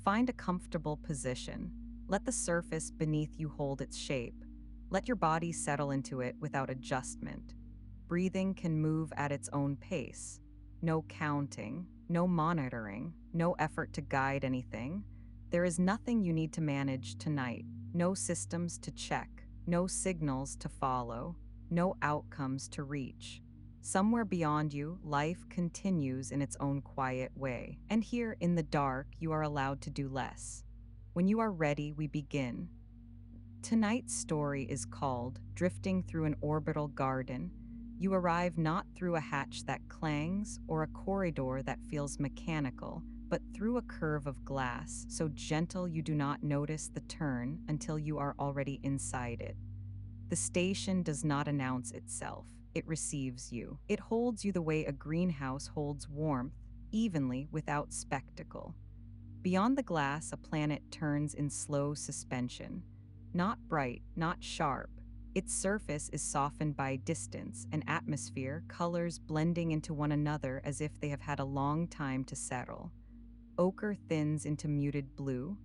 Find a comfortable position. Let the surface beneath you hold its shape. Let your body settle into it without adjustment. Breathing can move at its own pace. No counting, no monitoring, no effort to guide anything. There is nothing you need to manage tonight. No systems to check, no signals to follow, no outcomes to reach. Somewhere beyond you, life continues in its own quiet way. And here, in the dark, you are allowed to do less. When you are ready, we begin. Tonight's story is called Drifting Through an Orbital Garden. You arrive not through a hatch that clangs or a corridor that feels mechanical, but through a curve of glass, so gentle you do not notice the turn until you are already inside it. The station does not announce itself, it receives you. It holds you the way a greenhouse holds warmth, evenly without spectacle. Beyond the glass, a planet turns in slow suspension. Not bright, not sharp. Its surface is softened by distance, and atmosphere, colors blending into one another as if they have had a long time to settle. Ochre thins into muted blue.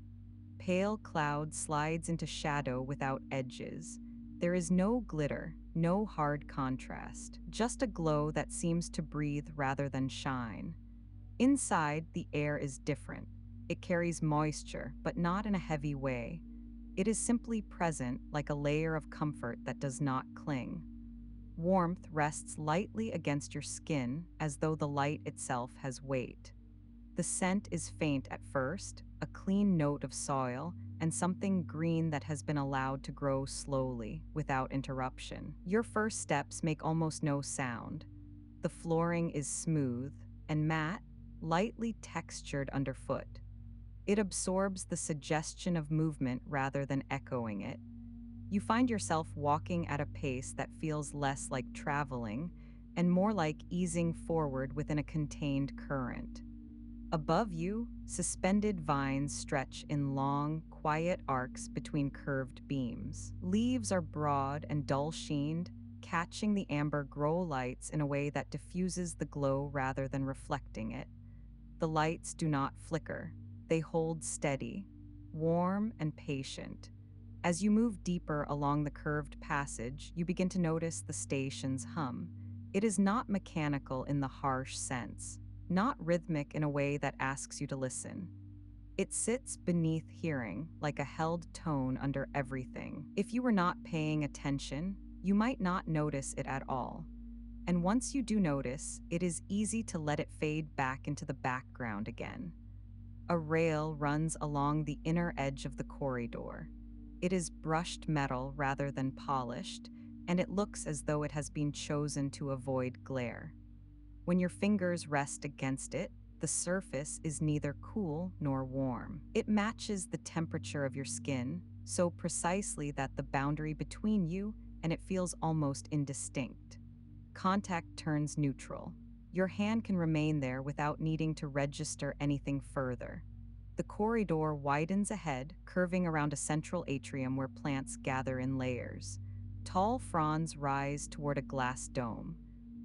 Pale cloud slides into shadow without edges. There is no glitter, no hard contrast, just a glow that seems to breathe rather than shine. Inside, the air is different. It carries moisture, but not in a heavy way. It is simply present, like a layer of comfort that does not cling. Warmth rests lightly against your skin, as though the light itself has weight. The scent is faint at first, a clean note of soil, and something green that has been allowed to grow slowly, without interruption. Your first steps make almost no sound. The flooring is smooth and matte, lightly textured underfoot. It absorbs the suggestion of movement rather than echoing it. You find yourself walking at a pace that feels less like traveling and more like easing forward within a contained current. Above you, suspended vines stretch in long, quiet arcs between curved beams. Leaves are broad and dull-sheened, catching the amber grow lights in a way that diffuses the glow rather than reflecting it. The lights do not flicker. They hold steady, warm and patient. As you move deeper along the curved passage, you begin to notice the station's hum. It is not mechanical in the harsh sense, not rhythmic in a way that asks you to listen. It sits beneath hearing, like a held tone under everything. If you were not paying attention, you might not notice it at all. And once you do notice, it is easy to let it fade back into the background again. A rail runs along the inner edge of the corridor. It is brushed metal rather than polished, and it looks as though it has been chosen to avoid glare. When your fingers rest against it, the surface is neither cool nor warm. It matches the temperature of your skin, so precisely that the boundary between you and it feels almost indistinct. Contact turns neutral. Your hand can remain there without needing to register anything further. The corridor widens ahead, curving around a central atrium where plants gather in layers. Tall fronds rise toward a glass dome.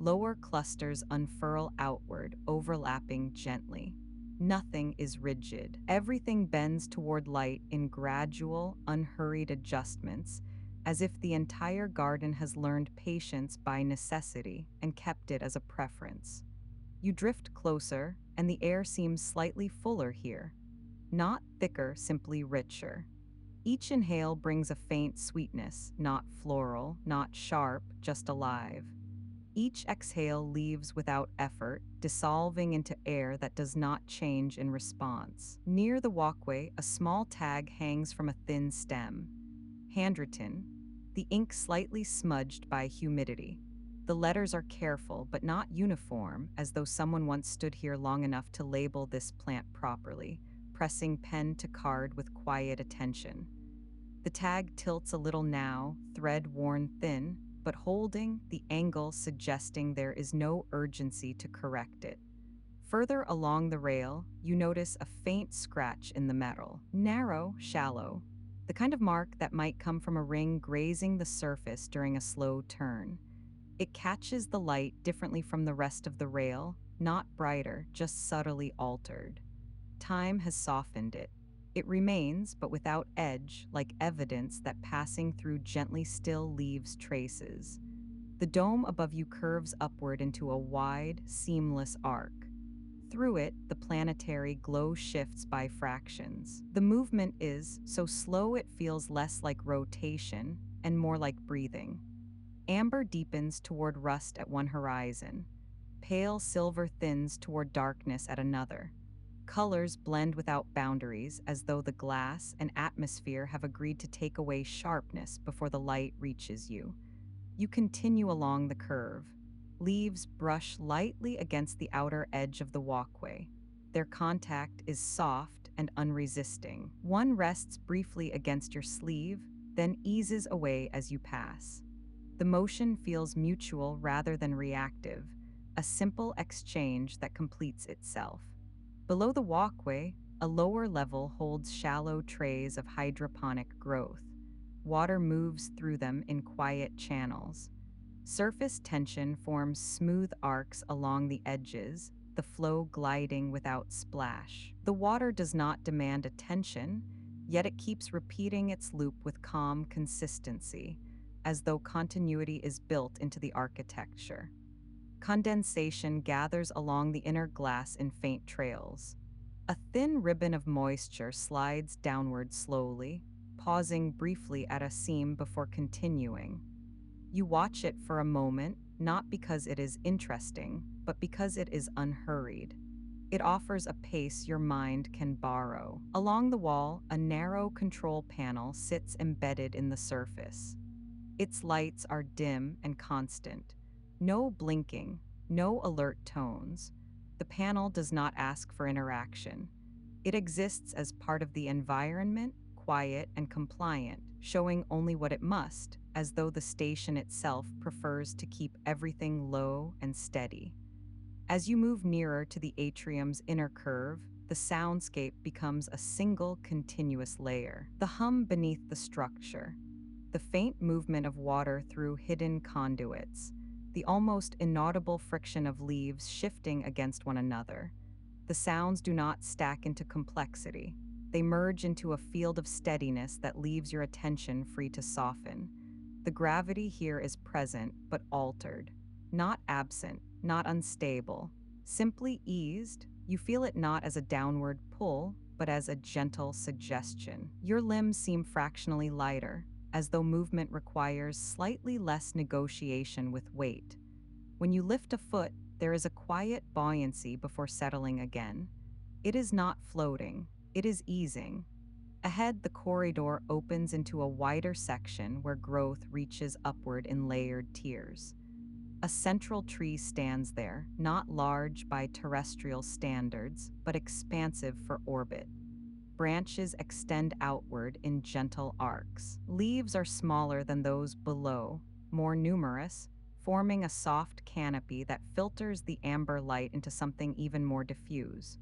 Lower clusters unfurl outward, overlapping gently. Nothing is rigid. Everything bends toward light in gradual, unhurried adjustments, as if the entire garden has learned patience by necessity and kept it as a preference. You drift closer, and the air seems slightly fuller here. Not thicker, simply richer. Each inhale brings a faint sweetness, not floral, not sharp, just alive. Each exhale leaves without effort, dissolving into air that does not change in response. Near the walkway, a small tag hangs from a thin stem. Handwritten, the ink slightly smudged by humidity. The letters are careful but not uniform, as though someone once stood here long enough to label this plant properly, pressing pen to card with quiet attention. The tag tilts a little now, thread worn thin, but holding, the angle suggesting there is no urgency to correct it. Further along the rail, you notice a faint scratch in the metal. Narrow, shallow. The kind of mark that might come from a ring grazing the surface during a slow turn. It catches the light differently from the rest of the rail, not brighter, just subtly altered. Time has softened it. It remains, but without edge, like evidence that passing through gently still leaves traces. The dome above you curves upward into a wide, seamless arc. Through it, the planetary glow shifts by fractions. The movement is so slow it feels less like rotation and more like breathing. Amber deepens toward rust at one horizon. Pale silver thins toward darkness at another. Colors blend without boundaries, as though the glass and atmosphere have agreed to take away sharpness before the light reaches you. You continue along the curve. Leaves brush lightly against the outer edge of the walkway. Their contact is soft and unresisting. One rests briefly against your sleeve, then eases away as you pass. The motion feels mutual rather than reactive, a simple exchange that completes itself. Below the walkway, a lower level holds shallow trays of hydroponic growth. Water moves through them in quiet channels. Surface tension forms smooth arcs along the edges, the flow gliding without splash. The water does not demand attention, yet it keeps repeating its loop with calm consistency, as though continuity is built into the architecture. Condensation gathers along the inner glass in faint trails. A thin ribbon of moisture slides downward slowly, pausing briefly at a seam before continuing. You watch it for a moment, not because it is interesting, but because it is unhurried. It offers a pace your mind can borrow. Along the wall, a narrow control panel sits embedded in the surface. Its lights are dim and constant. No blinking, no alert tones. The panel does not ask for interaction. It exists as part of the environment, quiet and compliant, showing only what it must, as though the station itself prefers to keep everything low and steady. As you move nearer to the atrium's inner curve, the soundscape becomes a single continuous layer. The hum beneath the structure, the faint movement of water through hidden conduits, the almost inaudible friction of leaves shifting against one another. The sounds do not stack into complexity. They merge into a field of steadiness that leaves your attention free to soften. The gravity here is present, but altered. Not absent, not unstable. Simply eased, you feel it not as a downward pull, but as a gentle suggestion. Your limbs seem fractionally lighter, as though movement requires slightly less negotiation with weight. When you lift a foot, there is a quiet buoyancy before settling again. It is not floating, it is easing. Ahead, the corridor opens into a wider section where growth reaches upward in layered tiers. A central tree stands there, not large by terrestrial standards, but expansive for orbit. Branches extend outward in gentle arcs. Leaves are smaller than those below, more numerous, forming a soft canopy that filters the amber light into something even more diffuse.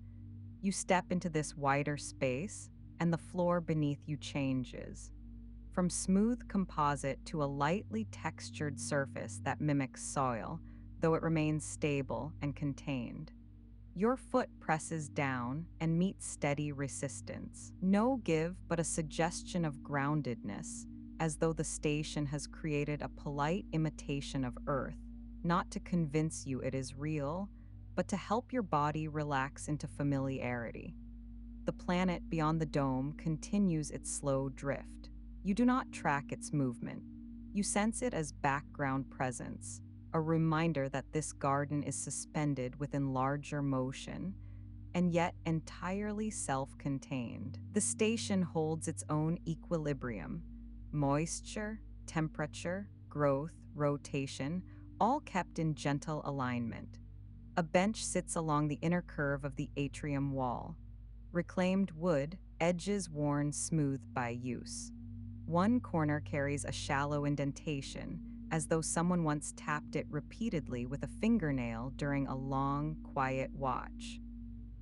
You step into this wider space, and the floor beneath you changes. From smooth composite to a lightly textured surface that mimics soil, though it remains stable and contained. Your foot presses down and meets steady resistance. No give, but a suggestion of groundedness, as though the station has created a polite imitation of Earth, not to convince you it is real, but to help your body relax into familiarity. The planet beyond the dome continues its slow drift. You do not track its movement. You sense it as background presence, a reminder that this garden is suspended within larger motion, and yet entirely self-contained. The station holds its own equilibrium. Moisture, temperature, growth, rotation, all kept in gentle alignment. A bench sits along the inner curve of the atrium wall. Reclaimed wood, edges worn smooth by use. One corner carries a shallow indentation, as though someone once tapped it repeatedly with a fingernail during a long, quiet watch.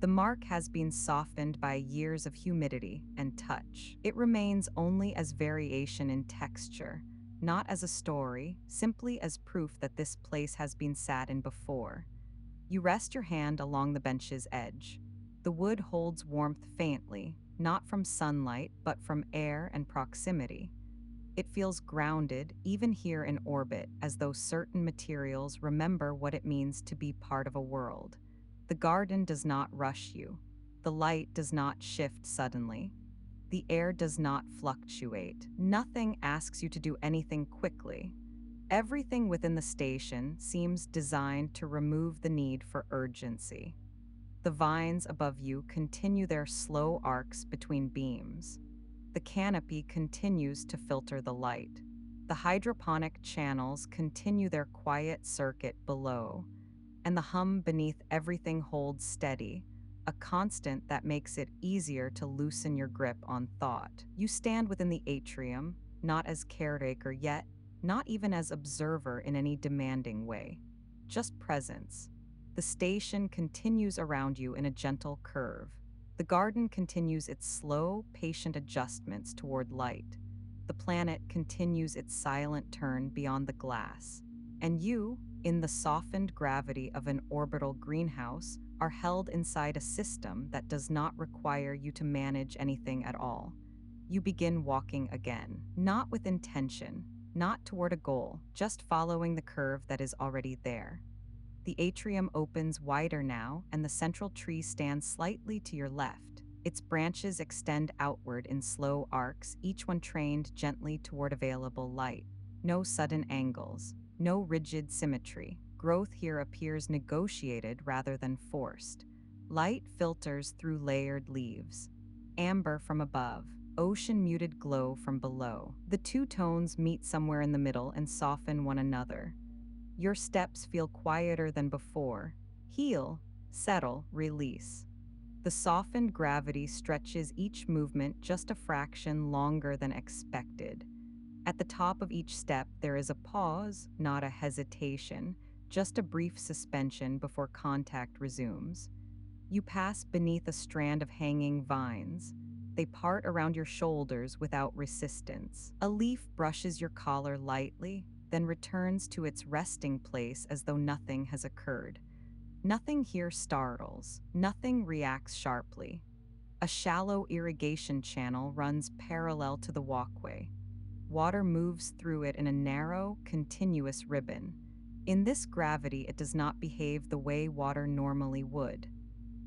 The mark has been softened by years of humidity and touch. It remains only as variation in texture, not as a story, simply as proof that this place has been sat in before. You rest your hand along the bench's edge. The wood holds warmth faintly, not from sunlight, but from air and proximity. It feels grounded, even here in orbit, as though certain materials remember what it means to be part of a world. The garden does not rush you. The light does not shift suddenly. The air does not fluctuate. Nothing asks you to do anything quickly. Everything within the station seems designed to remove the need for urgency. The vines above you continue their slow arcs between beams. The canopy continues to filter the light. The hydroponic channels continue their quiet circuit below, and the hum beneath everything holds steady, a constant that makes it easier to loosen your grip on thought. You stand within the atrium, not as caretaker yet, not even as observer in any demanding way, just presence. The station continues around you in a gentle curve. The garden continues its slow, patient adjustments toward light. The planet continues its silent turn beyond the glass. And you, in the softened gravity of an orbital greenhouse, are held inside a system that does not require you to manage anything at all. You begin walking again, not with intention, not toward a goal, just following the curve that is already there. The atrium opens wider now, and the central tree stands slightly to your left. Its branches extend outward in slow arcs, each one trained gently toward available light. No sudden angles, no rigid symmetry. Growth here appears negotiated rather than forced. Light filters through layered leaves. Amber from above, ocean muted glow from below. The two tones meet somewhere in the middle and soften one another. Your steps feel quieter than before. Heal, settle, release. The softened gravity stretches each movement just a fraction longer than expected. At the top of each step, there is a pause, not a hesitation, just a brief suspension before contact resumes. You pass beneath a strand of hanging vines. They part around your shoulders without resistance. A leaf brushes your collar lightly, then returns to its resting place as though nothing has occurred. Nothing here startles, nothing reacts sharply. A shallow irrigation channel runs parallel to the walkway. Water moves through it in a narrow, continuous ribbon. In this gravity, it does not behave the way water normally would.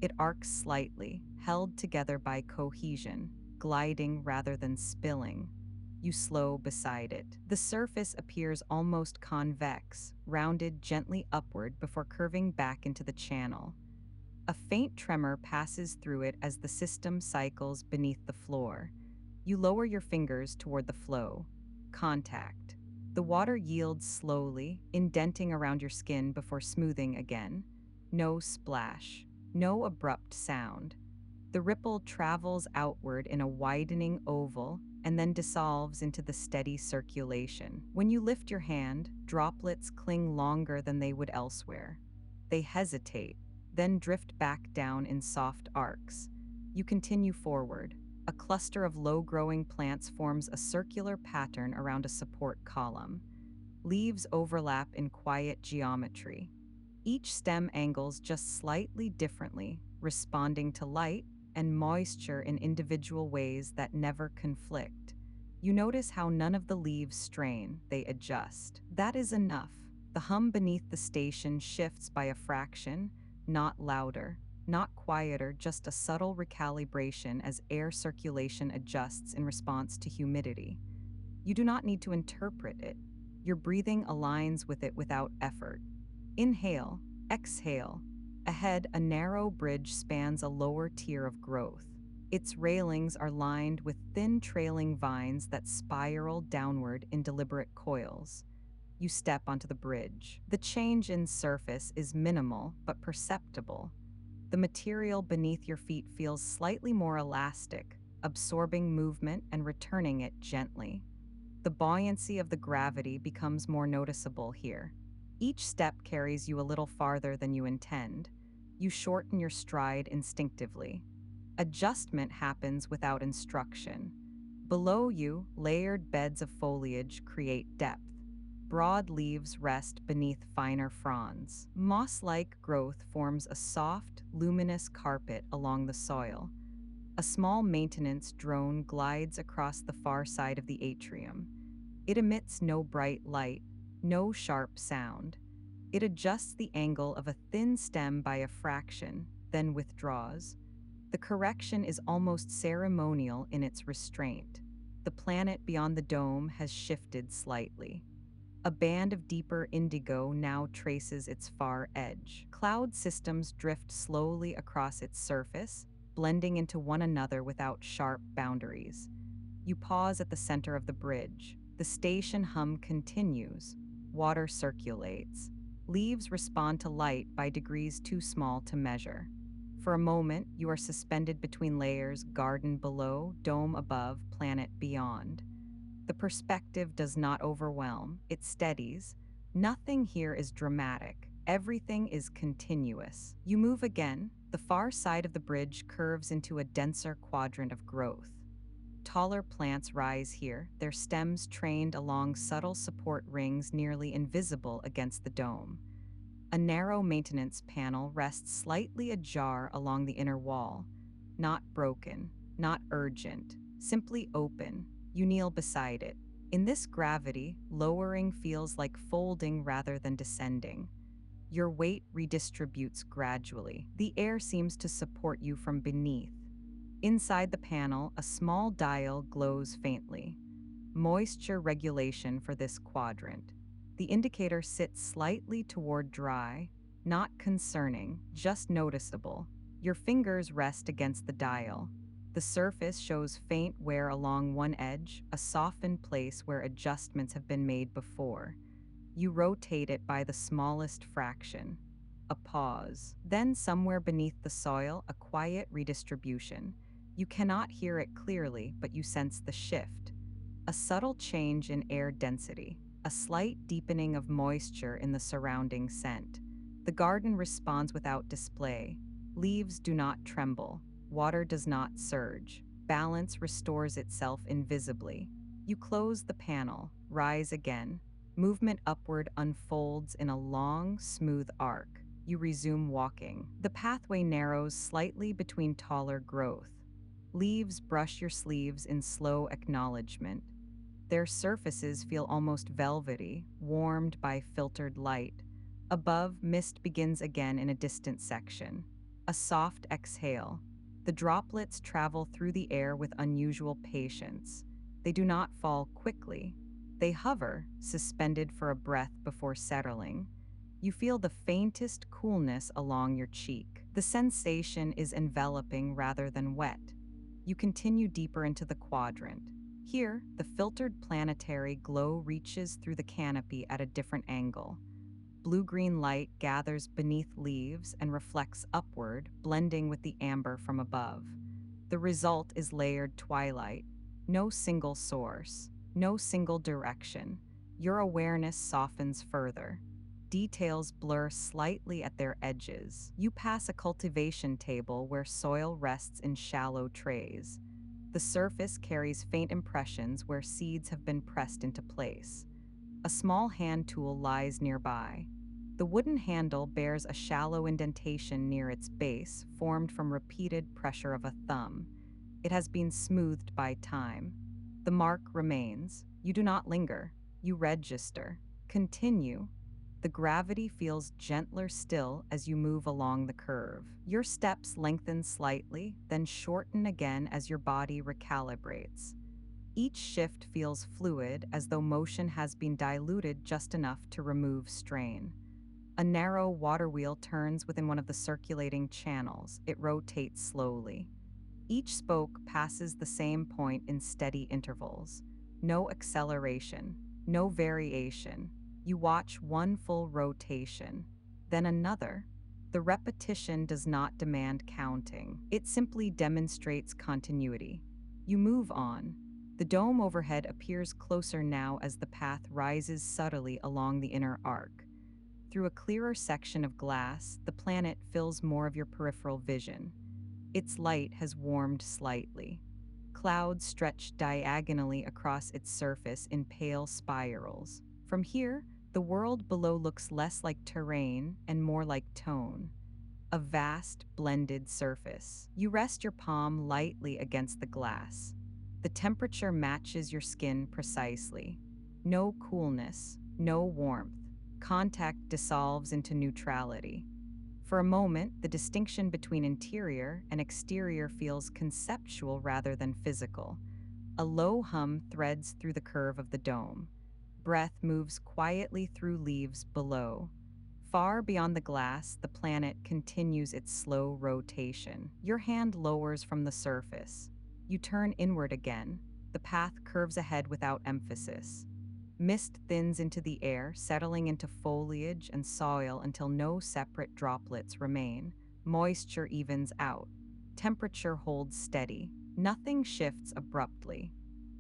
It arcs slightly, held together by cohesion, gliding rather than spilling. You slow beside it. The surface appears almost convex, rounded gently upward before curving back into the channel. A faint tremor passes through it as the system cycles beneath the floor. You lower your fingers toward the flow. Contact. The water yields slowly, indenting around your skin before smoothing again. No splash. No abrupt sound. The ripple travels outward in a widening oval and then dissolves into the steady circulation. When you lift your hand, droplets cling longer than they would elsewhere. They hesitate, then drift back down in soft arcs. You continue forward. A cluster of low-growing plants forms a circular pattern around a support column. Leaves overlap in quiet geometry. Each stem angles just slightly differently, responding to light and moisture in individual ways that never conflict. You notice how none of the leaves strain, they adjust. That is enough. The hum beneath the station shifts by a fraction, not louder, not quieter, just a subtle recalibration as air circulation adjusts in response to humidity. You do not need to interpret it. Your breathing aligns with it without effort. Inhale, exhale. Ahead, a narrow bridge spans a lower tier of growth. Its railings are lined with thin trailing vines that spiral downward in deliberate coils. You step onto the bridge. The change in surface is minimal but perceptible. The material beneath your feet feels slightly more elastic, absorbing movement and returning it gently. The buoyancy of the gravity becomes more noticeable here. Each step carries you a little farther than you intend. You shorten your stride instinctively. Adjustment happens without instruction. Below you, layered beds of foliage create depth. Broad leaves rest beneath finer fronds. Moss-like growth forms a soft, luminous carpet along the soil. A small maintenance drone glides across the far side of the atrium. It emits no bright light, no sharp sound. It adjusts the angle of a thin stem by a fraction, then withdraws. The correction is almost ceremonial in its restraint. The planet beyond the dome has shifted slightly. A band of deeper indigo now traces its far edge. Cloud systems drift slowly across its surface, blending into one another without sharp boundaries. You pause at the center of the bridge. The station hum continues. Water circulates. Leaves respond to light by degrees too small to measure. For a moment, you are suspended between layers, garden below, dome above, planet beyond. The perspective does not overwhelm, it steadies. Nothing here is dramatic. Everything is continuous. You move again. The far side of the bridge curves into a denser quadrant of growth. Taller plants rise here, their stems trained along subtle support rings nearly invisible against the dome. A narrow maintenance panel rests slightly ajar along the inner wall. Not broken, not urgent, simply open. You kneel beside it. In this gravity, lowering feels like folding rather than descending. Your weight redistributes gradually. The air seems to support you from beneath. Inside the panel, a small dial glows faintly. Moisture regulation for this quadrant. The indicator sits slightly toward dry, not concerning, just noticeable. Your fingers rest against the dial. The surface shows faint wear along one edge, a softened place where adjustments have been made before. You rotate it by the smallest fraction. A pause. Then, somewhere beneath the soil, a quiet redistribution. You cannot hear it clearly, but you sense the shift. A subtle change in air density, a slight deepening of moisture in the surrounding scent. The garden responds without display. Leaves do not tremble. Water does not surge. Balance restores itself invisibly. You close the panel, rise again. Movement upward unfolds in a long, smooth arc. You resume walking. The pathway narrows slightly between taller growth. Leaves brush your sleeves in slow acknowledgement. Their surfaces feel almost velvety, warmed by filtered light. Above, mist begins again in a distant section. A soft exhale. The droplets travel through the air with unusual patience. They do not fall quickly. They hover, suspended for a breath before settling. You feel the faintest coolness along your cheek. The sensation is enveloping rather than wet. You continue deeper into the quadrant. Here, the filtered planetary glow reaches through the canopy at a different angle. Blue-green light gathers beneath leaves and reflects upward, blending with the amber from above. The result is layered twilight. No single source, no single direction. Your awareness softens further. Details blur slightly at their edges. You pass a cultivation table where soil rests in shallow trays. The surface carries faint impressions where seeds have been pressed into place. A small hand tool lies nearby. The wooden handle bears a shallow indentation near its base, formed from repeated pressure of a thumb. It has been smoothed by time. The mark remains. You do not linger. You register. Continue. The gravity feels gentler still as you move along the curve. Your steps lengthen slightly, then shorten again as your body recalibrates. Each shift feels fluid, as though motion has been diluted just enough to remove strain. A narrow water wheel turns within one of the circulating channels. It rotates slowly. Each spoke passes the same point in steady intervals. No acceleration, no variation. You watch one full rotation, then another. The repetition does not demand counting. It simply demonstrates continuity. You move on. The dome overhead appears closer now as the path rises subtly along the inner arc. Through a clearer section of glass, the planet fills more of your peripheral vision. Its light has warmed slightly. Clouds stretch diagonally across its surface in pale spirals. From here, the world below looks less like terrain and more like tone. a vast, blended surface. You rest your palm lightly against the glass. The temperature matches your skin precisely. No coolness, no warmth. Contact dissolves into neutrality. For a moment, the distinction between interior and exterior feels conceptual rather than physical. A low hum threads through the curve of the dome. Breath moves quietly through leaves below. Far beyond the glass, the planet continues its slow rotation. Your hand lowers from the surface. You turn inward again. The path curves ahead without emphasis. Mist thins into the air, settling into foliage and soil until no separate droplets remain. Moisture evens out. Temperature holds steady. Nothing shifts abruptly.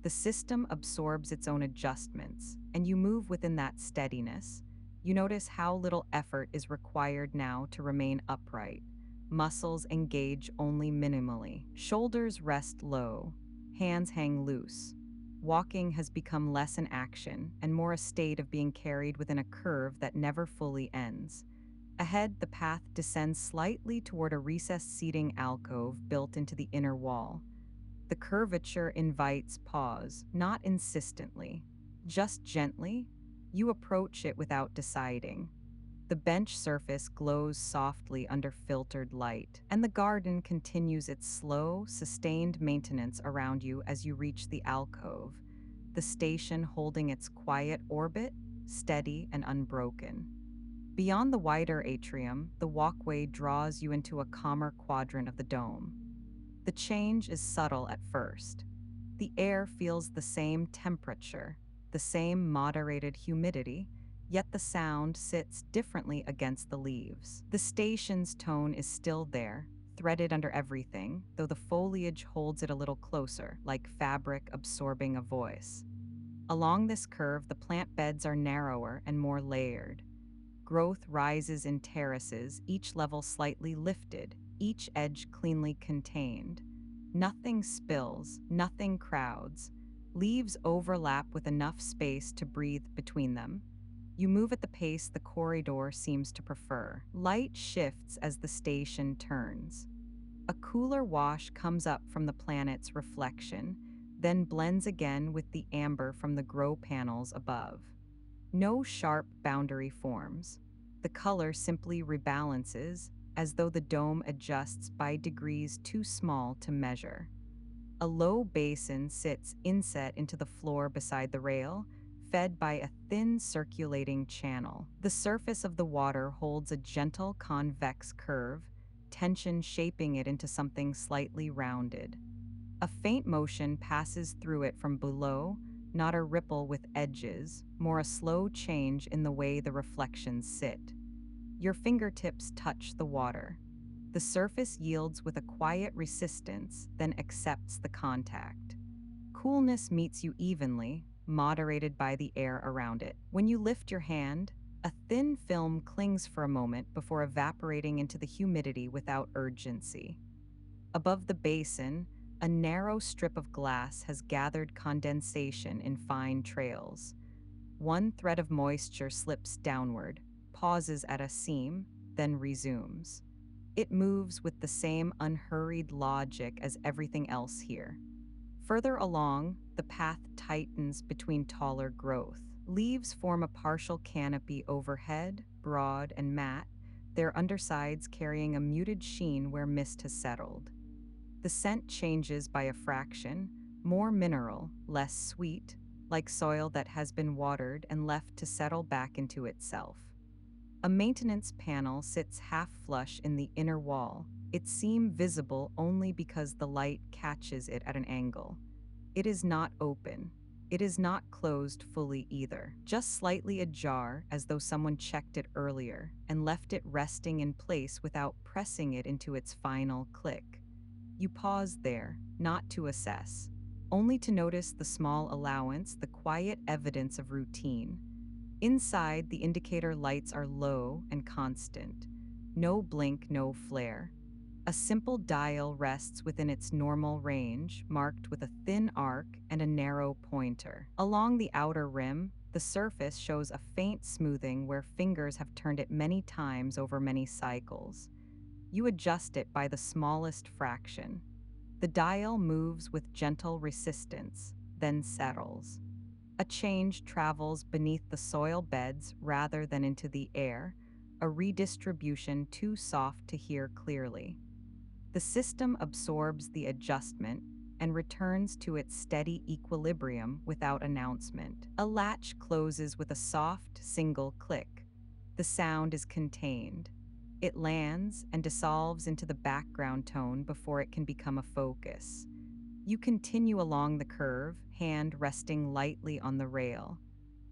The system absorbs its own adjustments, and you move within that steadiness. You notice how little effort is required now to remain upright. Muscles engage only minimally. Shoulders rest low. Hands hang loose. Walking has become less an action and more a state of being carried within a curve that never fully ends. Ahead, the path descends slightly toward a recessed seating alcove built into the inner wall. The curvature invites pause, not insistently. Just gently, you approach it without deciding. The bench surface glows softly under filtered light, and the garden continues its slow, sustained maintenance around you as you reach the alcove, the station holding its quiet orbit, steady and unbroken. Beyond the wider atrium, the walkway draws you into a calmer quadrant of the dome. The change is subtle at first. The air feels the same temperature, the same moderated humidity, yet the sound sits differently against the leaves. The station's tone is still there, threaded under everything, though the foliage holds it a little closer, like fabric absorbing a voice. Along this curve, the plant beds are narrower and more layered. Growth rises in terraces, each level slightly lifted, each edge cleanly contained. Nothing spills, nothing crowds. Leaves overlap with enough space to breathe between them. You move at the pace the corridor seems to prefer. Light shifts as the station turns. A cooler wash comes up from the planet's reflection, then blends again with the amber from the grow panels above. No sharp boundary forms. The color simply rebalances, as though the dome adjusts by degrees too small to measure. A low basin sits inset into the floor beside the rail, fed by a thin circulating channel. The surface of the water holds a gentle convex curve, tension shaping it into something slightly rounded. A faint motion passes through it from below, not a ripple with edges, more a slow change in the way the reflections sit. Your fingertips touch the water. The surface yields with a quiet resistance, then accepts the contact. Coolness meets you evenly, moderated by the air around it. When you lift your hand, a thin film clings for a moment before evaporating into the humidity without urgency. Above the basin, a narrow strip of glass has gathered condensation in fine trails. One thread of moisture slips downward, pauses at a seam, then resumes. It moves with the same unhurried logic as everything else here. Further along, the path tightens between taller growth. Leaves form a partial canopy overhead, broad and matte, their undersides carrying a muted sheen where mist has settled. The scent changes by a fraction, more mineral, less sweet, like soil that has been watered and left to settle back into itself. A maintenance panel sits half flush in the inner wall, its seam visible only because the light catches it at an angle. It is not open. It is not closed fully either, just slightly ajar as though someone checked it earlier and left it resting in place without pressing it into its final click. You pause there, not to assess, only to notice the small allowance, the quiet evidence of routine. Inside, the indicator lights are low and constant. No blink, no flare. A simple dial rests within its normal range, marked with a thin arc and a narrow pointer. Along the outer rim, the surface shows a faint smoothing where fingers have turned it many times over many cycles. You adjust it by the smallest fraction. The dial moves with gentle resistance, then settles. A change travels beneath the soil beds rather than into the air, a redistribution too soft to hear clearly. The system absorbs the adjustment and returns to its steady equilibrium without announcement. A latch closes with a soft, single click. The sound is contained. It lands and dissolves into the background tone before it can become a focus. You continue along the curve, hand resting lightly on the rail.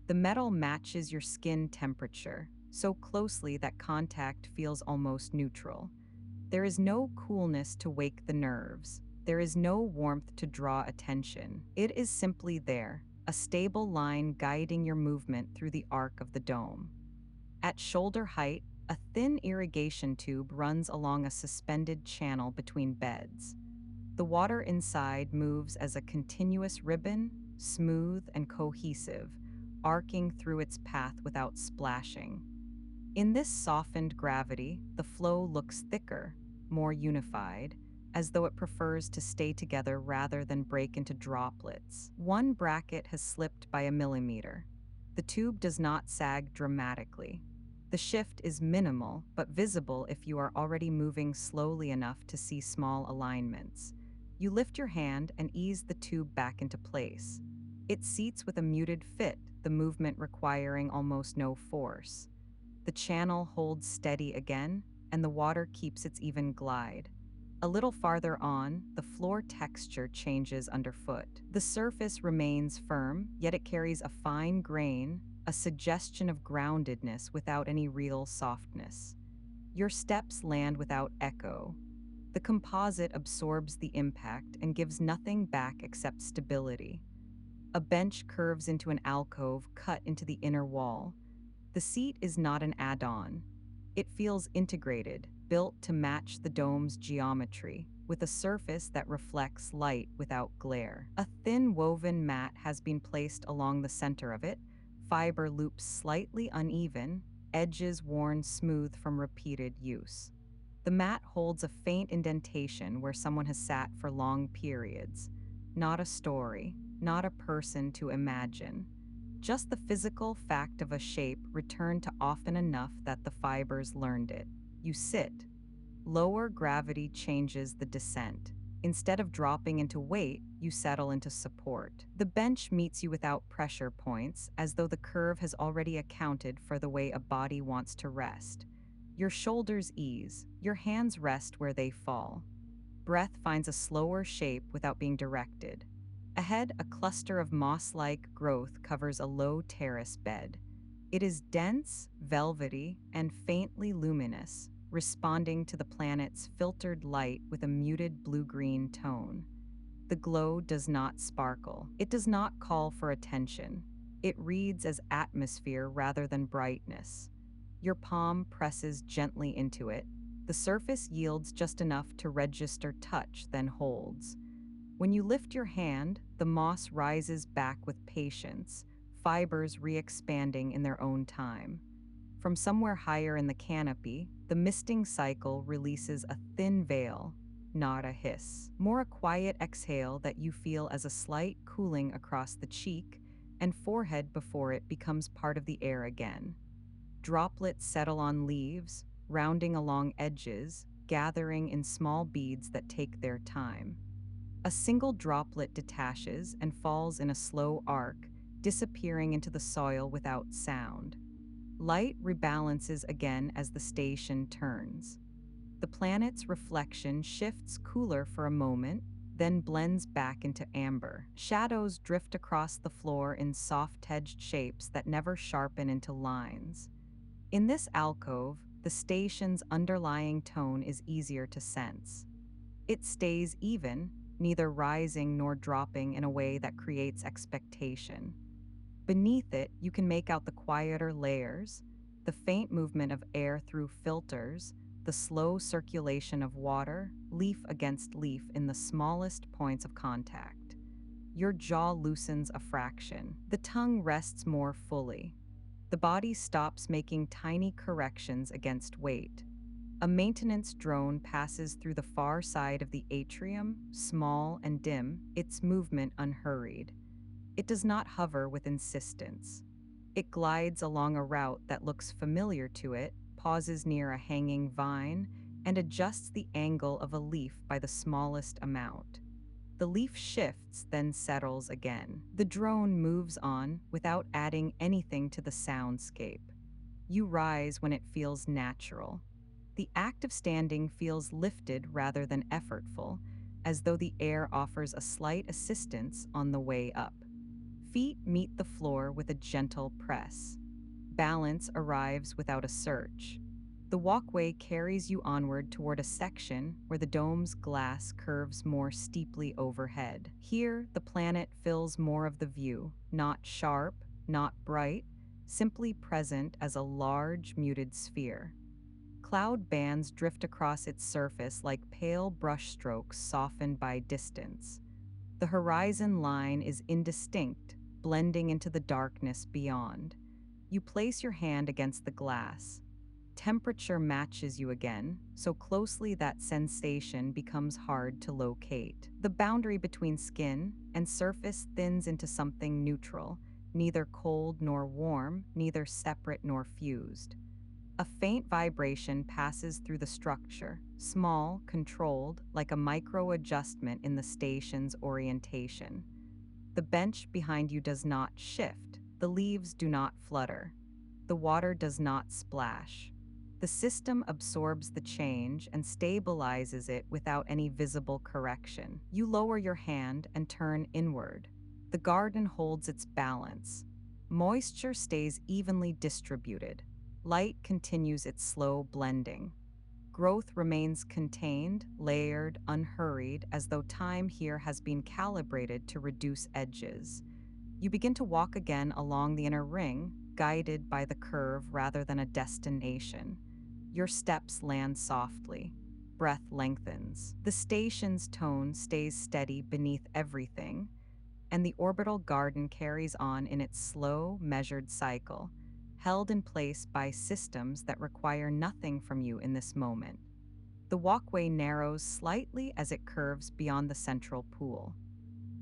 The metal matches your skin temperature, so closely that contact feels almost neutral. There is no coolness to wake the nerves. There is no warmth to draw attention. It is simply there, a stable line guiding your movement through the arc of the dome. At shoulder height, a thin irrigation tube runs along a suspended channel between beds. The water inside moves as a continuous ribbon, smooth and cohesive, arcing through its path without splashing. In this softened gravity, the flow looks thicker, more unified, as though it prefers to stay together rather than break into droplets. One bracket has slipped by a millimeter. The tube does not sag dramatically. The shift is minimal, but visible if you are already moving slowly enough to see small alignments. You lift your hand and ease the tube back into place. It seats with a muted fit, the movement requiring almost no force. The channel holds steady again, and the water keeps its even glide. A little farther on, the floor texture changes underfoot. The surface remains firm, yet it carries a fine grain, a suggestion of groundedness without any real softness. Your steps land without echo. The composite absorbs the impact and gives nothing back except stability. A bench curves into an alcove cut into the inner wall. The seat is not an add-on. It feels integrated, built to match the dome's geometry, with a surface that reflects light without glare. A thin woven mat has been placed along the center of it, fiber loops slightly uneven, edges worn smooth from repeated use. The mat holds a faint indentation where someone has sat for long periods. Not a story, not a person to imagine. Just the physical fact of a shape returned to often enough that the fibers learned it. You sit. Lower gravity changes the descent. Instead of dropping into weight, you settle into support. The bench meets you without pressure points, as though the curve has already accounted for the way a body wants to rest. Your shoulders ease, your hands rest where they fall. Breath finds a slower shape without being directed. Ahead, a cluster of moss-like growth covers a low terrace bed. It is dense, velvety, and faintly luminous, responding to the planet's filtered light with a muted blue-green tone. The glow does not sparkle. It does not call for attention. It reads as atmosphere rather than brightness. Your palm presses gently into it. The surface yields just enough to register touch, then holds. When you lift your hand, the moss rises back with patience, fibers re-expanding in their own time. From somewhere higher in the canopy, the misting cycle releases a thin veil, not a hiss. More a quiet exhale that you feel as a slight cooling across the cheek and forehead before it becomes part of the air again. Droplets settle on leaves, rounding along edges, gathering in small beads that take their time. A single droplet detaches and falls in a slow arc, disappearing into the soil without sound. Light rebalances again as the station turns. The planet's reflection shifts cooler for a moment, then blends back into amber. Shadows drift across the floor in soft-edged shapes that never sharpen into lines. In this alcove, the station's underlying tone is easier to sense. It stays even, neither rising nor dropping in a way that creates expectation. Beneath it, you can make out the quieter layers, the faint movement of air through filters, the slow circulation of water, leaf against leaf in the smallest points of contact. Your jaw loosens a fraction. The tongue rests more fully. The body stops making tiny corrections against weight. A maintenance drone passes through the far side of the atrium, small and dim, its movement unhurried. It does not hover with insistence. It glides along a route that looks familiar to it, pauses near a hanging vine, and adjusts the angle of a leaf by the smallest amount. The leaf shifts, then settles again. The drone moves on without adding anything to the soundscape. You rise when it feels natural. The act of standing feels lifted rather than effortful, as though the air offers a slight assistance on the way up. Feet meet the floor with a gentle press. Balance arrives without a search. The walkway carries you onward toward a section where the dome's glass curves more steeply overhead. Here, the planet fills more of the view, not sharp, not bright, simply present as a large, muted sphere. Cloud bands drift across its surface like pale brushstrokes softened by distance. The horizon line is indistinct, blending into the darkness beyond. You place your hand against the glass. Temperature matches you again, so closely that sensation becomes hard to locate. The boundary between skin and surface thins into something neutral, neither cold nor warm, neither separate nor fused. A faint vibration passes through the structure, small, controlled, like a micro adjustment in the station's orientation. The bench behind you does not shift, the leaves do not flutter, the water does not splash. The system absorbs the change and stabilizes it without any visible correction. You lower your hand and turn inward. The garden holds its balance. Moisture stays evenly distributed. Light continues its slow blending. Growth remains contained, layered, unhurried, as though time here has been calibrated to reduce edges. You begin to walk again along the inner ring, guided by the curve rather than a destination. Your steps land softly. Breath lengthens. The station's tone stays steady beneath everything, and the orbital garden carries on in its slow, measured cycle, held in place by systems that require nothing from you in this moment. The walkway narrows slightly as it curves beyond the central pool.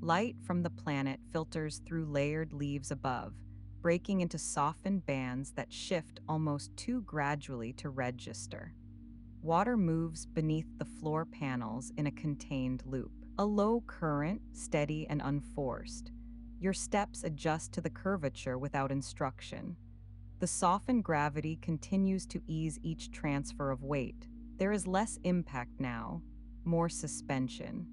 Light from the planet filters through layered leaves above, breaking into softened bands that shift almost too gradually to register. Water moves beneath the floor panels in a contained loop. A low current, steady and unforced. Your steps adjust to the curvature without instruction. The softened gravity continues to ease each transfer of weight. There is less impact now, more suspension.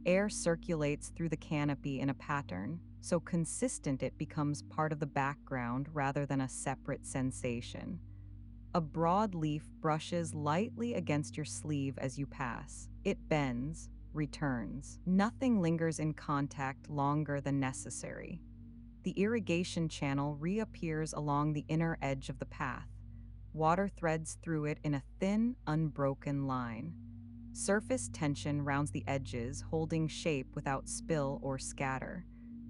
Air circulates through the canopy in a pattern, so consistent it becomes part of the background rather than a separate sensation. A broad leaf brushes lightly against your sleeve as you pass. It bends, returns. Nothing lingers in contact longer than necessary. The irrigation channel reappears along the inner edge of the path. Water threads through it in a thin, unbroken line. Surface tension rounds the edges, holding shape without spill or scatter.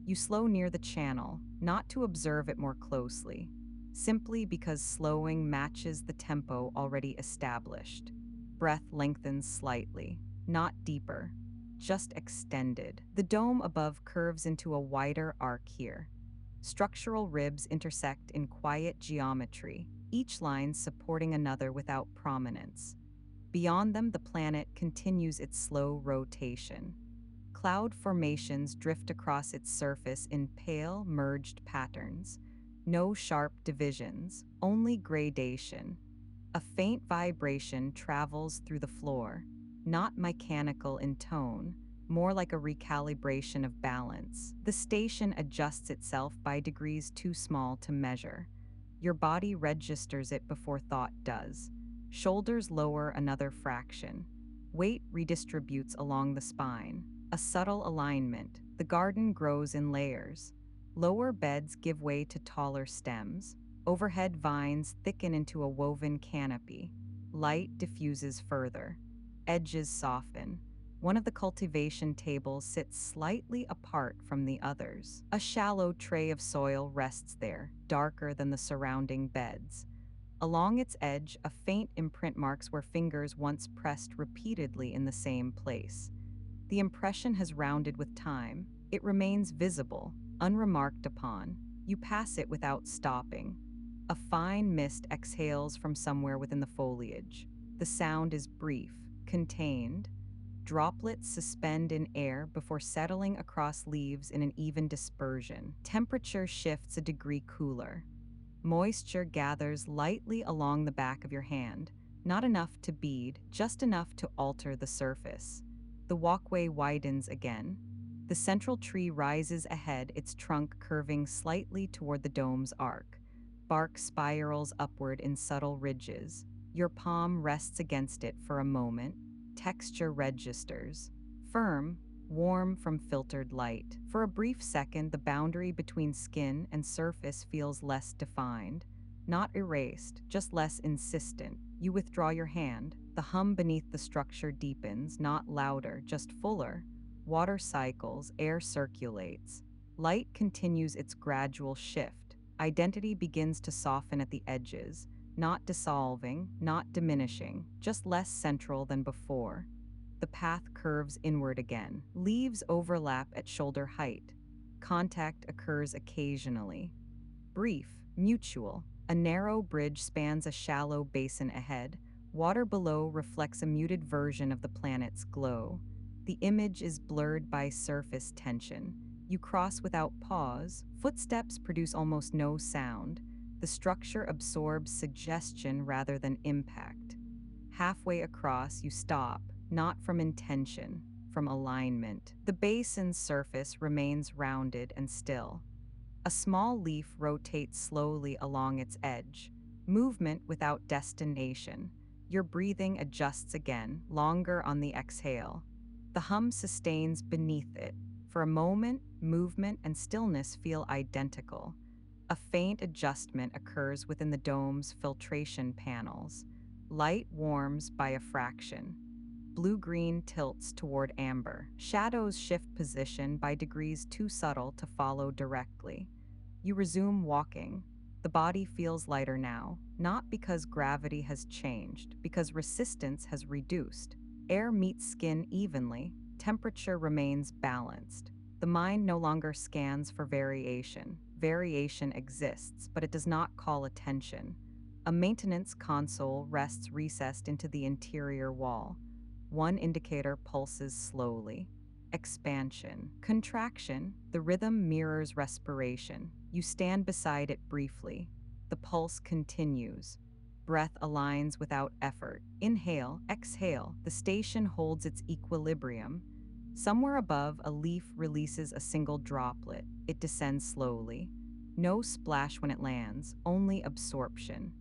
You slow near the channel, not to observe it more closely, simply because slowing matches the tempo already established. Breath lengthens slightly, not deeper, just extended. The dome above curves into a wider arc here. Structural ribs intersect in quiet geometry, each line supporting another without prominence. Beyond them, the planet continues its slow rotation. Cloud formations drift across its surface in pale, merged patterns. No sharp divisions, only gradation. A faint vibration travels through the floor, not mechanical in tone, more like a recalibration of balance. The station adjusts itself by degrees too small to measure. Your body registers it before thought does. Shoulders lower another fraction. Weight redistributes along the spine. A subtle alignment. The garden grows in layers. Lower beds give way to taller stems. Overhead vines thicken into a woven canopy. Light diffuses further. Edges soften. One of the cultivation tables sits slightly apart from the others. A shallow tray of soil rests there, darker than the surrounding beds. Along its edge, a faint imprint marks where fingers once pressed repeatedly in the same place. The impression has rounded with time. It remains visible, unremarked upon. You pass it without stopping. A fine mist exhales from somewhere within the foliage. The sound is brief, contained. Droplets suspend in air before settling across leaves in an even dispersion. Temperature shifts a degree cooler. Moisture gathers lightly along the back of your hand, not enough to bead, just enough to alter the surface. The walkway widens again. The central tree rises ahead, its trunk curving slightly toward the dome's arc. Bark spirals upward in subtle ridges. Your palm rests against it for a moment. Texture registers. Firm, warm from filtered light. For a brief second, the boundary between skin and surface feels less defined. Not erased, just less insistent. You withdraw your hand. The hum beneath the structure deepens, not louder, just fuller. Water cycles, air circulates. Light continues its gradual shift. Identity begins to soften at the edges, not dissolving, not diminishing, just less central than before. The path curves inward again. Leaves overlap at shoulder height. Contact occurs occasionally. Brief, mutual. A narrow bridge spans a shallow basin ahead. Water below reflects a muted version of the planet's glow. The image is blurred by surface tension. You cross without pause. Footsteps produce almost no sound. The structure absorbs suggestion rather than impact. Halfway across, you stop, not from intention, from alignment. The basin's surface remains rounded and still. A small leaf rotates slowly along its edge, movement without destination. Your breathing adjusts again, longer on the exhale. The hum sustains beneath it. For a moment, movement and stillness feel identical. A faint adjustment occurs within the dome's filtration panels. Light warms by a fraction. Blue-green tilts toward amber. Shadows shift position by degrees too subtle to follow directly. You resume walking. The body feels lighter now, not because gravity has changed, because resistance has reduced. Air meets skin evenly. Temperature remains balanced. The mind no longer scans for variation. Variation exists, but it does not call attention. A maintenance console rests recessed into the interior wall. One indicator pulses slowly. Expansion. Contraction. The rhythm mirrors respiration. You stand beside it briefly. The pulse continues. Breath aligns without effort. Inhale, exhale. The station holds its equilibrium. Somewhere above, a leaf releases a single droplet. It descends slowly. No splash when it lands, only absorption.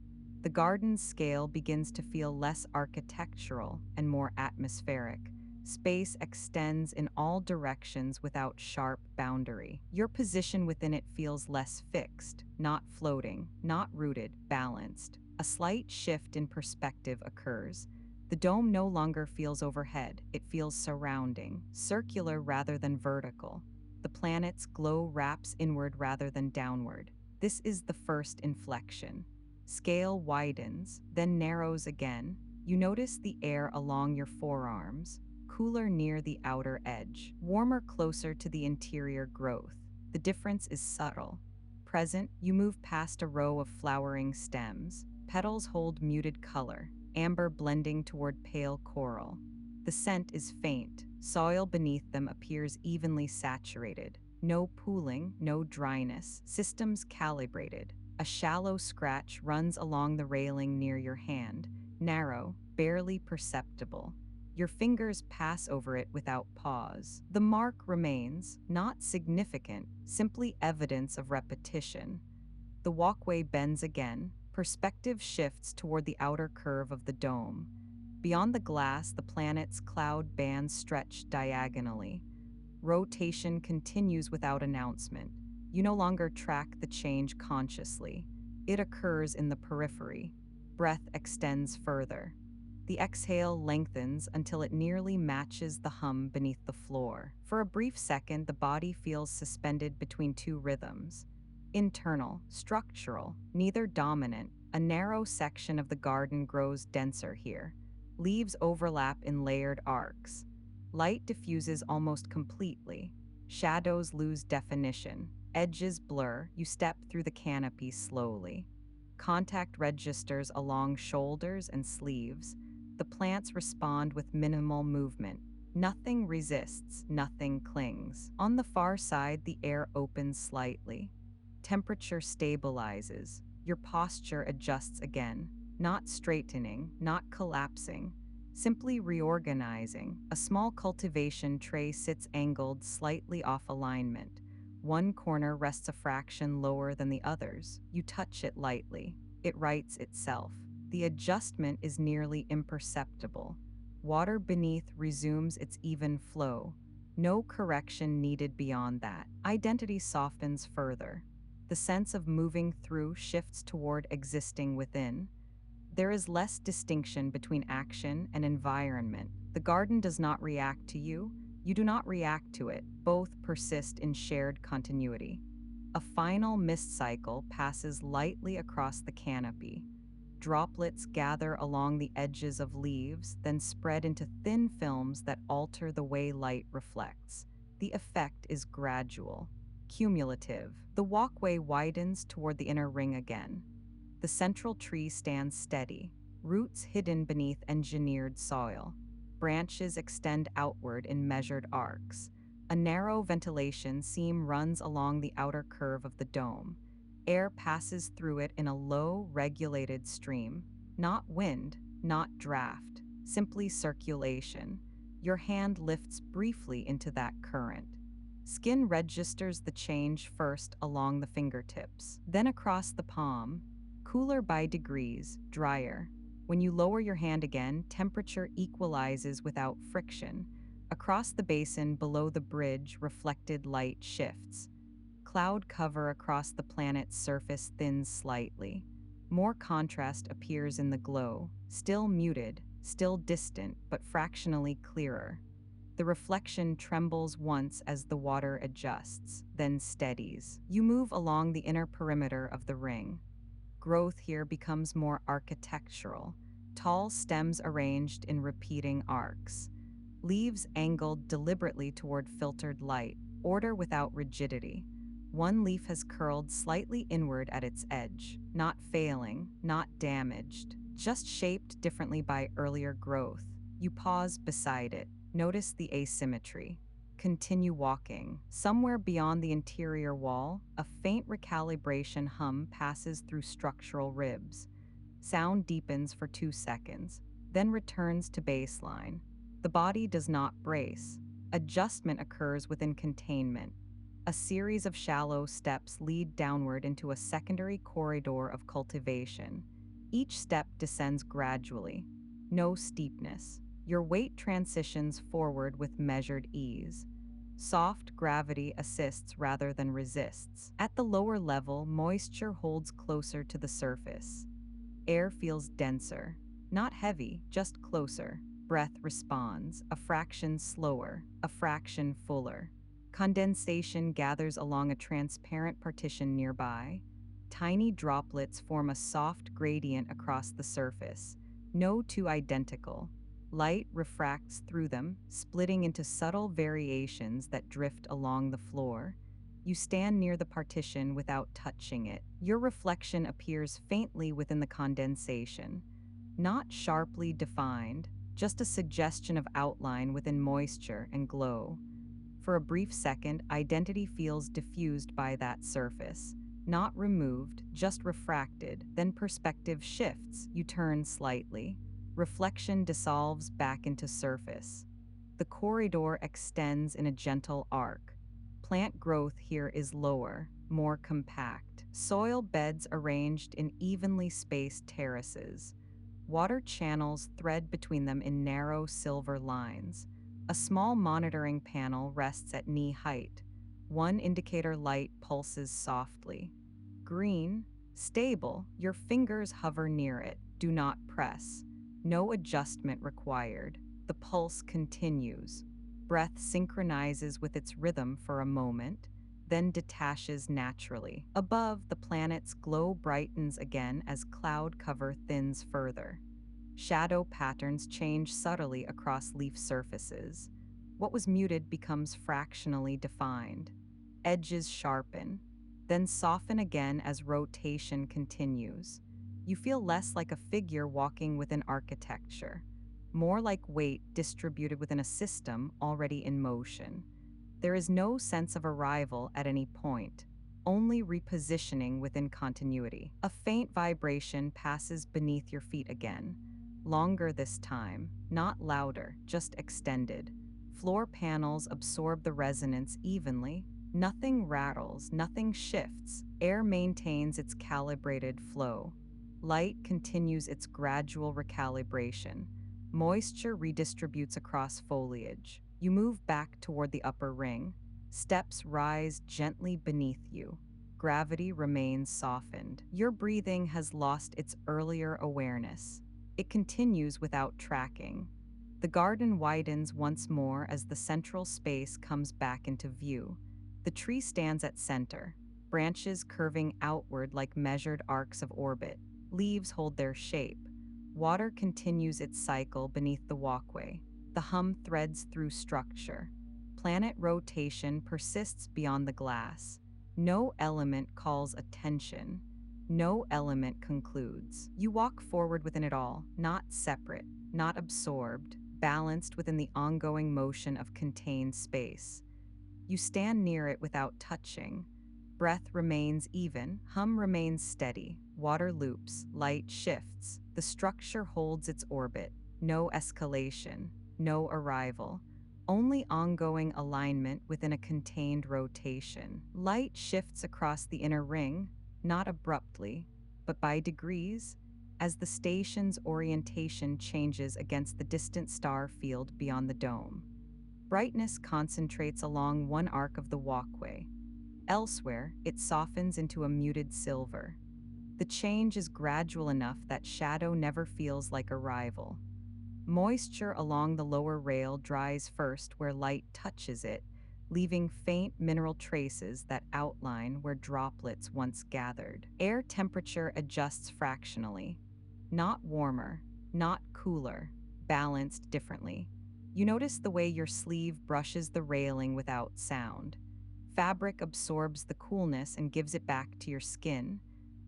The garden's scale begins to feel less architectural and more atmospheric. Space extends in all directions without sharp boundary. Your position within it feels less fixed, not floating, not rooted, balanced. A slight shift in perspective occurs. The dome no longer feels overhead, it feels surrounding, circular rather than vertical. The planet's glow wraps inward rather than downward. This is the first inflection. Scale widens, then narrows again. You notice the air along your forearms, cooler near the outer edge, warmer closer to the interior growth. The difference is subtle. Present, you move past a row of flowering stems. Petals hold muted color, amber blending toward pale coral. The scent is faint. Soil beneath them appears evenly saturated. No pooling, no dryness. Systems calibrated. A shallow scratch runs along the railing near your hand, narrow, barely perceptible. Your fingers pass over it without pause. The mark remains, not significant, simply evidence of repetition. The walkway bends again. Perspective shifts toward the outer curve of the dome. Beyond the glass, the planet's cloud bands stretch diagonally. Rotation continues without announcement. You no longer track the change consciously. It occurs in the periphery. Breath extends further. The exhale lengthens until it nearly matches the hum beneath the floor. For a brief second, the body feels suspended between two rhythms. Internal, structural, neither dominant, A narrow section of the garden grows denser here. Leaves overlap in layered arcs. Light diffuses almost completely. Shadows lose definition. Edges blur. You step through the canopy slowly. Contact registers along shoulders and sleeves. The plants respond with minimal movement. Nothing resists, nothing clings. On the far side, the air opens slightly. Temperature stabilizes. Your posture adjusts again, not straightening, not collapsing, simply reorganizing. A small cultivation tray sits angled slightly off alignment. One corner rests a fraction lower than the others. You touch it lightly. It rights itself. The adjustment is nearly imperceptible. Water beneath resumes its even flow. No correction needed beyond that. Identity softens further. The sense of moving through shifts toward existing within. There is less distinction between action and environment. The garden does not react to you. You do not react to it. Both persist in shared continuity. A final mist cycle passes lightly across the canopy. Droplets gather along the edges of leaves, then spread into thin films that alter the way light reflects. The effect is gradual, cumulative. The walkway widens toward the inner ring again. The central tree stands steady, roots hidden beneath engineered soil. Branches extend outward in measured arcs. A narrow ventilation seam runs along the outer curve of the dome. Air passes through it in a low, regulated stream. Not wind, not draft, simply circulation. Your hand lifts briefly into that current. Skin registers the change first along the fingertips, then across the palm, cooler by degrees, drier. When you lower your hand again, temperature equalizes without friction. Across the basin below the bridge, reflected light shifts. Cloud cover across the planet's surface thins slightly. More contrast appears in the glow, still muted, still distant, but fractionally clearer. The reflection trembles once as the water adjusts, then steadies. You move along the inner perimeter of the ring. Growth here becomes more architectural, tall stems arranged in repeating arcs. Leaves angled deliberately toward filtered light, order without rigidity. One leaf has curled slightly inward at its edge, not failing, not damaged, just shaped differently by earlier growth. You pause beside it, notice the asymmetry. Continue walking. Somewhere beyond the interior wall, a faint recalibration hum passes through structural ribs. Sound deepens for 2 seconds, then returns to baseline. The body does not brace. Adjustment occurs within containment. A series of shallow steps lead downward into a secondary corridor of cultivation. Each step descends gradually. No steepness. Your weight transitions forward with measured ease. Soft gravity assists rather than resists. At the lower level, moisture holds closer to the surface. Air feels denser. Not heavy, just closer. Breath responds, a fraction slower, a fraction fuller. Condensation gathers along a transparent partition nearby. Tiny droplets form a soft gradient across the surface. No two identical. Light refracts through them, splitting into subtle variations that drift along the floor. You stand near the partition without touching it. Your reflection appears faintly within the condensation. Not sharply defined, just a suggestion of outline within moisture and glow. For a brief second, identity feels diffused by that surface. Not removed, just refracted. Then perspective shifts. You turn slightly. Reflection dissolves back into surface. The corridor extends in a gentle arc. Plant growth here is lower, more compact. Soil beds arranged in evenly spaced terraces. Water channels thread between them in narrow silver lines. A small monitoring panel rests at knee height. One indicator light pulses softly. Green, stable, your fingers hover near it. Do not press. No adjustment required. The pulse continues. Breath synchronizes with its rhythm for a moment. then detaches naturally. Above, the planet's glow brightens again as cloud cover thins further. Shadow patterns change subtly across leaf surfaces. What was muted becomes fractionally defined. Edges sharpen, then soften again as rotation continues. You feel less like a figure walking within architecture, more like weight distributed within a system already in motion. There is no sense of arrival at any point, only repositioning within continuity. A faint vibration passes beneath your feet again, longer this time, not louder, just extended. Floor panels absorb the resonance evenly. Nothing rattles, nothing shifts. Air maintains its calibrated flow. Light continues its gradual recalibration. Moisture redistributes across foliage. You move back toward the upper ring. Steps rise gently beneath you. Gravity remains softened. Your breathing has lost its earlier awareness. It continues without tracking. The garden widens once more as the central space comes back into view. The tree stands at center, branches curving outward like measured arcs of orbit. Leaves hold their shape. Water continues its cycle beneath the walkway. The hum threads through structure. Planet rotation persists beyond the glass. No element calls attention. No element concludes. You walk forward within it all, not separate, not absorbed, balanced within the ongoing motion of contained space. You stand near it without touching. Breath remains even, hum remains steady, water loops, light shifts. The structure holds its orbit, no escalation, no arrival, only ongoing alignment within a contained rotation. Light shifts across the inner ring, not abruptly, but by degrees, as the station's orientation changes against the distant star field beyond the dome. Brightness concentrates along one arc of the walkway. Elsewhere, it softens into a muted silver. The change is gradual enough that shadow never feels like a rival. Moisture along the lower rail dries first where light touches it, leaving faint mineral traces that outline where droplets once gathered. Air temperature adjusts fractionally. Not warmer, not cooler, balanced differently. You notice the way your sleeve brushes the railing without sound. Fabric absorbs the coolness and gives it back to your skin.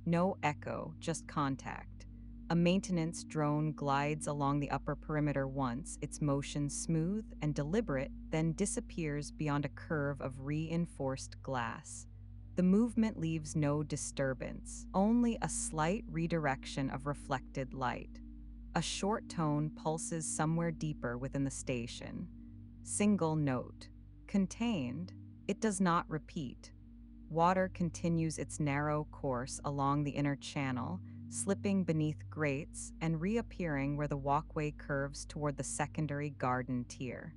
No echo, just contact. A maintenance drone glides along the upper perimeter once, its motion smooth and deliberate, then disappears beyond a curve of reinforced glass. The movement leaves no disturbance, only a slight redirection of reflected light. A short tone pulses somewhere deeper within the station. Single note. Contained. It does not repeat. Water continues its narrow course along the inner channel, slipping beneath grates and reappearing where the walkway curves toward the secondary garden tier.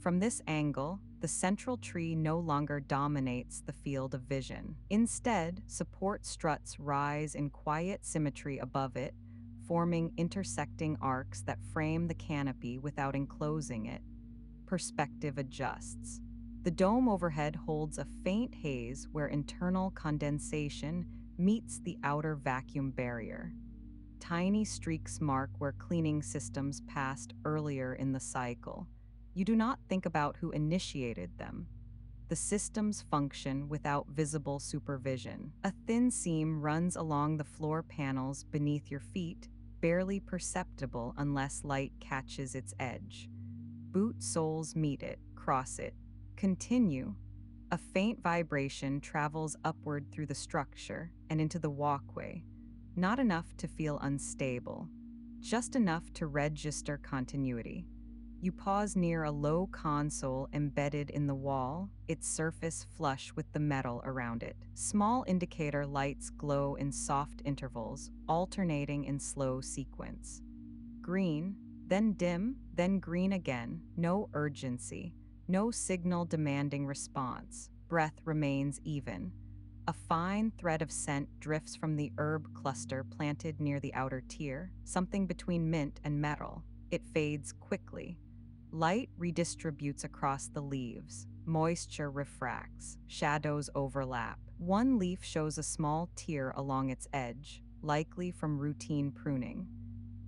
From this angle, the central tree no longer dominates the field of vision. Instead, support struts rise in quiet symmetry above it, forming intersecting arcs that frame the canopy without enclosing it. Perspective adjusts. The dome overhead holds a faint haze where internal condensation meets the outer vacuum barrier. Tiny streaks mark where cleaning systems passed earlier in the cycle. You do not think about who initiated them. The systems function without visible supervision. A thin seam runs along the floor panels beneath your feet, barely perceptible unless light catches its edge. Boot soles meet it, cross it, continue. A faint vibration travels upward through the structure and into the walkway, not enough to feel unstable, just enough to register continuity. You pause near a low console embedded in the wall, its surface flush with the metal around it. Small indicator lights glow in soft intervals, alternating in slow sequence. Green, then dim, then green again. No urgency, no signal demanding response. Breath remains even. A fine thread of scent drifts from the herb cluster planted near the outer tier, something between mint and metal. It fades quickly. Light redistributes across the leaves. Moisture refracts, shadows overlap. One leaf shows a small tear along its edge, likely from routine pruning.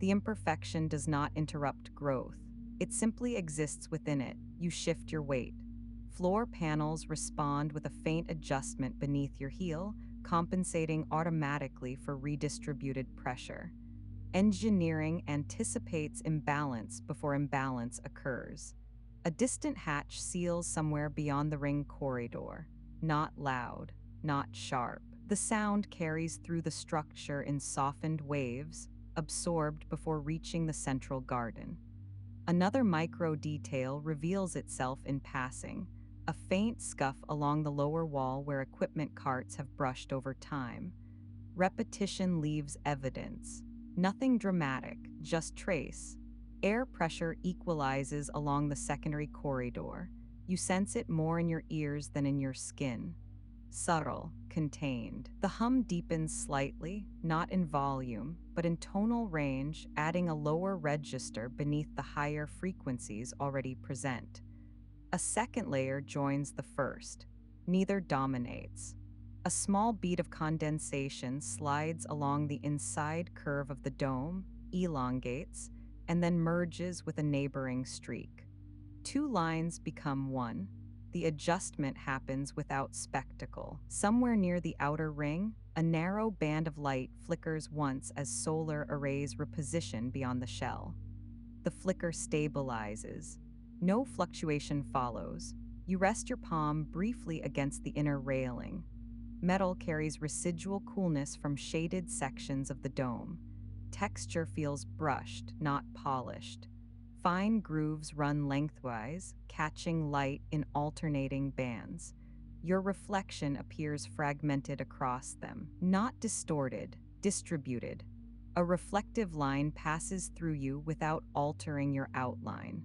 The imperfection does not interrupt growth. It simply exists within it. You shift your weight. Floor panels respond with a faint adjustment beneath your heel, compensating automatically for redistributed pressure. Engineering anticipates imbalance before imbalance occurs. A distant hatch seals somewhere beyond the ring corridor. Not loud, not sharp. The sound carries through the structure in softened waves, absorbed before reaching the central garden. Another micro detail reveals itself in passing, a faint scuff along the lower wall where equipment carts have brushed over time. Repetition leaves evidence. Nothing dramatic, just trace. Air pressure equalizes along the secondary corridor. You sense it more in your ears than in your skin. Subtle, contained. The hum deepens slightly, not in volume, but in tonal range, adding a lower register beneath the higher frequencies already present. A second layer joins the first. Neither dominates. A small bead of condensation slides along the inside curve of the dome, elongates, and then merges with a neighboring streak. Two lines become one. The adjustment happens without spectacle. Somewhere near the outer ring, a narrow band of light flickers once as solar arrays reposition beyond the shell. The flicker stabilizes. No fluctuation follows. You rest your palm briefly against the inner railing. Metal carries residual coolness from shaded sections of the dome. Texture feels brushed, not polished. Fine grooves run lengthwise, catching light in alternating bands. Your reflection appears fragmented across them, not distorted, distributed. A reflective line passes through you without altering your outline.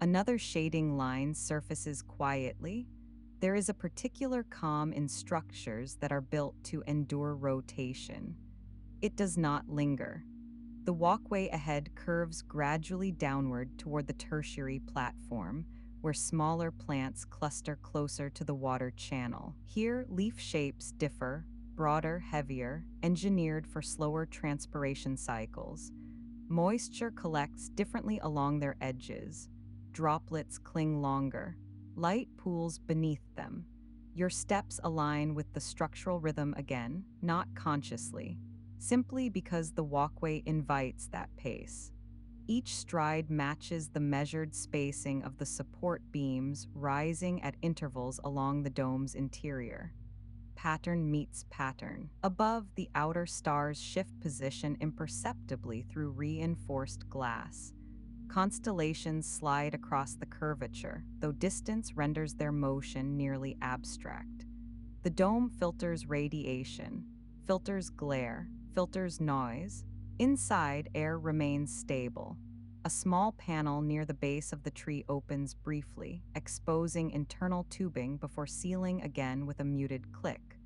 Another shading line surfaces quietly. There is a particular calm in structures that are built to endure rotation. It does not linger. The walkway ahead curves gradually downward toward the tertiary platform, where smaller plants cluster closer to the water channel. Here, leaf shapes differ, broader, heavier, engineered for slower transpiration cycles. Moisture collects differently along their edges. Droplets cling longer. Light pools beneath them. Your steps align with the structural rhythm again, not consciously, simply because the walkway invites that pace. Each stride matches the measured spacing of the support beams rising at intervals along the dome's interior. Pattern meets pattern. Above, the outer stars shift position imperceptibly through reinforced glass. Constellations slide across the curvature, though distance renders their motion nearly abstract. The dome filters radiation, filters glare, filters noise. Inside, air remains stable. A small panel near the base of the tree opens briefly, exposing internal tubing before sealing again with a muted click.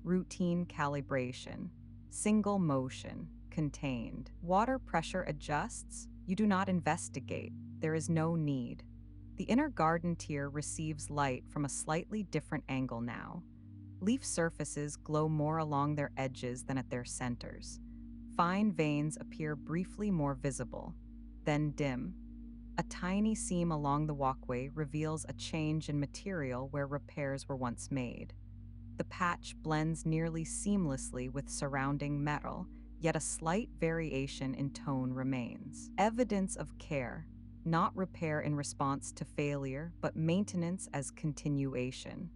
Routine calibration. Single motion. Contained. Water pressure adjusts. You do not investigate. There is no need. The inner garden tier receives light from a slightly different angle now. Leaf surfaces glow more along their edges than at their centers. Fine veins appear briefly more visible, then dim. A tiny seam along the walkway reveals a change in material where repairs were once made. The patch blends nearly seamlessly with surrounding metal, yet a slight variation in tone remains. Evidence of care, not repair in response to failure, but maintenance as continuation.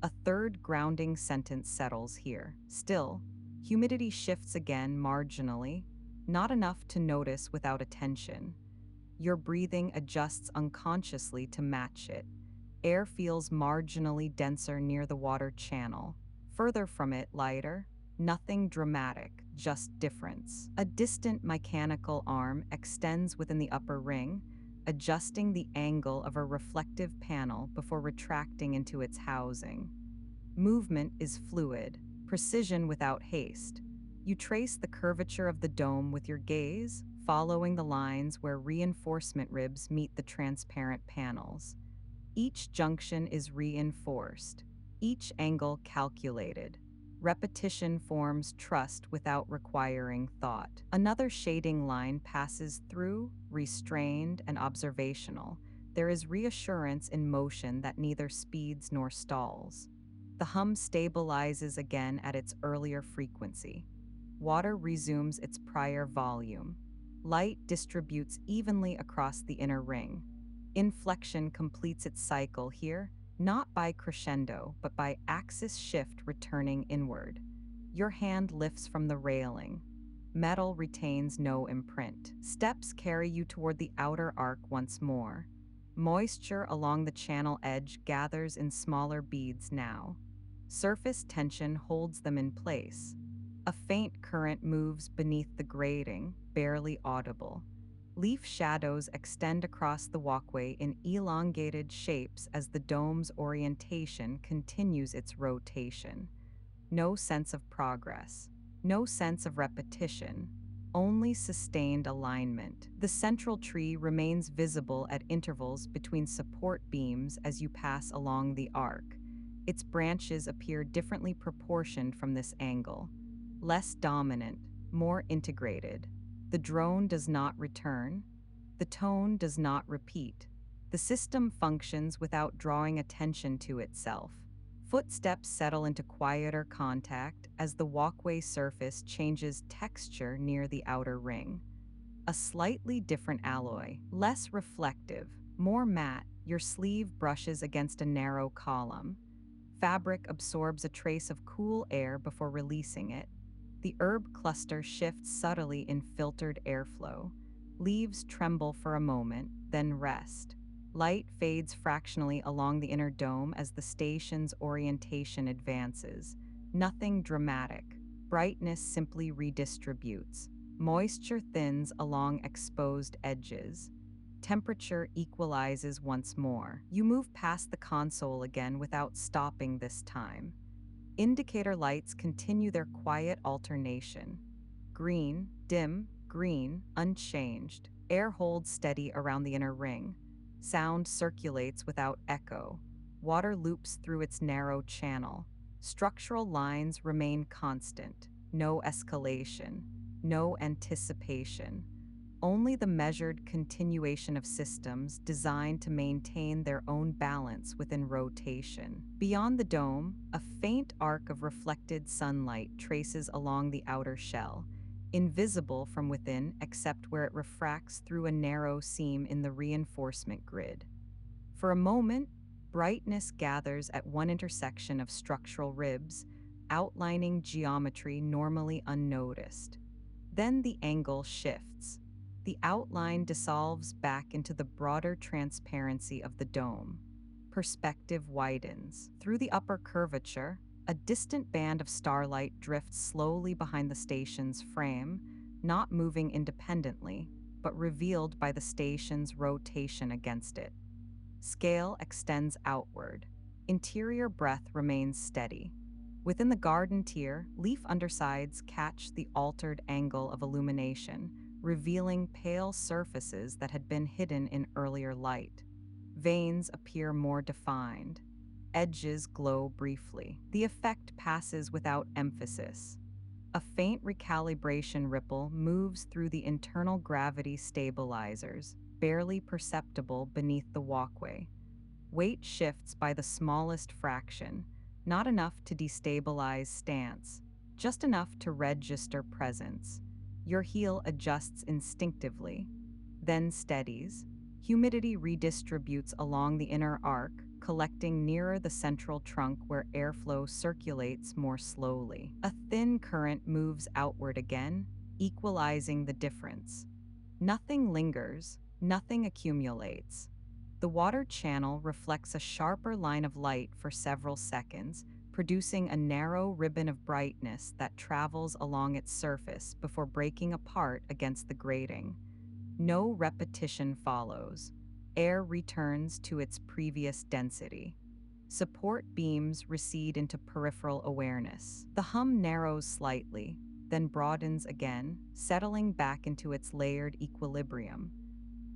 A third grounding sentence settles here. Still, humidity shifts again marginally, not enough to notice without attention. Your breathing adjusts unconsciously to match it. Air feels marginally denser near the water channel. Further from it, lighter. Nothing dramatic, just difference. A distant mechanical arm extends within the upper ring, adjusting the angle of a reflective panel before retracting into its housing. Movement is fluid, precision without haste. You trace the curvature of the dome with your gaze, following the lines where reinforcement ribs meet the transparent panels. Each junction is reinforced, each angle calculated. Repetition forms trust without requiring thought. Another shading line passes through, restrained and observational. There is reassurance in motion that neither speeds nor stalls. The hum stabilizes again at its earlier frequency. Water resumes its prior volume. Light distributes evenly across the inner ring. Inflection completes its cycle here, not by crescendo, but by axis shift returning inward. Your hand lifts from the railing. Metal retains no imprint. Steps carry you toward the outer arc once more. Moisture along the channel edge gathers in smaller beads now. Surface tension holds them in place. A faint current moves beneath the grating, barely audible. Leaf shadows extend across the walkway in elongated shapes as the dome's orientation continues its rotation. No sense of progress, no sense of repetition, only sustained alignment. The central tree remains visible at intervals between support beams as you pass along the arc. Its branches appear differently proportioned from this angle, less dominant, more integrated. The drone does not return. The tone does not repeat. The system functions without drawing attention to itself. Footsteps settle into quieter contact as the walkway surface changes texture near the outer ring. A slightly different alloy, less reflective, more matte, your sleeve brushes against a narrow column. Fabric absorbs a trace of cool air before releasing it. The herb cluster shifts subtly in filtered airflow. Leaves tremble for a moment, then rest. Light fades fractionally along the inner dome as the station's orientation advances. Nothing dramatic. Brightness simply redistributes. Moisture thins along exposed edges. Temperature equalizes once more. You move past the console again without stopping this time. Indicator lights continue their quiet alternation. Green, dim, green, unchanged. Air holds steady around the inner ring. Sound circulates without echo. Water loops through its narrow channel. Structural lines remain constant. No escalation. No anticipation. Only the measured continuation of systems designed to maintain their own balance within rotation. Beyond the dome, a faint arc of reflected sunlight traces along the outer shell, invisible from within except where it refracts through a narrow seam in the reinforcement grid. For a moment, brightness gathers at one intersection of structural ribs, outlining geometry normally unnoticed. Then the angle shifts. The outline dissolves back into the broader transparency of the dome. Perspective widens. Through the upper curvature, a distant band of starlight drifts slowly behind the station's frame, not moving independently, but revealed by the station's rotation against it. Scale extends outward. Interior breath remains steady. Within the garden tier, leaf undersides catch the altered angle of illumination, revealing pale surfaces that had been hidden in earlier light. Veins appear more defined. Edges glow briefly. The effect passes without emphasis. A faint recalibration ripple moves through the internal gravity stabilizers, barely perceptible beneath the walkway. Weight shifts by the smallest fraction, not enough to destabilize stance, just enough to register presence. Your heel adjusts instinctively, then steadies. Humidity redistributes along the inner arc, collecting nearer the central trunk where airflow circulates more slowly. A thin current moves outward again, equalizing the difference. Nothing lingers, nothing accumulates. The water channel reflects a sharper line of light for several seconds, producing a narrow ribbon of brightness that travels along its surface before breaking apart against the grating. No repetition follows. Air returns to its previous density. Support beams recede into peripheral awareness. The hum narrows slightly, then broadens again, settling back into its layered equilibrium.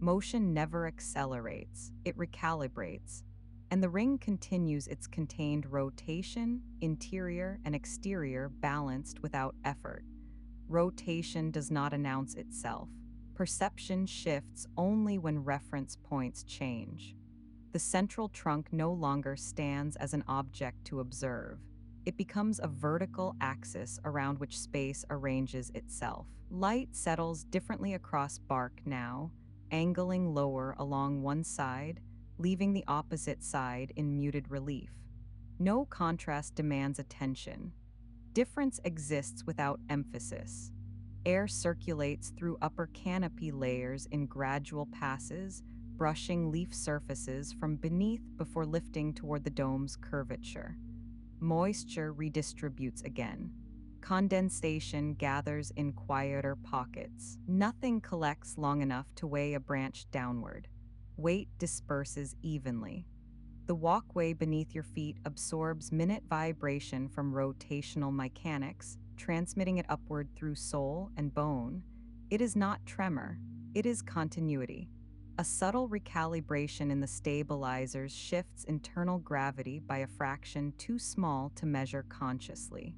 Motion never accelerates, it recalibrates. and the ring continues its contained rotation, interior and exterior balanced without effort. Rotation does not announce itself. Perception shifts only when reference points change. The central trunk no longer stands as an object to observe. It becomes a vertical axis around which space arranges itself. Light settles differently across bark now, angling lower along one side, leaving the opposite side in muted relief. No contrast demands attention. Difference exists without emphasis. Air circulates through upper canopy layers in gradual passes, brushing leaf surfaces from beneath before lifting toward the dome's curvature. Moisture redistributes again. Condensation gathers in quieter pockets. Nothing collects long enough to weigh a branch downward. Weight disperses evenly. The walkway beneath your feet absorbs minute vibration from rotational mechanics, transmitting it upward through sole and bone. It is not tremor, it is continuity. A subtle recalibration in the stabilizers shifts internal gravity by a fraction too small to measure consciously.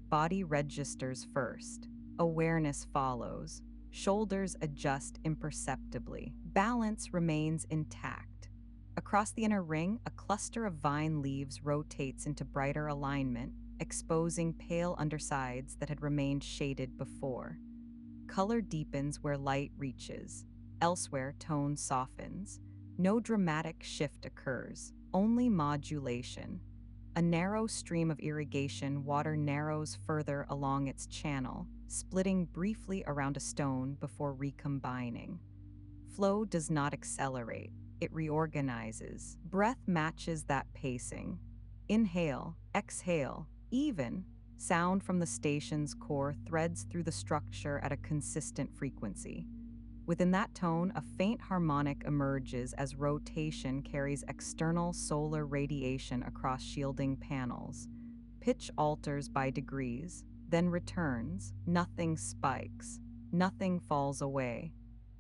Body registers first. Awareness follows. Shoulders adjust imperceptibly. Balance remains intact. Across the inner ring, a cluster of vine leaves rotates into brighter alignment, exposing pale undersides that had remained shaded before. Color deepens where light reaches. Elsewhere, tone softens. No dramatic shift occurs, only modulation. A narrow stream of irrigation water narrows further along its channel, splitting briefly around a stone before recombining. Flow does not accelerate, it reorganizes. Breath matches that pacing. Inhale, exhale, even. Sound from the station's core threads through the structure at a consistent frequency. Within that tone, a faint harmonic emerges as rotation carries external solar radiation across shielding panels. Pitch alters by degrees, then returns. Nothing spikes. Nothing falls away.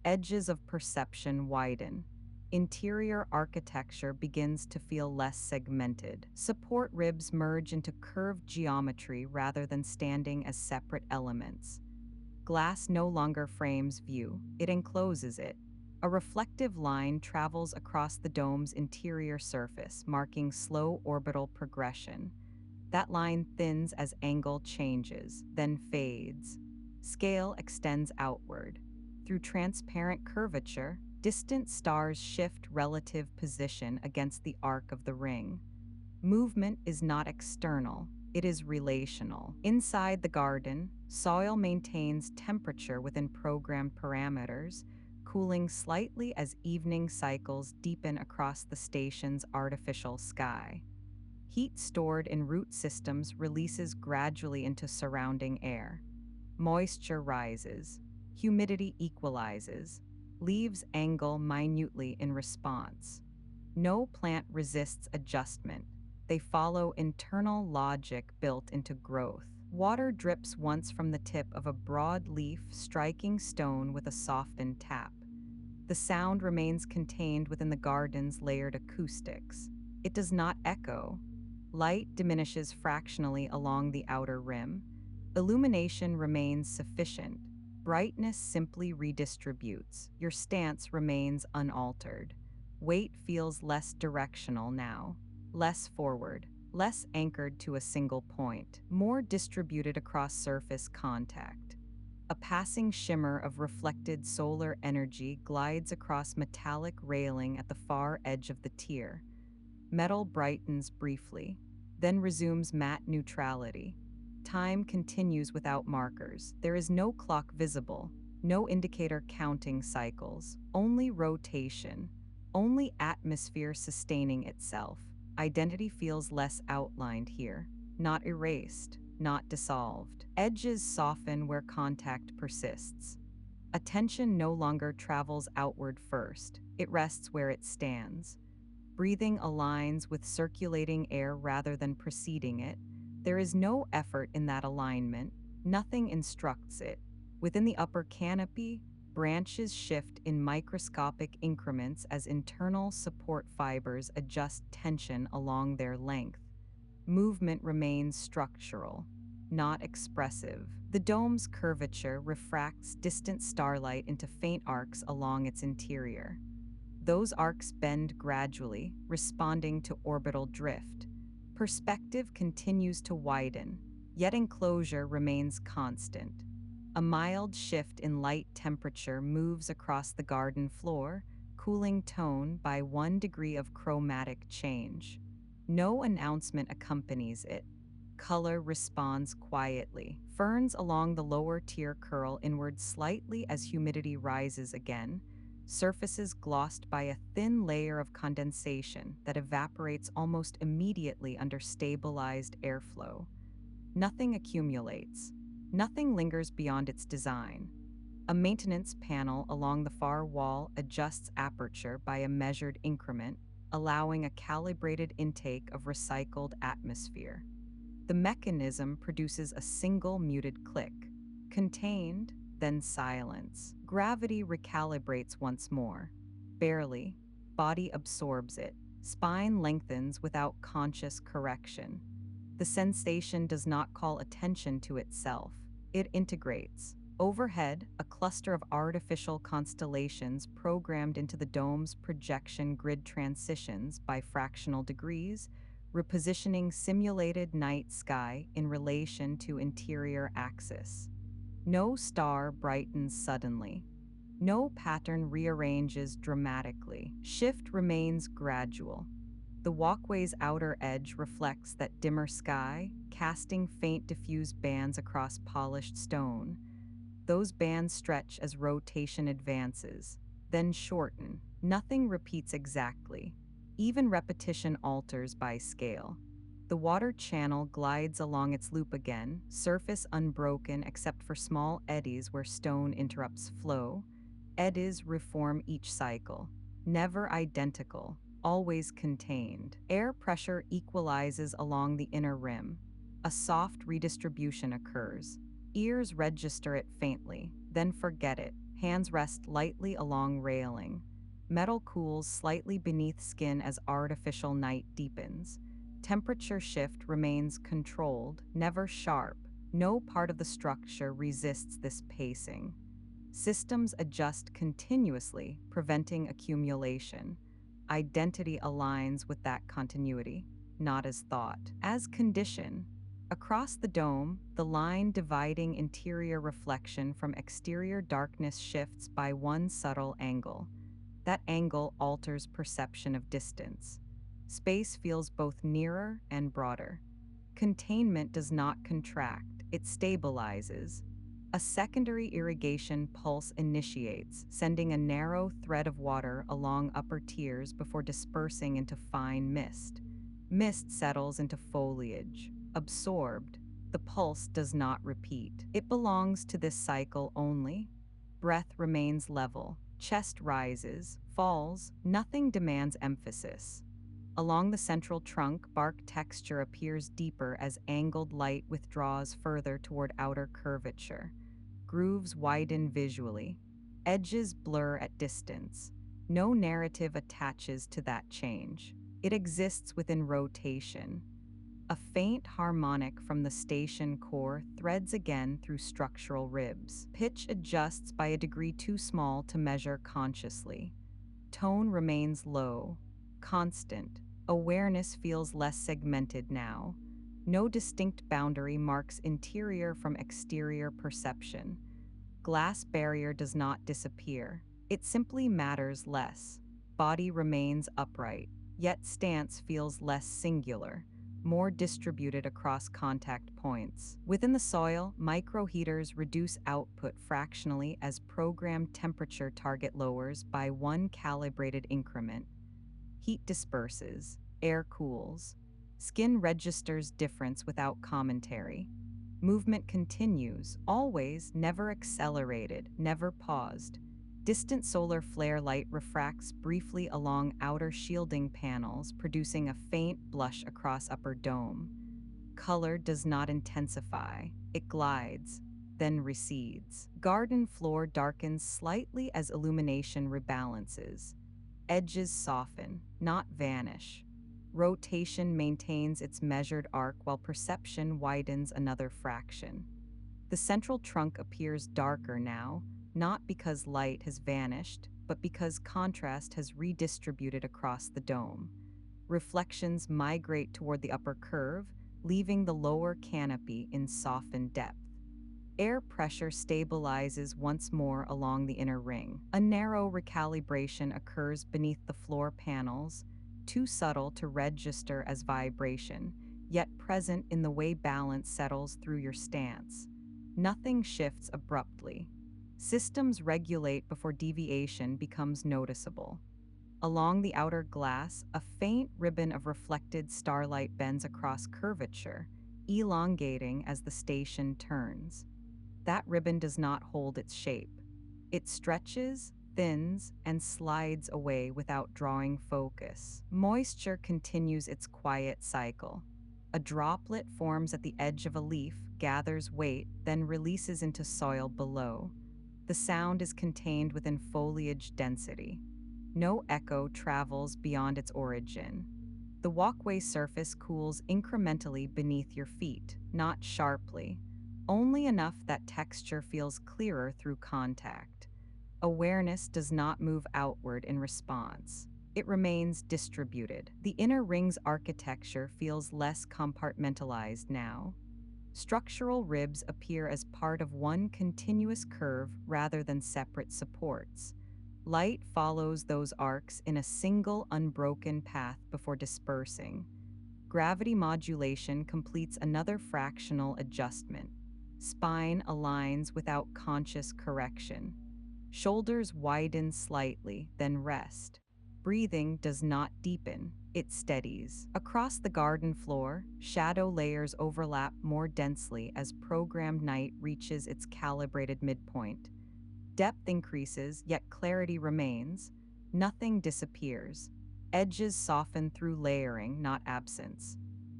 Edges of perception widen. Interior architecture begins to feel less segmented. Support ribs merge into curved geometry rather than standing as separate elements. Glass no longer frames view, it encloses it. A reflective line travels across the dome's interior surface, marking slow orbital progression. That line thins as angle changes, then fades. Scale extends outward. Through transparent curvature, distant stars shift relative position against the arc of the ring. Movement is not external, it is relational. Inside the garden, soil maintains temperature within programmed parameters, cooling slightly as evening cycles deepen across the station's artificial sky. Heat stored in root systems releases gradually into surrounding air. Moisture rises. Humidity equalizes. Leaves angle minutely in response. No plant resists adjustment. They follow internal logic built into growth. Water drips once from the tip of a broad leaf striking stone with a softened tap. The sound remains contained within the garden's layered acoustics. It does not echo. Light diminishes fractionally along the outer rim. Illumination remains sufficient. Brightness simply redistributes. Your stance remains unaltered. Weight feels less directional now, less forward, less anchored to a single point, more distributed across surface contact. A passing shimmer of reflected solar energy glides across metallic railing at the far edge of the tier. Metal brightens briefly, then resumes matte neutrality. Time continues without markers. There is no clock visible, no indicator counting cycles, only rotation, only atmosphere sustaining itself. Identity feels less outlined here, not erased, not dissolved. Edges soften where contact persists. Attention no longer travels outward first, it rests where it stands. Breathing aligns with circulating air rather than preceding it. There is no effort in that alignment, nothing instructs it. Within the upper canopy, Branches shift in microscopic increments as internal support fibers adjust tension along their length. Movement remains structural, not expressive. The dome's curvature refracts distant starlight into faint arcs along its interior. Those arcs bend gradually, responding to orbital drift. Perspective continues to widen, yet enclosure remains constant. A mild shift in light temperature moves across the garden floor, cooling tone by 1 degree of chromatic change. No announcement accompanies it. Color responds quietly. Ferns along the lower tier curl inward slightly as humidity rises again, surfaces glossed by a thin layer of condensation that evaporates almost immediately under stabilized airflow. Nothing accumulates. Nothing lingers beyond its design. A maintenance panel along the far wall adjusts aperture by a measured increment, allowing a calibrated intake of recycled atmosphere. The mechanism produces a single muted click. Contained, then silence. Gravity recalibrates once more. Barely. Body absorbs it. Spine lengthens without conscious correction. The sensation does not call attention to itself. It integrates. Overhead, a cluster of artificial constellations programmed into the dome's projection grid transitions by fractional degrees, repositioning simulated night sky in relation to interior axis. No star brightens suddenly. No pattern rearranges dramatically. Shift remains gradual. The walkway's outer edge reflects that dimmer sky, casting faint diffuse bands across polished stone. Those bands stretch as rotation advances, then shorten. Nothing repeats exactly. Even repetition alters by scale. The water channel glides along its loop again, surface unbroken except for small eddies where stone interrupts flow. Eddies reform each cycle, never identical, always contained. Air pressure equalizes along the inner rim. A soft redistribution occurs. Ears register it faintly, then forget it. Hands rest lightly along railing. Metal cools slightly beneath skin as artificial night deepens. Temperature shift remains controlled, never sharp. No part of the structure resists this pacing. Systems adjust continuously, preventing accumulation. Identity aligns with that continuity, not as thought, as condition. Across the dome, the line dividing interior reflection from exterior darkness shifts by one subtle angle. That angle alters perception of distance. Space feels both nearer and broader. Containment does not contract, it stabilizes. A secondary irrigation pulse initiates, sending a narrow thread of water along upper tiers before dispersing into fine mist. Mist settles into foliage. Absorbed, the pulse does not repeat. It belongs to this cycle only. Breath remains level. Chest rises, falls, nothing demands emphasis. Along the central trunk, bark texture appears deeper as angled light withdraws further toward outer curvature. Grooves widen visually. Edges blur at distance. No narrative attaches to that change. It exists within rotation. A faint harmonic from the station core threads again through structural ribs. Pitch adjusts by a degree too small to measure consciously. Tone remains low, constant. Awareness feels less segmented now. No distinct boundary marks interior from exterior perception. Glass barrier does not disappear. It simply matters less. Body remains upright, yet stance feels less singular, more distributed across contact points. Within the soil, microheaters reduce output fractionally as programmed temperature target lowers by one calibrated increment. Heat disperses, air cools. Skin registers difference without commentary. Movement continues, always, never accelerated, never paused. Distant solar flare light refracts briefly along outer shielding panels, producing a faint blush across upper dome. Color does not intensify, it glides. then recedes. Garden floor darkens slightly as illumination rebalances. Edges soften, not vanish. Rotation maintains its measured arc while perception widens another fraction. The central trunk appears darker now, not because light has vanished, but because contrast has redistributed across the dome. Reflections migrate toward the upper curve, leaving the lower canopy in softened depth. Air pressure stabilizes once more along the inner ring. A narrow recalibration occurs beneath the floor panels, too subtle to register as vibration, yet present in the way balance settles through your stance. Nothing shifts abruptly. Systems regulate before deviation becomes noticeable. Along the outer glass, a faint ribbon of reflected starlight bends across curvature, elongating as the station turns. That ribbon does not hold its shape. It stretches, thins, and slides away without drawing focus. Moisture continues its quiet cycle. A droplet forms at the edge of a leaf, gathers weight, then releases into soil below. The sound is contained within foliage density. No echo travels beyond its origin. The walkway surface cools incrementally beneath your feet, not sharply, only enough that texture feels clearer through contact. Awareness does not move outward in response. It remains distributed. The inner ring's architecture feels less compartmentalized now. Structural ribs appear as part of one continuous curve rather than separate supports. Light follows those arcs in a single unbroken path before dispersing. Gravity modulation completes another fractional adjustment. Spine aligns without conscious correction. Shoulders widen slightly, then rest. Breathing does not deepen, it steadies. Across the garden floor, shadow layers overlap more densely as programmed night reaches its calibrated midpoint. Depth increases, yet clarity remains. Nothing disappears. Edges soften through layering, not absence.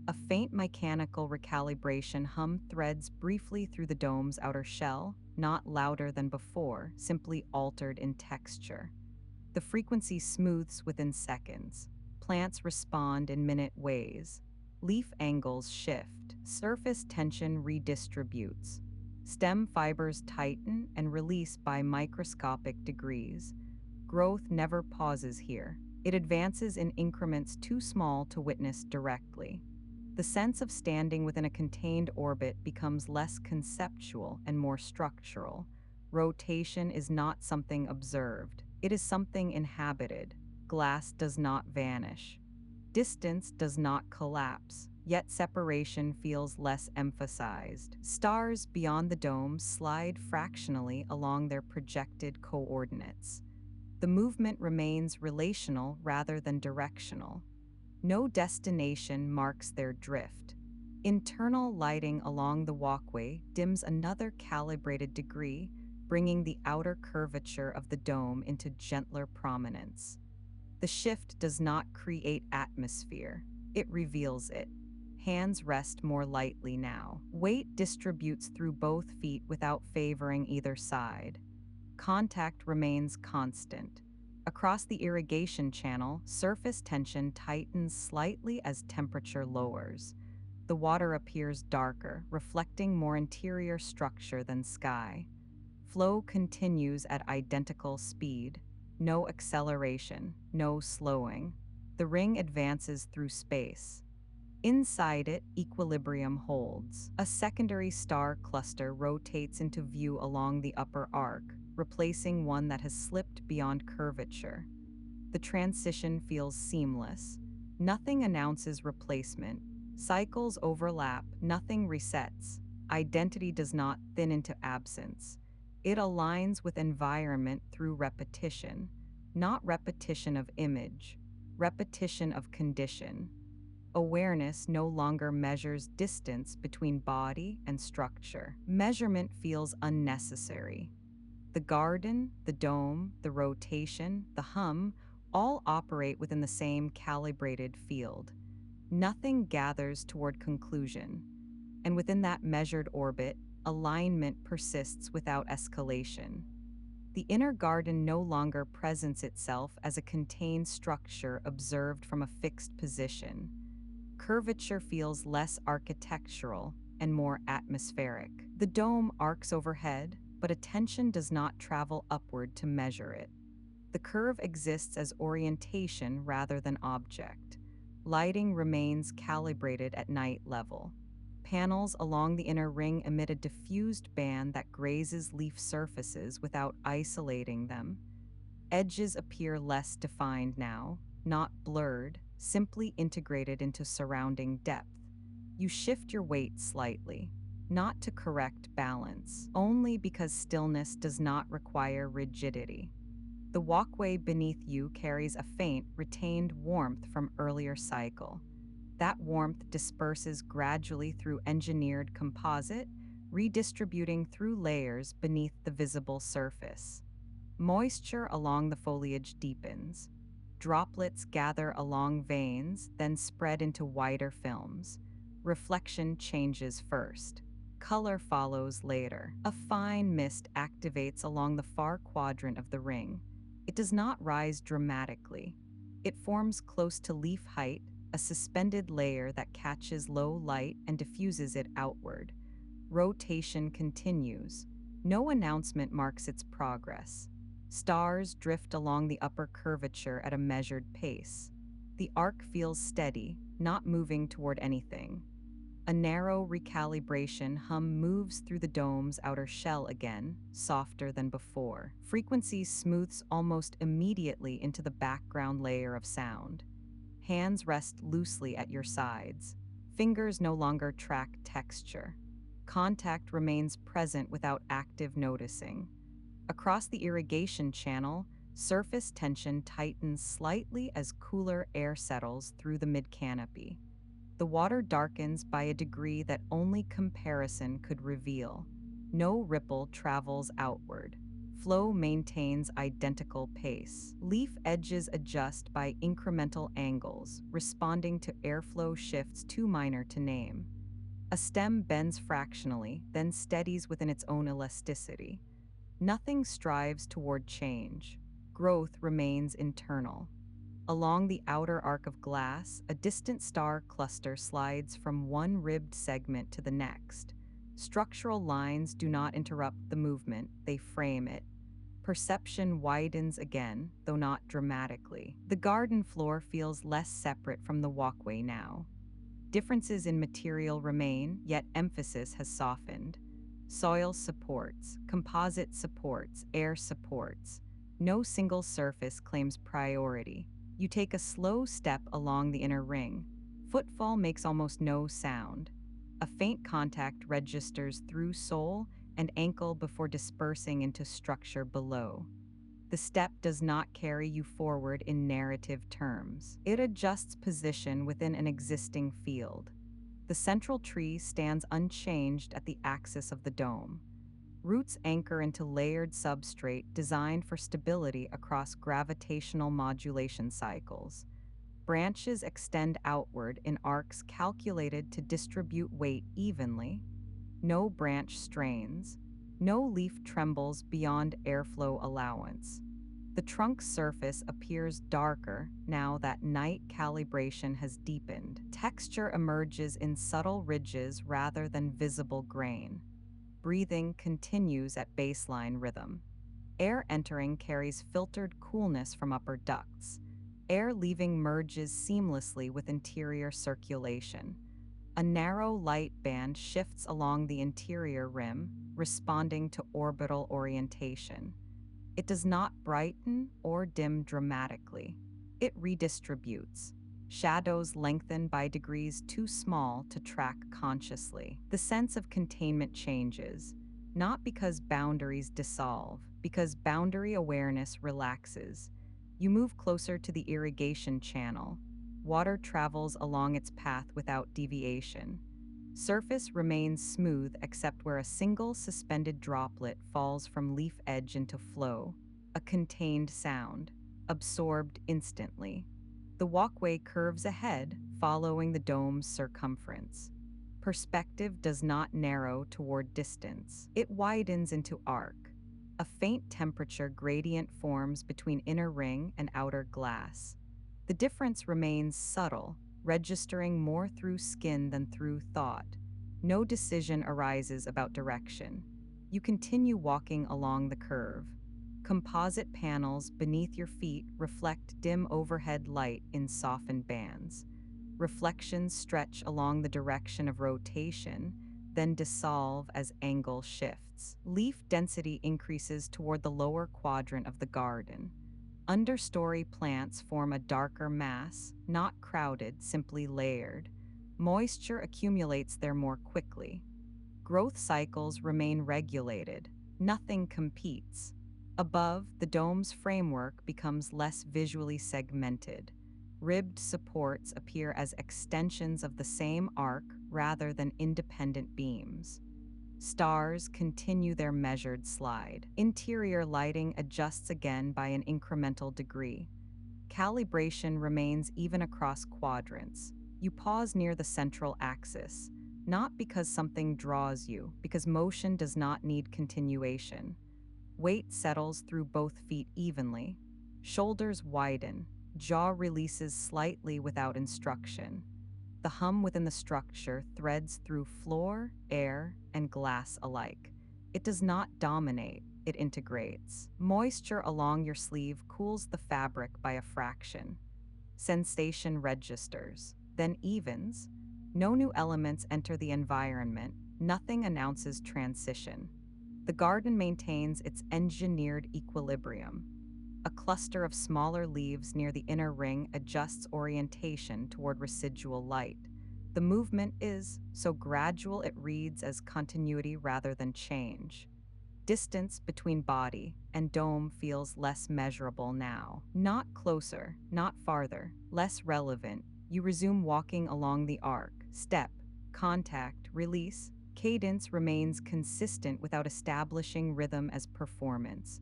A faint mechanical recalibration hum threads briefly through the dome's outer shell, not louder than before, simply altered in texture. The frequency smooths within seconds. Plants respond in minute ways. Leaf angles shift. Surface tension redistributes. Stem fibers tighten and release by microscopic degrees. Growth never pauses here. It advances in increments too small to witness directly. The sense of standing within a contained orbit becomes less conceptual and more structural. Rotation is not something observed, it is something inhabited. Glass does not vanish. Distance does not collapse, yet separation feels less emphasized. Stars beyond the dome slide fractionally along their projected coordinates. The movement remains relational rather than directional. No destination marks their drift. Internal lighting along the walkway dims another calibrated degree, bringing the outer curvature of the dome into gentler prominence. The shift does not create atmosphere, it reveals it. Hands rest more lightly now. Weight distributes through both feet without favoring either side. Contact remains constant. Across the irrigation channel, surface tension tightens slightly as temperature lowers. The water appears darker, reflecting more interior structure than sky. Flow continues at identical speed. No acceleration, no slowing. The ring advances through space. Inside it, equilibrium holds. A secondary star cluster rotates into view along the upper arc, replacing one that has slipped beyond curvature. The transition feels seamless. Nothing announces replacement. Cycles overlap, nothing resets. Identity does not thin into absence. It aligns with environment through repetition, not repetition of image, repetition of condition. Awareness no longer measures distance between body and structure. Measurement feels unnecessary. The garden, the dome, the rotation, the hum all operate within the same calibrated field. Nothing gathers toward conclusion. And within that measured orbit, alignment persists without escalation. The inner garden no longer presents itself as a contained structure observed from a fixed position. Curvature feels less architectural and more atmospheric. The dome arcs overhead, but attention does not travel upward to measure it. The curve exists as orientation rather than object. Lighting remains calibrated at night level. Panels along the inner ring emit a diffused band that grazes leaf surfaces without isolating them. Edges appear less defined now, not blurred, simply integrated into surrounding depth. You shift your weight slightly, not to correct balance, only because stillness does not require rigidity. The walkway beneath you carries a faint, retained warmth from earlier cycle. That warmth disperses gradually through engineered composite, redistributing through layers beneath the visible surface. Moisture along the foliage deepens. Droplets gather along veins, then spread into wider films. Reflection changes first. Color follows later. A fine mist activates along the far quadrant of the ring. It does not rise dramatically. It forms close to leaf height, a suspended layer that catches low light and diffuses it outward. Rotation continues. No announcement marks its progress. Stars drift along the upper curvature at a measured pace. The arc feels steady, not moving toward anything. A narrow recalibration hum moves through the dome's outer shell again, softer than before. Frequency smooths almost immediately into the background layer of sound. Hands rest loosely at your sides. Fingers no longer track texture. Contact remains present without active noticing. Across the irrigation channel, surface tension tightens slightly as cooler air settles through the mid-canopy. The water darkens by a degree that only comparison could reveal. No ripple travels outward. Flow maintains identical pace. Leaf edges adjust by incremental angles, responding to airflow shifts too minor to name. A stem bends fractionally, then steadies within its own elasticity. Nothing strives toward change. Growth remains internal. Along the outer arc of glass, a distant star cluster slides from one ribbed segment to the next. Structural lines do not interrupt the movement, they frame it. Perception widens again, though not dramatically. The garden floor feels less separate from the walkway now. Differences in material remain, yet emphasis has softened. Soil supports, composite supports, air supports. No single surface claims priority. You take a slow step along the inner ring. Footfall makes almost no sound. A faint contact registers through sole and ankle before dispersing into structure below. The step does not carry you forward in narrative terms. It adjusts position within an existing field. The central tree stands unchanged at the axis of the dome. Roots anchor into layered substrate designed for stability across gravitational modulation cycles. Branches extend outward in arcs calculated to distribute weight evenly. No branch strains. No leaf trembles beyond airflow allowance. The trunk's surface appears darker now that night calibration has deepened. Texture emerges in subtle ridges rather than visible grain. Breathing continues at baseline rhythm. Air entering carries filtered coolness from upper ducts. Air leaving merges seamlessly with interior circulation. A narrow light band shifts along the interior rim, responding to orbital orientation. It does not brighten or dim dramatically. It redistributes. Shadows lengthen by degrees too small to track consciously. The sense of containment changes, not because boundaries dissolve, because boundary awareness relaxes. You move closer to the irrigation channel. Water travels along its path without deviation. Surface remains smooth except where a single suspended droplet falls from leaf edge into flow, a contained sound, absorbed instantly. The walkway curves ahead, following the dome's circumference. Perspective does not narrow toward distance, it widens into arc. A faint temperature gradient forms between inner ring and outer glass. The difference remains subtle, registering more through skin than through thought. No decision arises about direction. You continue walking along the curve. Composite panels beneath your feet reflect dim overhead light in softened bands. Reflections stretch along the direction of rotation, then dissolve as angle shifts. Leaf density increases toward the lower quadrant of the garden. Understory plants form a darker mass, not crowded, simply layered. Moisture accumulates there more quickly. Growth cycles remain regulated. Nothing competes. Above, the dome's framework becomes less visually segmented. Ribbed supports appear as extensions of the same arc rather than independent beams. Stars continue their measured slide. Interior lighting adjusts again by an incremental degree. Calibration remains even across quadrants. You pause near the central axis, not because something draws you, because motion does not need continuation. Weight settles through both feet evenly. Shoulders widen. Jaw releases slightly without instruction. The hum within the structure threads through floor, air, and glass alike. It does not dominate, it integrates. Moisture along your sleeve cools the fabric by a fraction. Sensation registers, then evens. No new elements enter the environment, nothing announces transition. The garden maintains its engineered equilibrium. A cluster of smaller leaves near the inner ring adjusts orientation toward residual light. The movement is so gradual it reads as continuity rather than change. Distance between body and dome feels less measurable now. Not closer, not farther, less relevant. You resume walking along the arc. Step, contact, release. Cadence remains consistent without establishing rhythm as performance.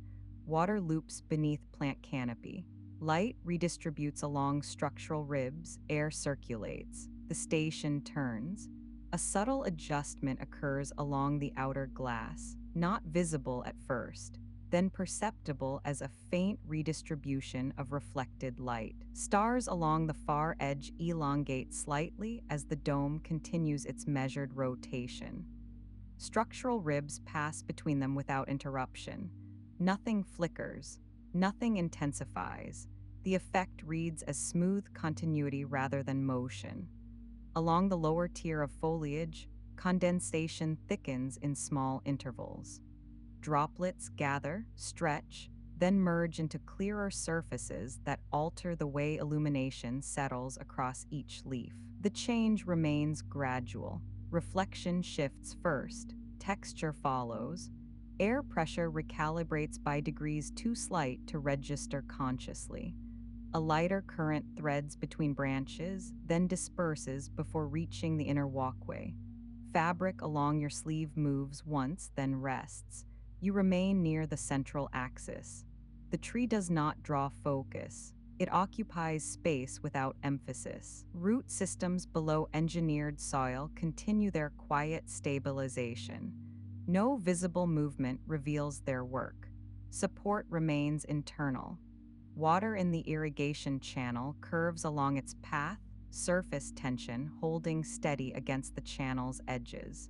Water loops beneath plant canopy. Light redistributes along structural ribs, air circulates. The station turns. A subtle adjustment occurs along the outer glass, not visible at first, then perceptible as a faint redistribution of reflected light. Stars along the far edge elongate slightly as the dome continues its measured rotation. Structural ribs pass between them without interruption. Nothing flickers, nothing intensifies. The effect reads as smooth continuity rather than motion. Along the lower tier of foliage, condensation thickens in small intervals. Droplets gather, stretch, then merge into clearer surfaces that alter the way illumination settles across each leaf. The change remains gradual. Reflection shifts first, texture follows. Air pressure recalibrates by degrees too slight to register consciously. A lighter current threads between branches, then disperses before reaching the inner walkway. Fabric along your sleeve moves once, then rests. You remain near the central axis. The tree does not draw focus. It occupies space without emphasis. Root systems below engineered soil continue their quiet stabilization. No visible movement reveals their work. Support remains internal. Water in the irrigation channel curves along its path, surface tension holding steady against the channel's edges.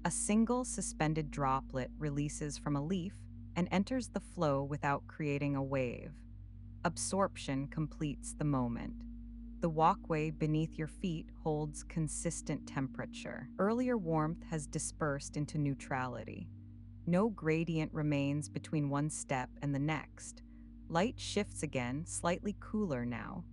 A single suspended droplet releases from a leaf and enters the flow without creating a wave. Absorption completes the moment. The walkway beneath your feet holds consistent temperature. Earlier warmth has dispersed into neutrality. No gradient remains between one step and the next. Light shifts again, slightly cooler now.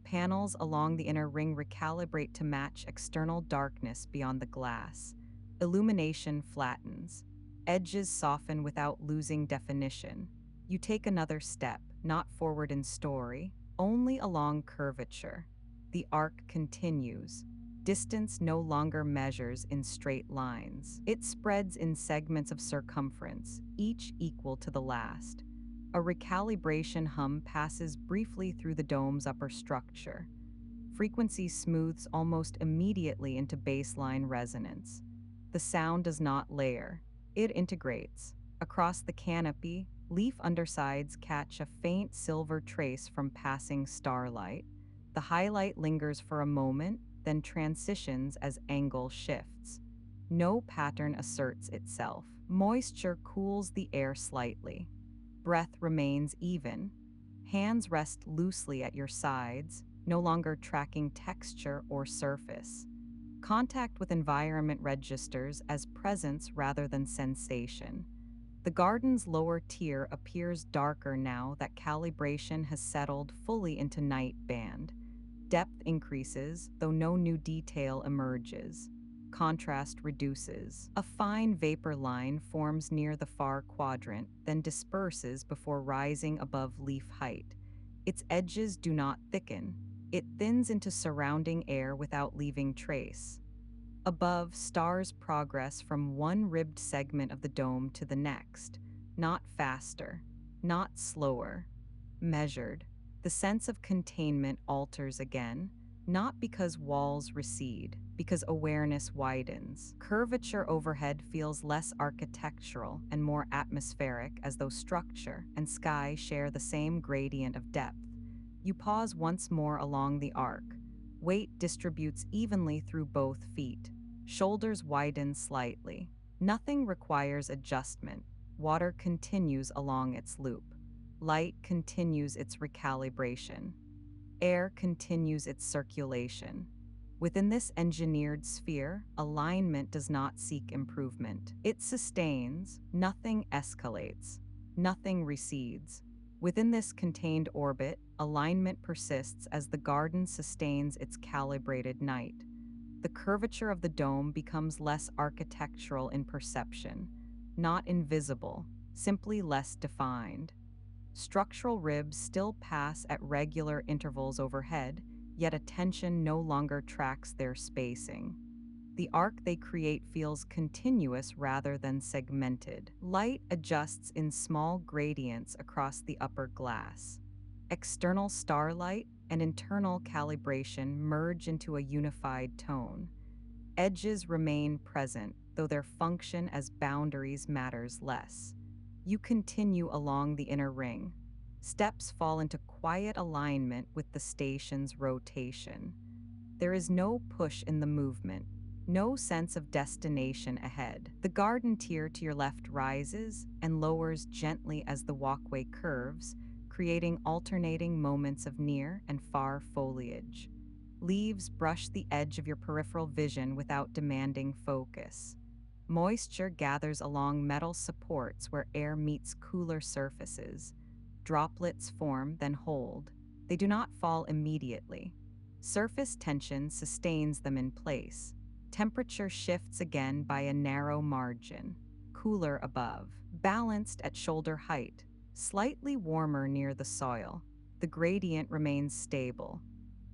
Panels along the inner ring recalibrate to match external darkness beyond the glass. Illumination flattens. Edges soften without losing definition. You take another step, not forward in story, only along curvature. The arc continues. Distance no longer measures in straight lines. It spreads in segments of circumference, each equal to the last. A recalibration hum passes briefly through the dome's upper structure. Frequency smooths almost immediately into baseline resonance. The sound does not layer, it integrates. Across the canopy, leaf undersides catch a faint silver trace from passing starlight. The highlight lingers for a moment, then transitions as angle shifts. No pattern asserts itself. Moisture cools the air slightly. Breath remains even. Hands rest loosely at your sides, no longer tracking texture or surface. Contact with environment registers as presence rather than sensation. The garden's lower tier appears darker now that calibration has settled fully into night band. Depth increases, though no new detail emerges. Contrast reduces. A fine vapor line forms near the far quadrant, then disperses before rising above leaf height. Its edges do not thicken. It thins into surrounding air without leaving trace. Above, stars progress from one ribbed segment of the dome to the next, not faster, not slower, measured. The sense of containment alters again, not because walls recede, because awareness widens. Curvature overhead feels less architectural and more atmospheric, as though structure and sky share the same gradient of depth. You pause once more along the arc. Weight distributes evenly through both feet. Shoulders widen slightly. Nothing requires adjustment. Water continues along its loop. Light continues its recalibration. Air continues its circulation. Within this engineered sphere, alignment does not seek improvement. It sustains, nothing escalates, nothing recedes. Within this contained orbit, alignment persists as the garden sustains its calibrated night. The curvature of the dome becomes less architectural in perception, not invisible, simply less defined. Structural ribs still pass at regular intervals overhead, yet attention no longer tracks their spacing. The arc they create feels continuous rather than segmented. Light adjusts in small gradients across the upper glass. External starlight and internal calibration merge into a unified tone. Edges remain present, though their function as boundaries matters less. You continue along the inner ring. Steps fall into quiet alignment with the station's rotation. There is no push in the movement, no sense of destination ahead. The garden tier to your left rises and lowers gently as the walkway curves, creating alternating moments of near and far foliage. Leaves brush the edge of your peripheral vision without demanding focus. Moisture gathers along metal supports where air meets cooler surfaces. Droplets form, then hold. They do not fall immediately. Surface tension sustains them in place. Temperature shifts again by a narrow margin. Cooler above. Balanced at shoulder height. Slightly warmer near the soil. The gradient remains stable.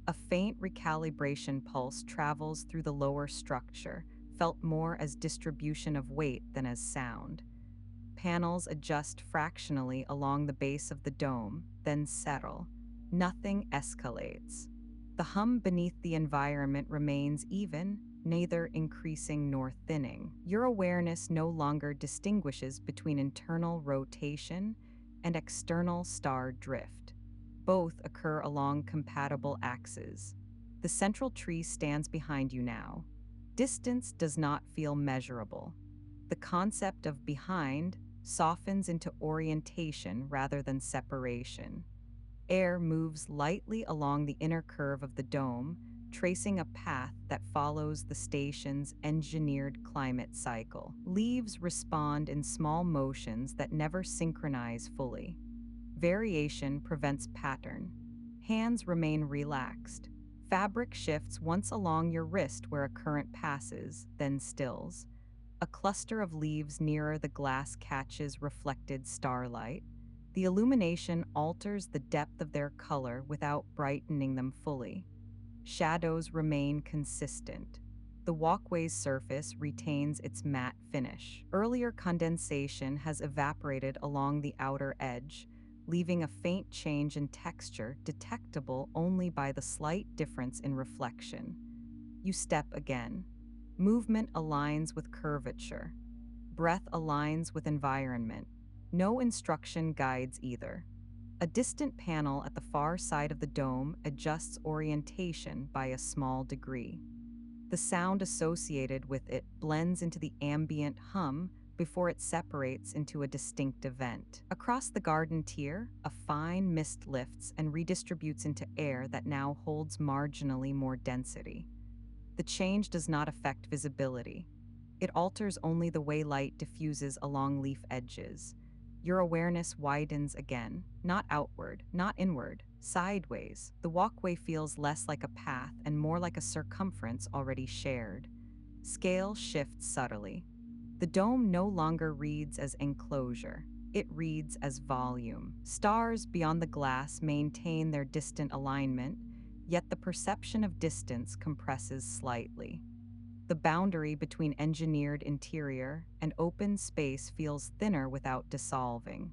A faint recalibration pulse travels through the lower structure, felt more as distribution of weight than as sound. Panels adjust fractionally along the base of the dome, then settle. Nothing escalates. The hum beneath the environment remains even, neither increasing nor thinning. Your awareness no longer distinguishes between internal rotation and external star drift. Both occur along compatible axes. The central tree stands behind you now. Distance does not feel measurable. The concept of behind softens into orientation rather than separation. Air moves lightly along the inner curve of the dome, tracing a path that follows the station's engineered climate cycle. Leaves respond in small motions that never synchronize fully. Variation prevents pattern. Hands remain relaxed. Fabric shifts once along your wrist where a current passes, then stills. A cluster of leaves nearer the glass catches reflected starlight. The illumination alters the depth of their color without brightening them fully. Shadows remain consistent. The walkway's surface retains its matte finish. Earlier condensation has evaporated along the outer edge, leaving a faint change in texture detectable only by the slight difference in reflection. You step again. Movement aligns with curvature. Breath aligns with environment. No instruction guides either. A distant panel at the far side of the dome adjusts orientation by a small degree. The sound associated with it blends into the ambient hum before it separates into a distinct event. Across the garden tier, a fine mist lifts and redistributes into air that now holds marginally more density. The change does not affect visibility. It alters only the way light diffuses along leaf edges. Your awareness widens again, not outward, not inward, sideways. The walkway feels less like a path and more like a circumference already shared. Scale shifts subtly. The dome no longer reads as enclosure. It reads as volume. Stars beyond the glass maintain their distant alignment, yet the perception of distance compresses slightly. The boundary between engineered interior and open space feels thinner without dissolving.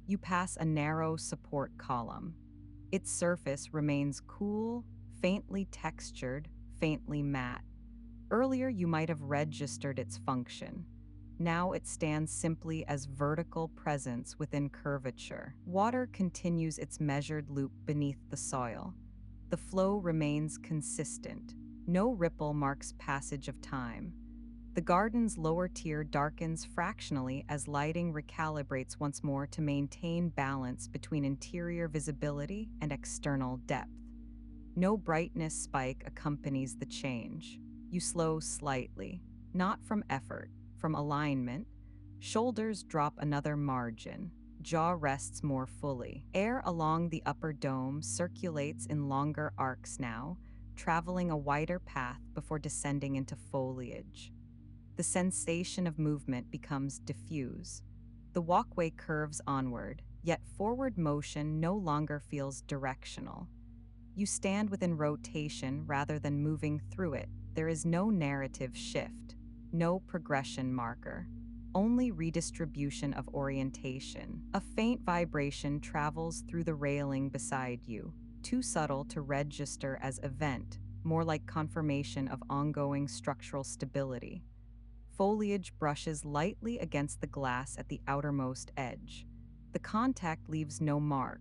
You pass a narrow support column. Its surface remains cool, faintly textured, faintly matte. Earlier, you might have registered its function. Now it stands simply as vertical presence within curvature. Water continues its measured loop beneath the soil. The flow remains consistent. No ripple marks passage of time. The garden's lower tier darkens fractionally as lighting recalibrates once more to maintain balance between interior visibility and external depth. No brightness spike accompanies the change. You slow slightly, not from effort, from alignment. Shoulders drop another margin. Jaw rests more fully. Air along the upper dome circulates in longer arcs now, traveling a wider path before descending into foliage. The sensation of movement becomes diffuse. The walkway curves onward, yet forward motion no longer feels directional. You stand within rotation rather than moving through it. There is no narrative shift, no progression marker, only redistribution of orientation. A faint vibration travels through the railing beside you, too subtle to register as event, more like confirmation of ongoing structural stability. Foliage brushes lightly against the glass at the outermost edge. The contact leaves no mark.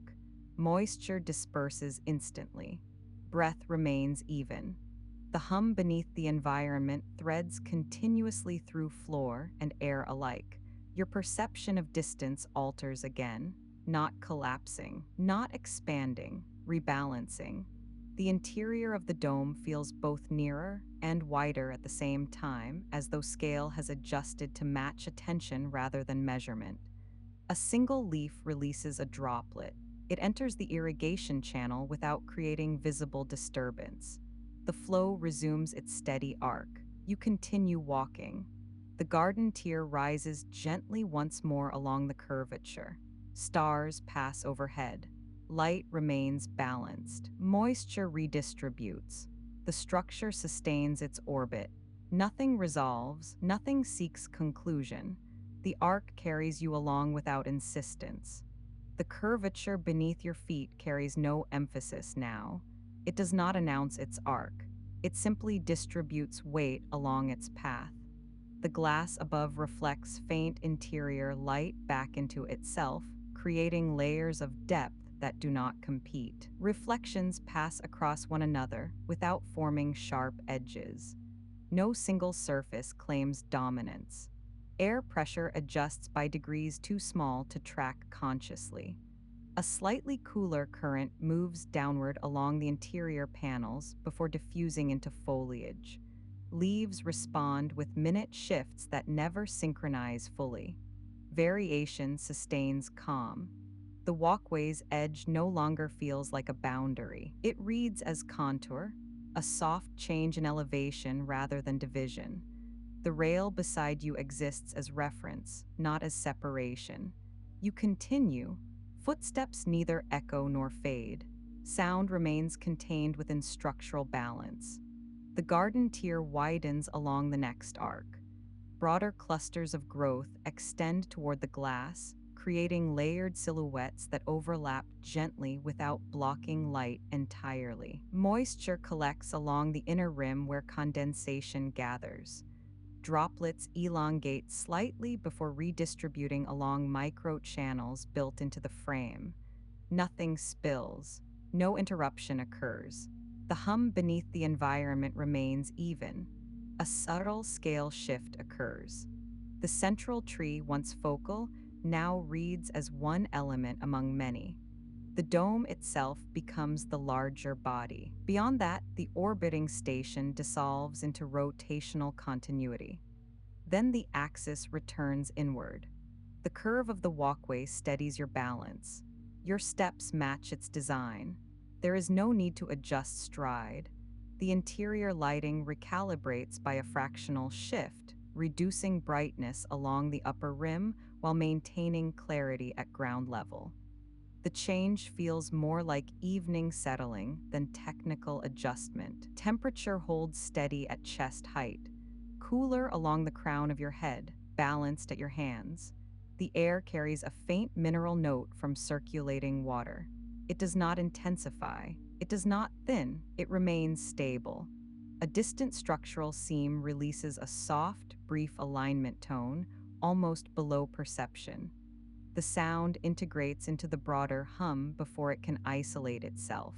Moisture disperses instantly. Breath remains even. The hum beneath the environment threads continuously through floor and air alike. Your perception of distance alters again, not collapsing, not expanding, rebalancing. The interior of the dome feels both nearer and wider at the same time, as though scale has adjusted to match attention rather than measurement. A single leaf releases a droplet. It enters the irrigation channel without creating visible disturbance. The flow resumes its steady arc. You continue walking. The garden tier rises gently once more along the curvature. Stars pass overhead. Light remains balanced. Moisture redistributes. The structure sustains its orbit. Nothing resolves, nothing seeks conclusion. The arc carries you along without insistence. The curvature beneath your feet carries no emphasis now. It does not announce its arc. It simply distributes weight along its path. The glass above reflects faint interior light back into itself, creating layers of depth that do not compete. Reflections pass across one another without forming sharp edges. No single surface claims dominance. Air pressure adjusts by degrees too small to track consciously. A slightly cooler current moves downward along the interior panels before diffusing into foliage. Leaves respond with minute shifts that never synchronize fully. Variation sustains calm. The walkway's edge no longer feels like a boundary. It reads as contour, a soft change in elevation rather than division. The rail beside you exists as reference, not as separation. You continue. Footsteps neither echo nor fade. Sound remains contained within structural balance. The garden tier widens along the next arc. Broader clusters of growth extend toward the glass, creating layered silhouettes that overlap gently without blocking light entirely. Moisture collects along the inner rim where condensation gathers. Droplets elongate slightly before redistributing along microchannels built into the frame. Nothing spills. No interruption occurs. The hum beneath the environment remains even. A subtle scale shift occurs. The central tree, once focal, now reads as one element among many. The dome itself becomes the larger body. Beyond that, the orbiting station dissolves into rotational continuity. Then the axis returns inward. The curve of the walkway steadies your balance. Your steps match its design. There is no need to adjust stride. The interior lighting recalibrates by a fractional shift, reducing brightness along the upper rim while maintaining clarity at ground level. The change feels more like evening settling than technical adjustment. Temperature holds steady at chest height, cooler along the crown of your head, balanced at your hands. The air carries a faint mineral note from circulating water. It does not intensify, it does not thin, it remains stable. A distant structural seam releases a soft, brief alignment tone, almost below perception. The sound integrates into the broader hum before it can isolate itself.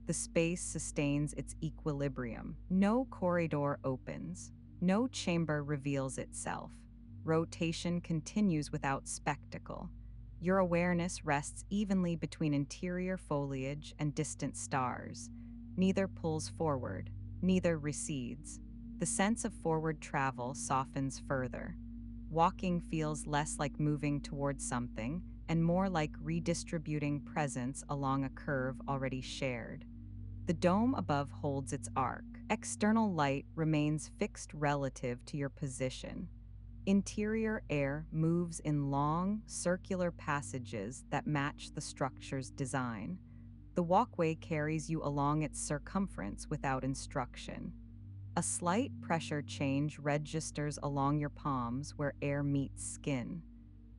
The space sustains its equilibrium. No corridor opens. No chamber reveals itself. Rotation continues without spectacle. Your awareness rests evenly between interior foliage and distant stars. Neither pulls forward, neither recedes. The sense of forward travel softens further. Walking feels less like moving towards something and more like redistributing presence along a curve already shared. The dome above holds its arc. External light remains fixed relative to your position. Interior air moves in long, circular passages that match the structure's design. The walkway carries you along its circumference without instruction. A slight pressure change registers along your palms where air meets skin.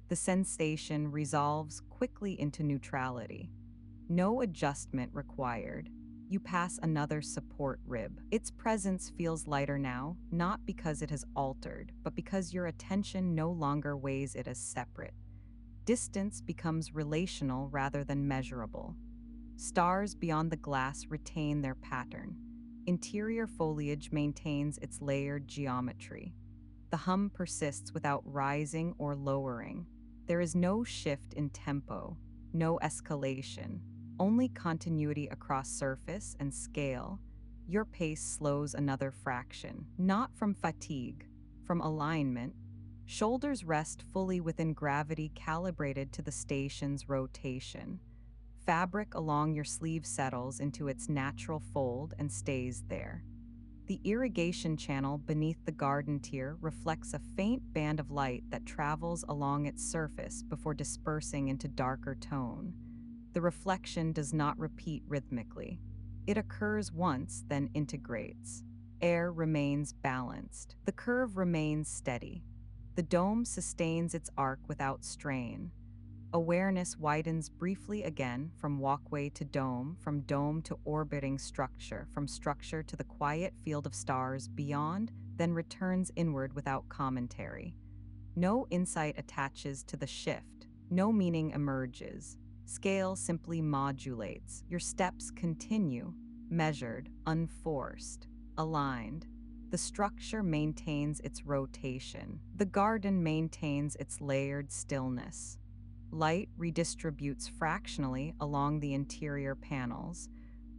The sensation resolves quickly into neutrality. No adjustment required. You pass another support rib. Its presence feels lighter now, not because it has altered, but because your attention no longer weighs it as separate. Distance becomes relational rather than measurable. Stars beyond the glass retain their pattern. Interior foliage maintains its layered geometry. The hum persists without rising or lowering. There is no shift in tempo, no escalation, only continuity across surface and scale. Your pace slows another fraction, not from fatigue, from alignment. Shoulders rest fully within gravity calibrated to the station's rotation. Fabric along your sleeve settles into its natural fold and stays there. The irrigation channel beneath the garden tier reflects a faint band of light that travels along its surface before dispersing into darker tone. The reflection does not repeat rhythmically. It occurs once, then integrates. Air remains balanced. The curve remains steady. The dome sustains its arc without strain. Awareness widens briefly again from walkway to dome, from dome to orbiting structure, from structure to the quiet field of stars beyond, then returns inward without commentary. No insight attaches to the shift. No meaning emerges. Scale simply modulates. Your steps continue, measured, unforced, aligned. The structure maintains its rotation. The garden maintains its layered stillness. Light redistributes fractionally along the interior panels.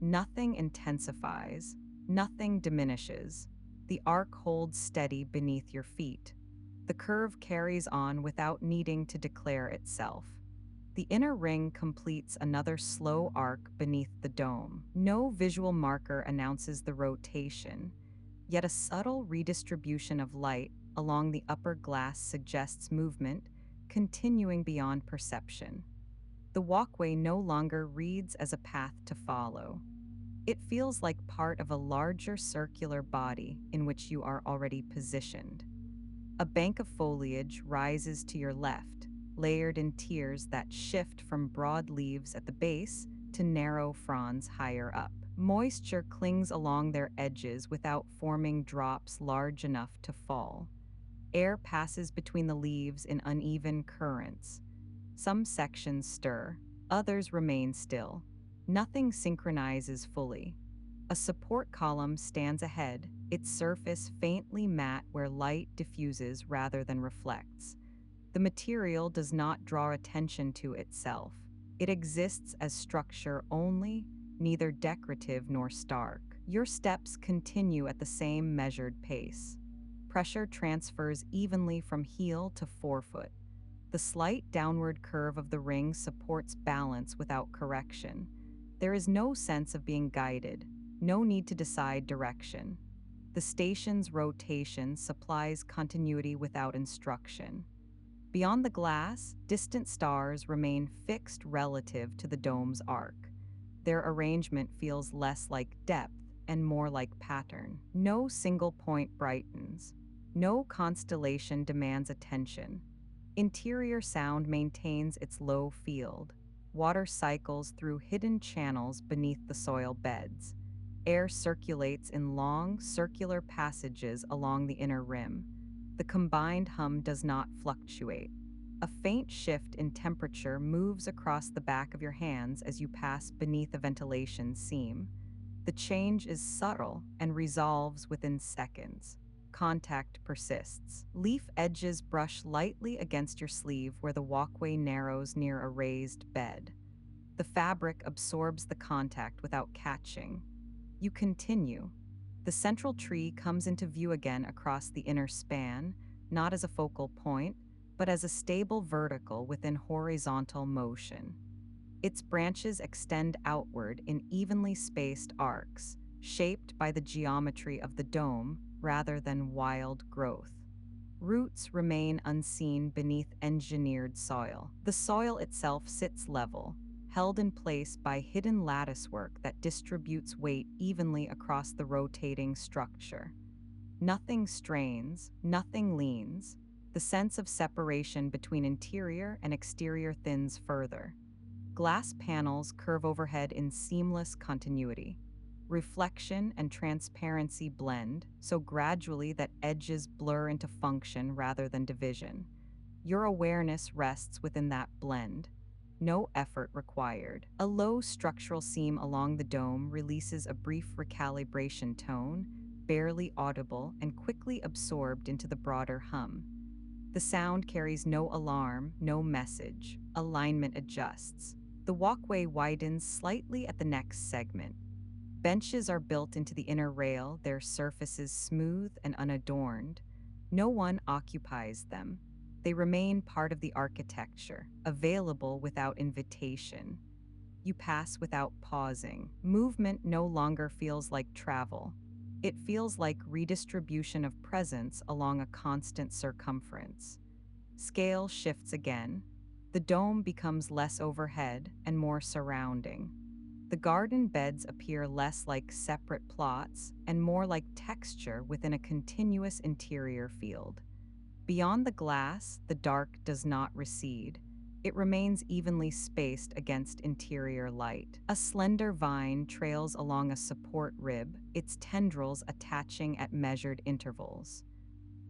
Nothing intensifies, nothing diminishes. The arc holds steady beneath your feet. The curve carries on without needing to declare itself. The inner ring completes another slow arc beneath the dome. No visual marker announces the rotation, yet a subtle redistribution of light along the upper glass suggests movement, continuing beyond perception. The walkway no longer reads as a path to follow. It feels like part of a larger circular body in which you are already positioned. A bank of foliage rises to your left. layered in tiers that shift from broad leaves at the base to narrow fronds higher up. Moisture clings along their edges without forming drops large enough to fall. Air passes between the leaves in uneven currents. Some sections stir, others remain still. Nothing synchronizes fully. A support column stands ahead, its surface faintly matte where light diffuses rather than reflects. The material does not draw attention to itself. It exists as structure only, neither decorative nor stark. Your steps continue at the same measured pace. Pressure transfers evenly from heel to forefoot. The slight downward curve of the ring supports balance without correction. There is no sense of being guided, no need to decide direction. The station's rotation supplies continuity without instruction. Beyond the glass, distant stars remain fixed relative to the dome's arc. Their arrangement feels less like depth and more like pattern. No single point brightens. No constellation demands attention. Interior sound maintains its low field. Water cycles through hidden channels beneath the soil beds. Air circulates in long, circular passages along the inner rim. The combined hum does not fluctuate. A faint shift in temperature moves across the back of your hands as you pass beneath a ventilation seam. The change is subtle and resolves within seconds. Contact persists. Leaf edges brush lightly against your sleeve where the walkway narrows near a raised bed. The fabric absorbs the contact without catching. You continue. The central tree comes into view again across the inner span, not as a focal point, but as a stable vertical within horizontal motion. Its branches extend outward in evenly spaced arcs, shaped by the geometry of the dome rather than wild growth. Roots remain unseen beneath engineered soil. The soil itself sits level, held in place by hidden latticework that distributes weight evenly across the rotating structure. Nothing strains, nothing leans. The sense of separation between interior and exterior thins further. Glass panels curve overhead in seamless continuity. Reflection and transparency blend so gradually that edges blur into function rather than division. Your awareness rests within that blend. No effort required. A low structural seam along the dome releases a brief recalibration tone, barely audible and quickly absorbed into the broader hum. The sound carries no alarm, no message. Alignment adjusts. The walkway widens slightly at the next segment. Benches are built into the inner rail, their surfaces smooth and unadorned. No one occupies them. They remain part of the architecture, available without invitation. You pass without pausing. Movement no longer feels like travel. It feels like redistribution of presence along a constant circumference. Scale shifts again. The dome becomes less overhead and more surrounding. The garden beds appear less like separate plots and more like texture within a continuous interior field. Beyond the glass, the dark does not recede. It remains evenly spaced against interior light. A slender vine trails along a support rib, its tendrils attaching at measured intervals.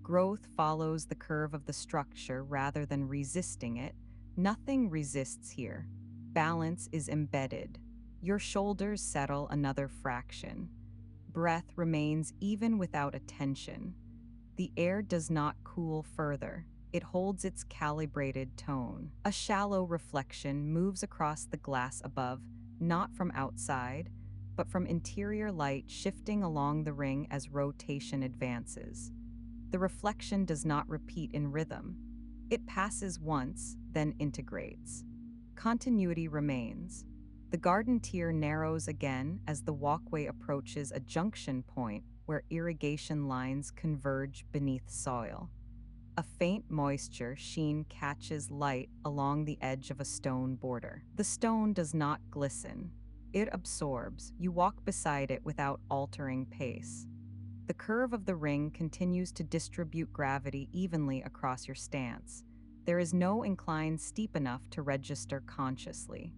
Growth follows the curve of the structure rather than resisting it. Nothing resists here. Balance is embedded. Your shoulders settle another fraction. Breath remains even without attention. The air does not cool further. It holds its calibrated tone. A shallow reflection moves across the glass above, not from outside, but from interior light shifting along the ring as rotation advances. The reflection does not repeat in rhythm. It passes once, then integrates. Continuity remains. The garden tier narrows again as the walkway approaches a junction point where irrigation lines converge beneath soil. A faint moisture sheen catches light along the edge of a stone border. The stone does not glisten. It absorbs. You walk beside it without altering pace. The curve of the ring continues to distribute gravity evenly across your stance. There is no incline steep enough to register consciously.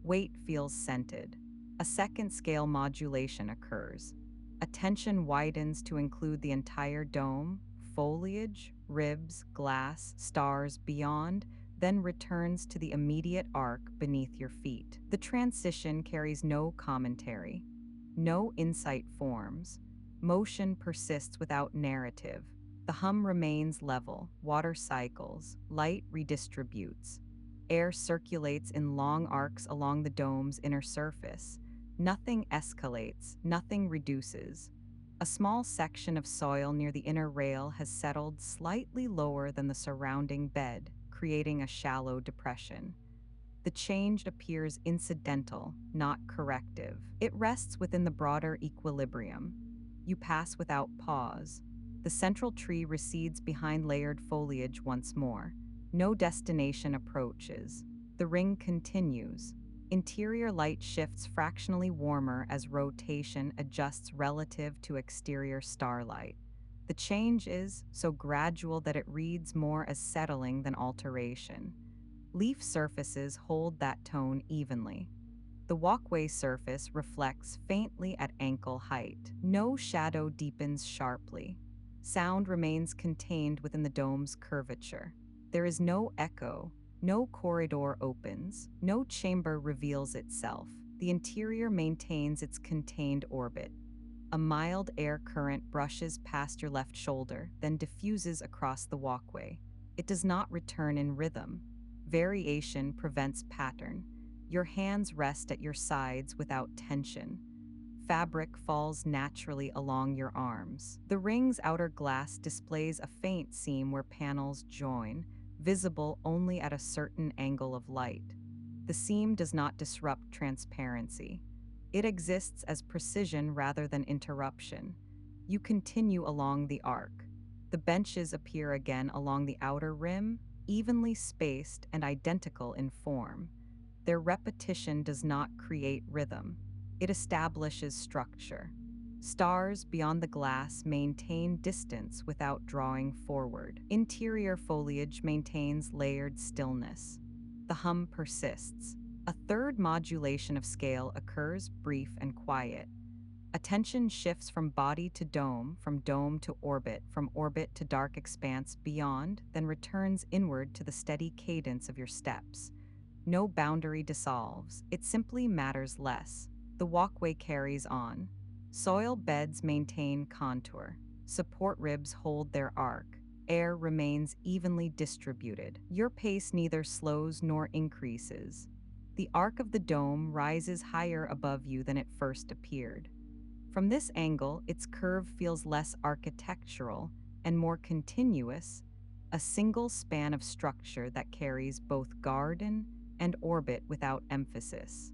Weight feels centered. A second scale modulation occurs. Attention widens to include the entire dome, foliage, ribs, glass, stars beyond, then returns to the immediate arc beneath your feet. The transition carries no commentary. No insight forms. Motion persists without narrative. The hum remains level, water cycles, light redistributes. Air circulates in long arcs along the dome's inner surface. Nothing escalates, nothing reduces. A small section of soil near the inner rail has settled slightly lower than the surrounding bed, creating a shallow depression. The change appears incidental, not corrective. It rests within the broader equilibrium. You pass without pause. The central tree recedes behind layered foliage once more. No destination approaches. The ring continues. Interior light shifts fractionally warmer as rotation adjusts relative to exterior starlight. The change is so gradual that it reads more as settling than alteration. Leaf surfaces hold that tone evenly. The walkway surface reflects faintly at ankle height. No shadow deepens sharply. Sound remains contained within the dome's curvature. There is no echo, no corridor opens, no chamber reveals itself. The interior maintains its contained orbit. A mild air current brushes past your left shoulder, then diffuses across the walkway. It does not return in rhythm. Variation prevents pattern. Your hands rest at your sides without tension. Fabric falls naturally along your arms. The ring's outer glass displays a faint seam where panels join, visible only at a certain angle of light. The seam does not disrupt transparency. It exists as precision rather than interruption. You continue along the arc. The benches appear again along the outer rim, evenly spaced and identical in form. Their repetition does not create rhythm. It establishes structure. Stars beyond the glass maintain distance without drawing forward. Interior foliage maintains layered stillness. The hum persists. A third modulation of scale occurs, brief and quiet. Attention shifts from body to dome, from dome to orbit, from orbit to dark expanse beyond, then returns inward to the steady cadence of your steps. No boundary dissolves, it simply matters less. The walkway carries on. Soil beds maintain contour. Support ribs hold their arc. Air remains evenly distributed. Your pace neither slows nor increases. The arc of the dome rises higher above you than it first appeared. From this angle, its curve feels less architectural and more continuous, a single span of structure that carries both garden and orbit without emphasis.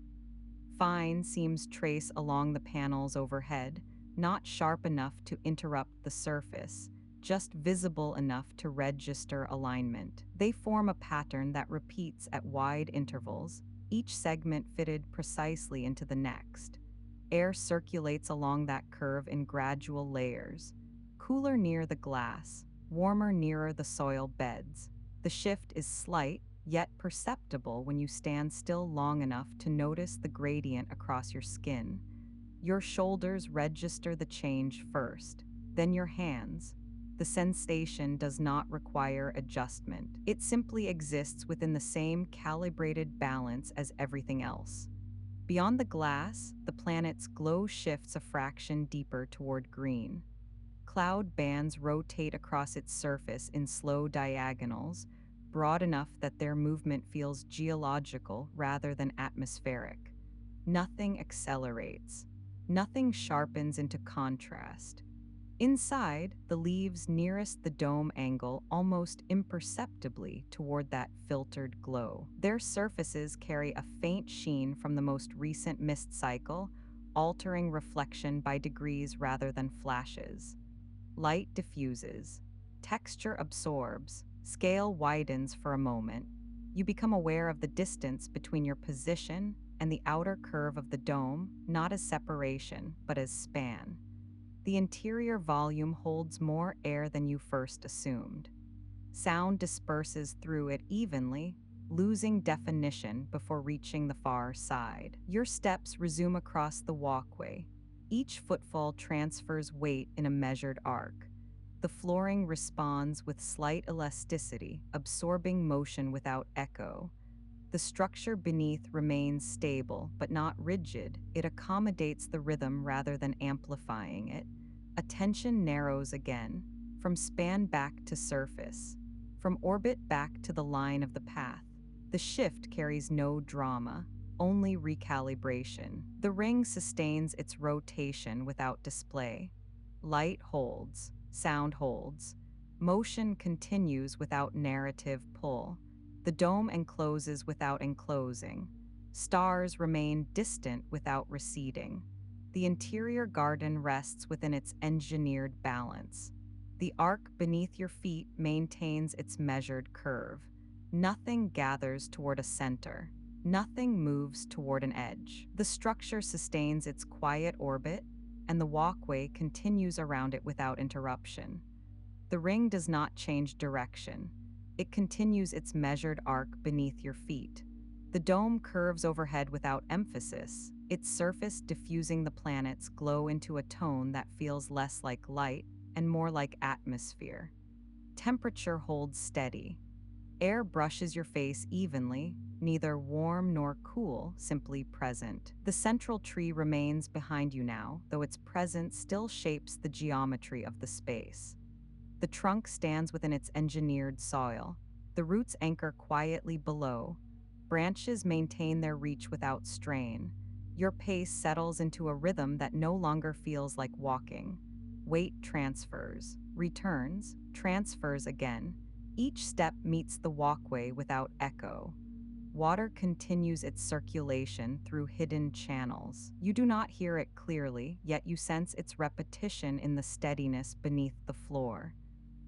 Fine seams trace along the panels overhead, not sharp enough to interrupt the surface, just visible enough to register alignment. They form a pattern that repeats at wide intervals, each segment fitted precisely into the next. Air circulates along that curve in gradual layers, cooler near the glass, warmer nearer the soil beds. The shift is slight, yet perceptible when you stand still long enough to notice the gradient across your skin. Your shoulders register the change first, then your hands. The sensation does not require adjustment. It simply exists within the same calibrated balance as everything else. Beyond the glass, the planet's glow shifts a fraction deeper toward green. Cloud bands rotate across its surface in slow diagonals, broad enough that their movement feels geological rather than atmospheric. Nothing accelerates. Nothing sharpens into contrast. Inside, the leaves nearest the dome angle almost imperceptibly toward that filtered glow. Their surfaces carry a faint sheen from the most recent mist cycle, altering reflection by degrees rather than flashes. Light diffuses. Texture absorbs. Scale widens for a moment. You become aware of the distance between your position and the outer curve of the dome, not as separation, but as span. The interior volume holds more air than you first assumed. Sound disperses through it evenly, losing definition before reaching the far side. Your steps resume across the walkway. Each footfall transfers weight in a measured arc. The flooring responds with slight elasticity, absorbing motion without echo. The structure beneath remains stable, but not rigid. It accommodates the rhythm rather than amplifying it. Attention narrows again, from span back to surface, from orbit back to the line of the path. The shift carries no drama, only recalibration. The ring sustains its rotation without display. Light holds, sound holds. Motion continues without narrative pull. The dome encloses without enclosing. Stars remain distant without receding. The interior garden rests within its engineered balance. The arc beneath your feet maintains its measured curve. Nothing gathers toward a center. Nothing moves toward an edge. The structure sustains its quiet orbit, and the walkway continues around it without interruption. The ring does not change direction. It continues its measured arc beneath your feet. The dome curves overhead without emphasis, its surface diffusing the planets glow into a tone that feels less like light and more like atmosphere. Temperature holds steady. Air brushes your face evenly, neither warm nor cool, simply present. The central tree remains behind you now, though its presence still shapes the geometry of the space. The trunk stands within its engineered soil. The roots anchor quietly below. Branches maintain their reach without strain. Your pace settles into a rhythm that no longer feels like walking. Weight transfers, returns, transfers again. Each step meets the walkway without echo. Water continues its circulation through hidden channels. You do not hear it clearly, yet you sense its repetition in the steadiness beneath the floor.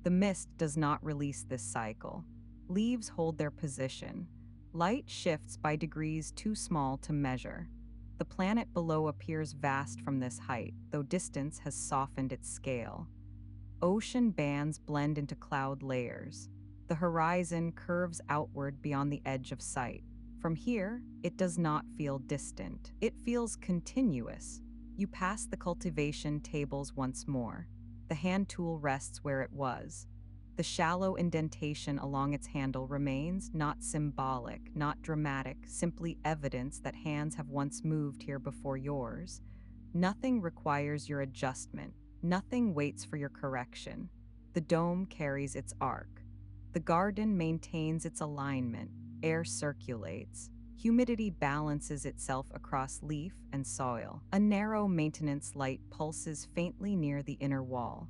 The mist does not release this cycle. Leaves hold their position. Light shifts by degrees too small to measure. The planet below appears vast from this height, though distance has softened its scale. Ocean bands blend into cloud layers. The horizon curves outward beyond the edge of sight. From here, it does not feel distant. It feels continuous. You pass the cultivation tables once more. The hand tool rests where it was. The shallow indentation along its handle remains, not symbolic, not dramatic, simply evidence that hands have once moved here before yours. Nothing requires your adjustment. Nothing waits for your correction. The dome carries its arc. The garden maintains its alignment. Air circulates. Humidity balances itself across leaf and soil. A narrow maintenance light pulses faintly near the inner wall.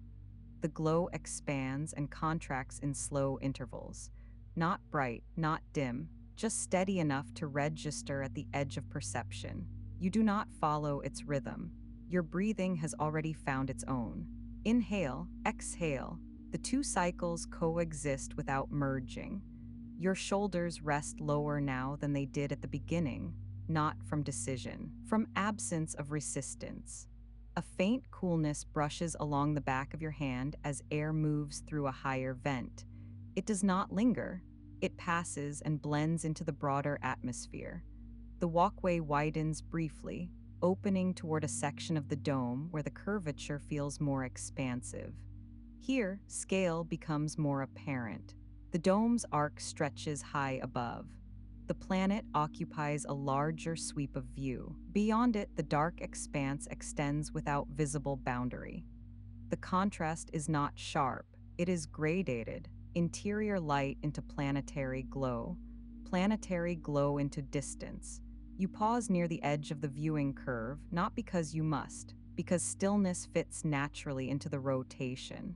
The glow expands and contracts in slow intervals. Not bright, not dim, just steady enough to register at the edge of perception. You do not follow its rhythm. Your breathing has already found its own. Inhale, exhale. The two cycles coexist without merging. Your shoulders rest lower now than they did at the beginning, not from decision, from absence of resistance. A faint coolness brushes along the back of your hand as air moves through a higher vent. It does not linger. It passes and blends into the broader atmosphere. The walkway widens briefly, opening toward a section of the dome where the curvature feels more expansive. Here, scale becomes more apparent. The dome's arc stretches high above. The planet occupies a larger sweep of view. Beyond it, the dark expanse extends without visible boundary. The contrast is not sharp, it is gradated. Interior light into planetary glow into distance. You pause near the edge of the viewing curve, not because you must, because stillness fits naturally into the rotation.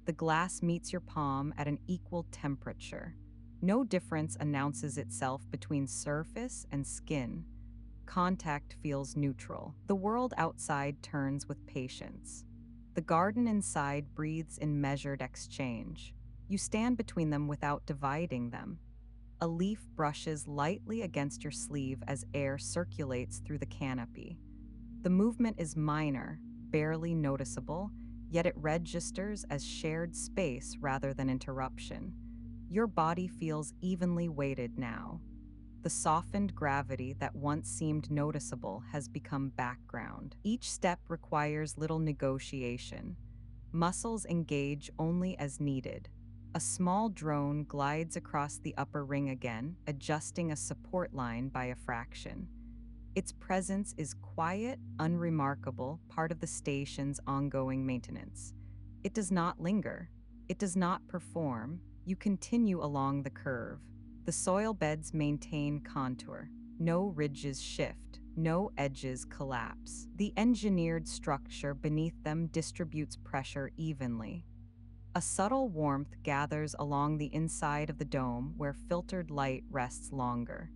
The glass meets your palm at an equal temperature. No difference announces itself between surface and skin. Contact feels neutral. The world outside turns with patience. The garden inside breathes in measured exchange. You stand between them without dividing them. A leaf brushes lightly against your sleeve as air circulates through the canopy. The movement is minor, barely noticeable, yet it registers as shared space rather than interruption. Your body feels evenly weighted now. The softened gravity that once seemed noticeable has become background. Each step requires little negotiation. Muscles engage only as needed. A small drone glides across the upper ring again, adjusting a support line by a fraction. Its presence is quiet, unremarkable, part of the station's ongoing maintenance. It does not linger. It does not perform. You continue along the curve. The soil beds maintain contour. No ridges shift. No edges collapse. The engineered structure beneath them distributes pressure evenly. A subtle warmth gathers along the inside of the dome where filtered light rests longer.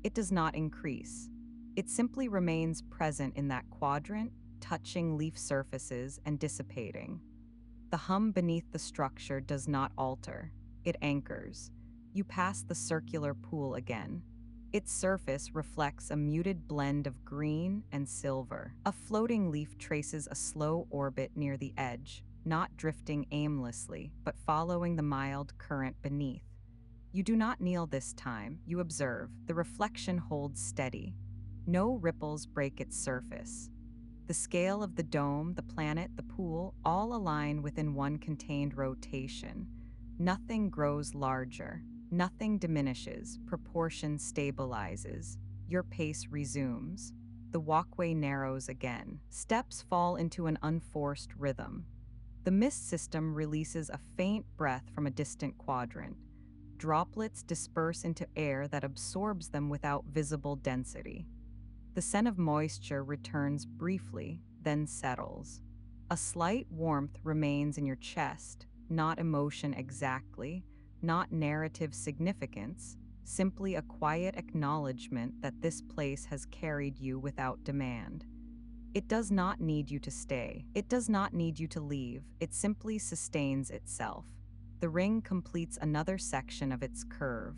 It does not increase. It simply remains present in that quadrant, touching leaf surfaces and dissipating. The hum beneath the structure does not alter. It anchors. You pass the circular pool again. Its surface reflects a muted blend of green and silver. A floating leaf traces a slow orbit near the edge, not drifting aimlessly, but following the mild current beneath. You do not kneel this time, you observe. The reflection holds steady. No ripples break its surface. The scale of the dome, the planet, the pool, all align within one contained rotation. Nothing grows larger. Nothing diminishes. Proportion stabilizes. Your pace resumes. The walkway narrows again. Steps fall into an unforced rhythm. The mist system releases a faint breath from a distant quadrant. Droplets disperse into air that absorbs them without visible density. The scent of moisture returns briefly, then settles. A slight warmth remains in your chest, not emotion exactly, not narrative significance, simply a quiet acknowledgement that this place has carried you without demand. It does not need you to stay. It does not need you to leave. It simply sustains itself. The ring completes another section of its curve.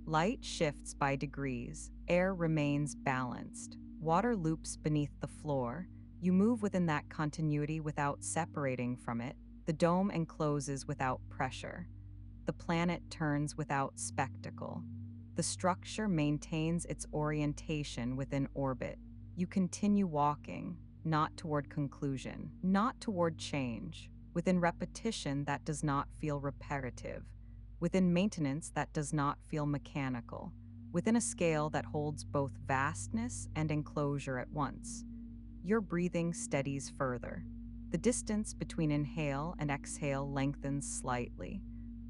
Light shifts by degrees. Air remains balanced. Water loops beneath the floor. You move within that continuity without separating from it. The dome encloses without pressure. The planet turns without spectacle. The structure maintains its orientation within orbit. You continue walking, not toward conclusion, not toward change, within repetition that does not feel repetitive, within maintenance that does not feel mechanical, within a scale that holds both vastness and enclosure at once. Your breathing steadies further. The distance between inhale and exhale lengthens slightly.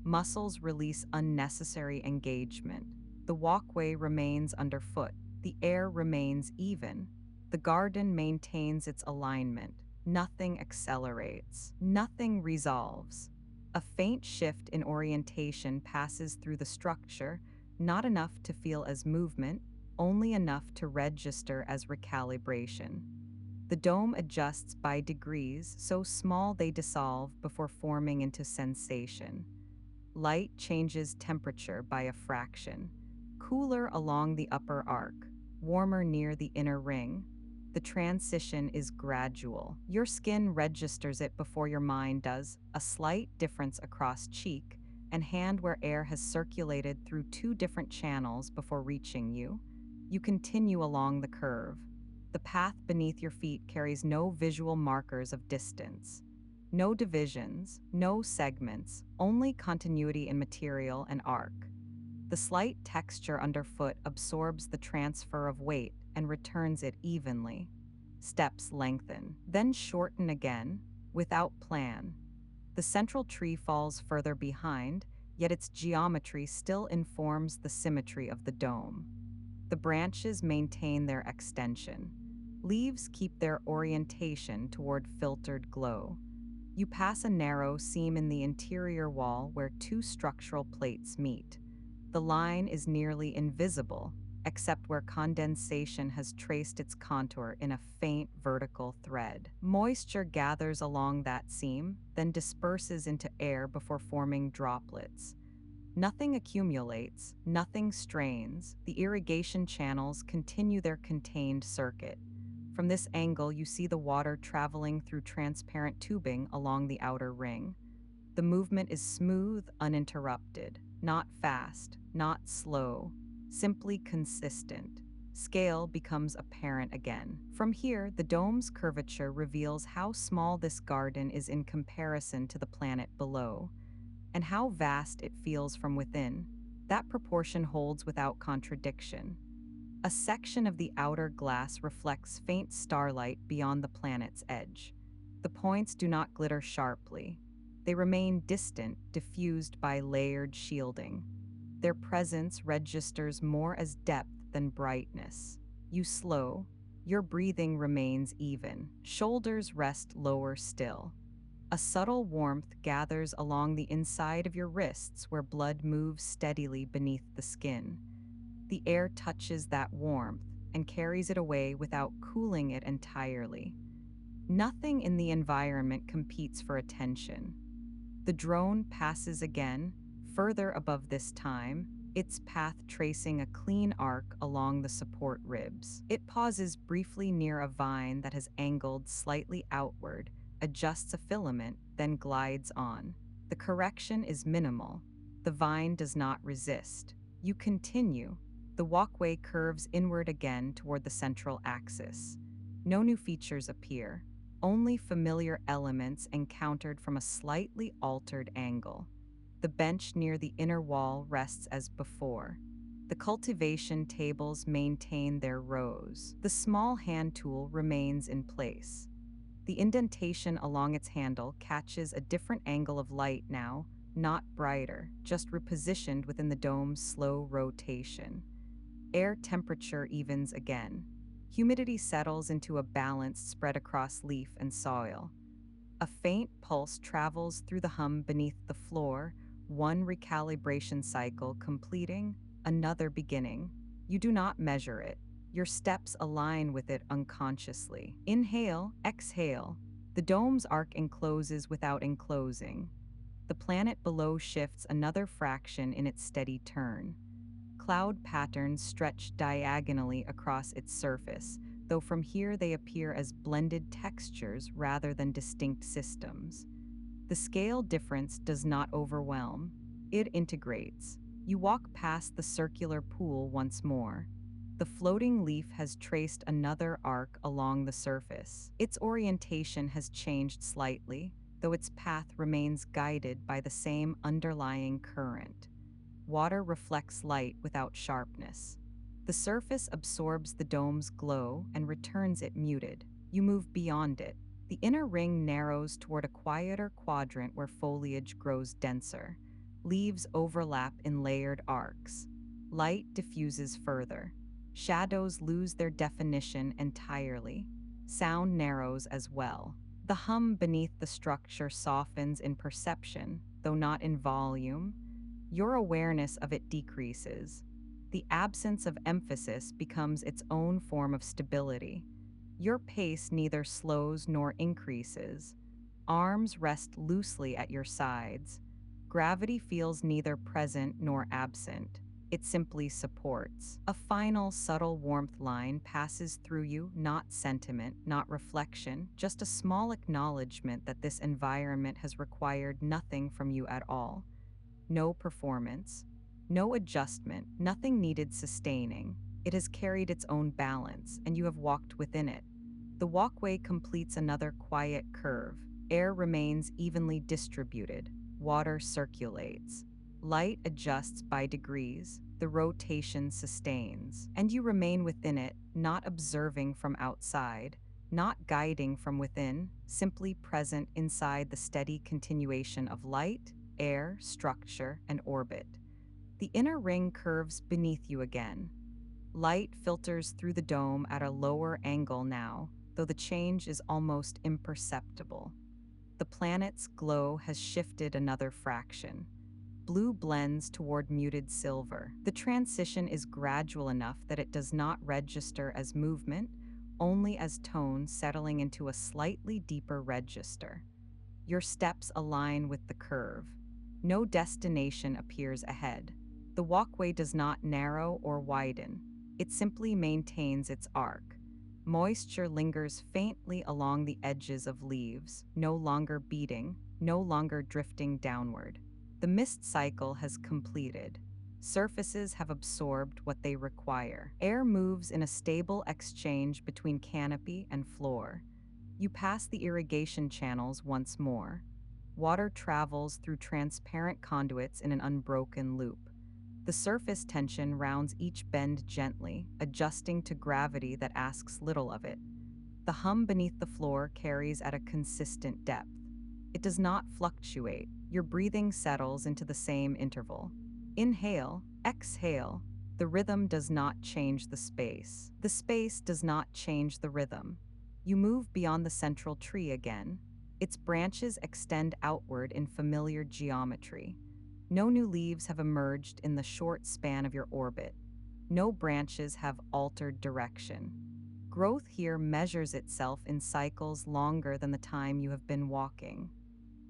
Muscles release unnecessary engagement. The walkway remains underfoot. The air remains even. The garden maintains its alignment. Nothing accelerates. Nothing resolves. A faint shift in orientation passes through the structure, not enough to feel as movement, only enough to register as recalibration. The dome adjusts by degrees, so small they dissolve before forming into sensation. Light changes temperature by a fraction. Cooler along the upper arc, warmer near the inner ring. The transition is gradual. Your skin registers it before your mind does, a slight difference across cheek and hand where air has circulated through two different channels before reaching you. You continue along the curve. The path beneath your feet carries no visual markers of distance. No divisions, no segments, only continuity in material and arc. The slight texture underfoot absorbs the transfer of weight and returns it evenly. Steps lengthen, then shorten again, without plan. The central tree falls further behind, yet its geometry still informs the symmetry of the dome. The branches maintain their extension. Leaves keep their orientation toward filtered glow. You pass a narrow seam in the interior wall where two structural plates meet. The line is nearly invisible, except where condensation has traced its contour in a faint vertical thread. Moisture gathers along that seam, then disperses into air before forming droplets. Nothing accumulates, nothing strains. The irrigation channels continue their contained circuit. From this angle, you see the water traveling through transparent tubing along the outer ring. The movement is smooth, uninterrupted, not fast, not slow, simply consistent. Scale becomes apparent again. From here, the dome's curvature reveals how small this garden is in comparison to the planet below, and how vast it feels from within. That proportion holds without contradiction. A section of the outer glass reflects faint starlight beyond the planet's edge. The points do not glitter sharply. They remain distant, diffused by layered shielding. Their presence registers more as depth than brightness. You slow. Your breathing remains even. Shoulders rest lower still. A subtle warmth gathers along the inside of your wrists where blood moves steadily beneath the skin. The air touches that warmth and carries it away without cooling it entirely. Nothing in the environment competes for attention. The drone passes again, further above this time, its path tracing a clean arc along the support ribs. It pauses briefly near a vine that has angled slightly outward, adjusts a filament, then glides on. The correction is minimal. The vine does not resist. You continue. The walkway curves inward again toward the central axis. No new features appear, only familiar elements encountered from a slightly altered angle. The bench near the inner wall rests as before. The cultivation tables maintain their rows. The small hand tool remains in place. The indentation along its handle catches a different angle of light now, not brighter, just repositioned within the dome's slow rotation. Air temperature evens again. Humidity settles into a balance spread across leaf and soil. A faint pulse travels through the hum beneath the floor, one recalibration cycle completing, another beginning. You do not measure it. Your steps align with it unconsciously. Inhale, exhale. The dome's arc encloses without enclosing. The planet below shifts another fraction in its steady turn. Cloud patterns stretch diagonally across its surface, though from here they appear as blended textures rather than distinct systems. The scale difference does not overwhelm. It integrates. You walk past the circular pool once more. The floating leaf has traced another arc along the surface. Its orientation has changed slightly, though its path remains guided by the same underlying current. Water reflects light without sharpness. The surface absorbs the dome's glow and returns it muted. You move beyond it. The inner ring narrows toward a quieter quadrant where foliage grows denser. Leaves overlap in layered arcs. Light diffuses further. Shadows lose their definition entirely. Sound narrows as well. The hum beneath the structure softens in perception, though not in volume. Your awareness of it decreases. The absence of emphasis becomes its own form of stability. Your pace neither slows nor increases. Arms rest loosely at your sides. Gravity feels neither present nor absent. It simply supports. A final subtle warmth line passes through you, not sentiment, not reflection, just a small acknowledgement that this environment has required nothing from you at all. No performance, no adjustment, nothing needed sustaining. It has carried its own balance, and you have walked within it. The walkway completes another quiet curve. Air remains evenly distributed. Water circulates. Light adjusts by degrees. The rotation sustains. And you remain within it, not observing from outside, not guiding from within, simply present inside the steady continuation of light, air, structure, and orbit. The inner ring curves beneath you again. Light filters through the dome at a lower angle now, though the change is almost imperceptible. The planet's glow has shifted another fraction. Blue blends toward muted silver. The transition is gradual enough that it does not register as movement, only as tone settling into a slightly deeper register. Your steps align with the curve. No destination appears ahead. The walkway does not narrow or widen. It simply maintains its arc. Moisture lingers faintly along the edges of leaves, no longer beating, no longer drifting downward. The mist cycle has completed. Surfaces have absorbed what they require. Air moves in a stable exchange between canopy and floor. You pass the irrigation channels once more. Water travels through transparent conduits in an unbroken loop. The surface tension rounds each bend gently, adjusting to gravity that asks little of it. The hum beneath the floor carries at a consistent depth. It does not fluctuate. Your breathing settles into the same interval. Inhale, exhale. The rhythm does not change the space. The space does not change the rhythm. You move beyond the central tree again. Its branches extend outward in familiar geometry. No new leaves have emerged in the short span of your orbit. No branches have altered direction. Growth here measures itself in cycles longer than the time you have been walking.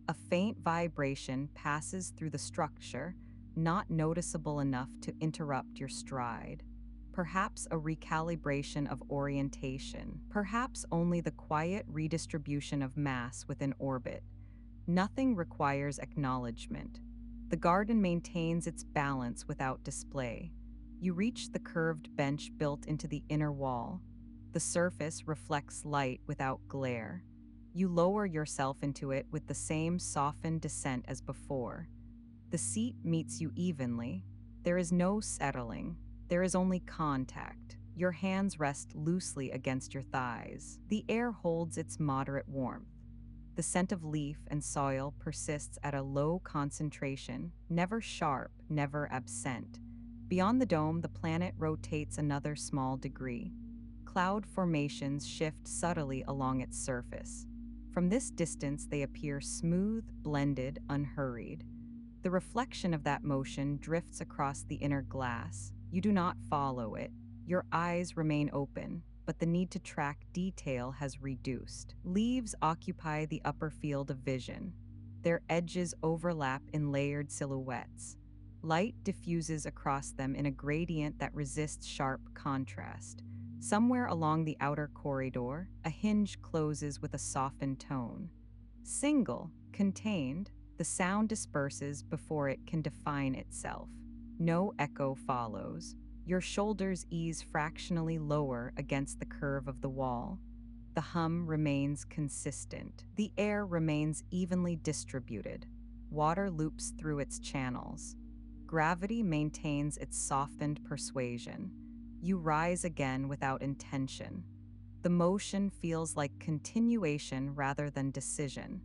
A faint vibration passes through the structure, not noticeable enough to interrupt your stride. Perhaps a recalibration of orientation, perhaps only the quiet redistribution of mass within orbit. Nothing requires acknowledgement. The garden maintains its balance without display. You reach the curved bench built into the inner wall. The surface reflects light without glare. You lower yourself into it with the same softened descent as before. The seat meets you evenly. There is no settling. There is only contact. Your hands rest loosely against your thighs. The air holds its moderate warmth. The scent of leaf and soil persists at a low concentration, never sharp, never absent. Beyond the dome, the planet rotates another small degree. Cloud formations shift subtly along its surface. From this distance, they appear smooth, blended, unhurried. The reflection of that motion drifts across the inner glass. You do not follow it. Your eyes remain open, but the need to track detail has reduced. Leaves occupy the upper field of vision. Their edges overlap in layered silhouettes. Light diffuses across them in a gradient that resists sharp contrast. Somewhere along the outer corridor, a hinge closes with a softened tone. Single, contained, the sound disperses before it can define itself. No echo follows. Your shoulders ease fractionally lower against the curve of the wall. The hum remains consistent. The air remains evenly distributed. Water loops through its channels. Gravity maintains its softened persuasion. You rise again without intention. The motion feels like continuation rather than decision.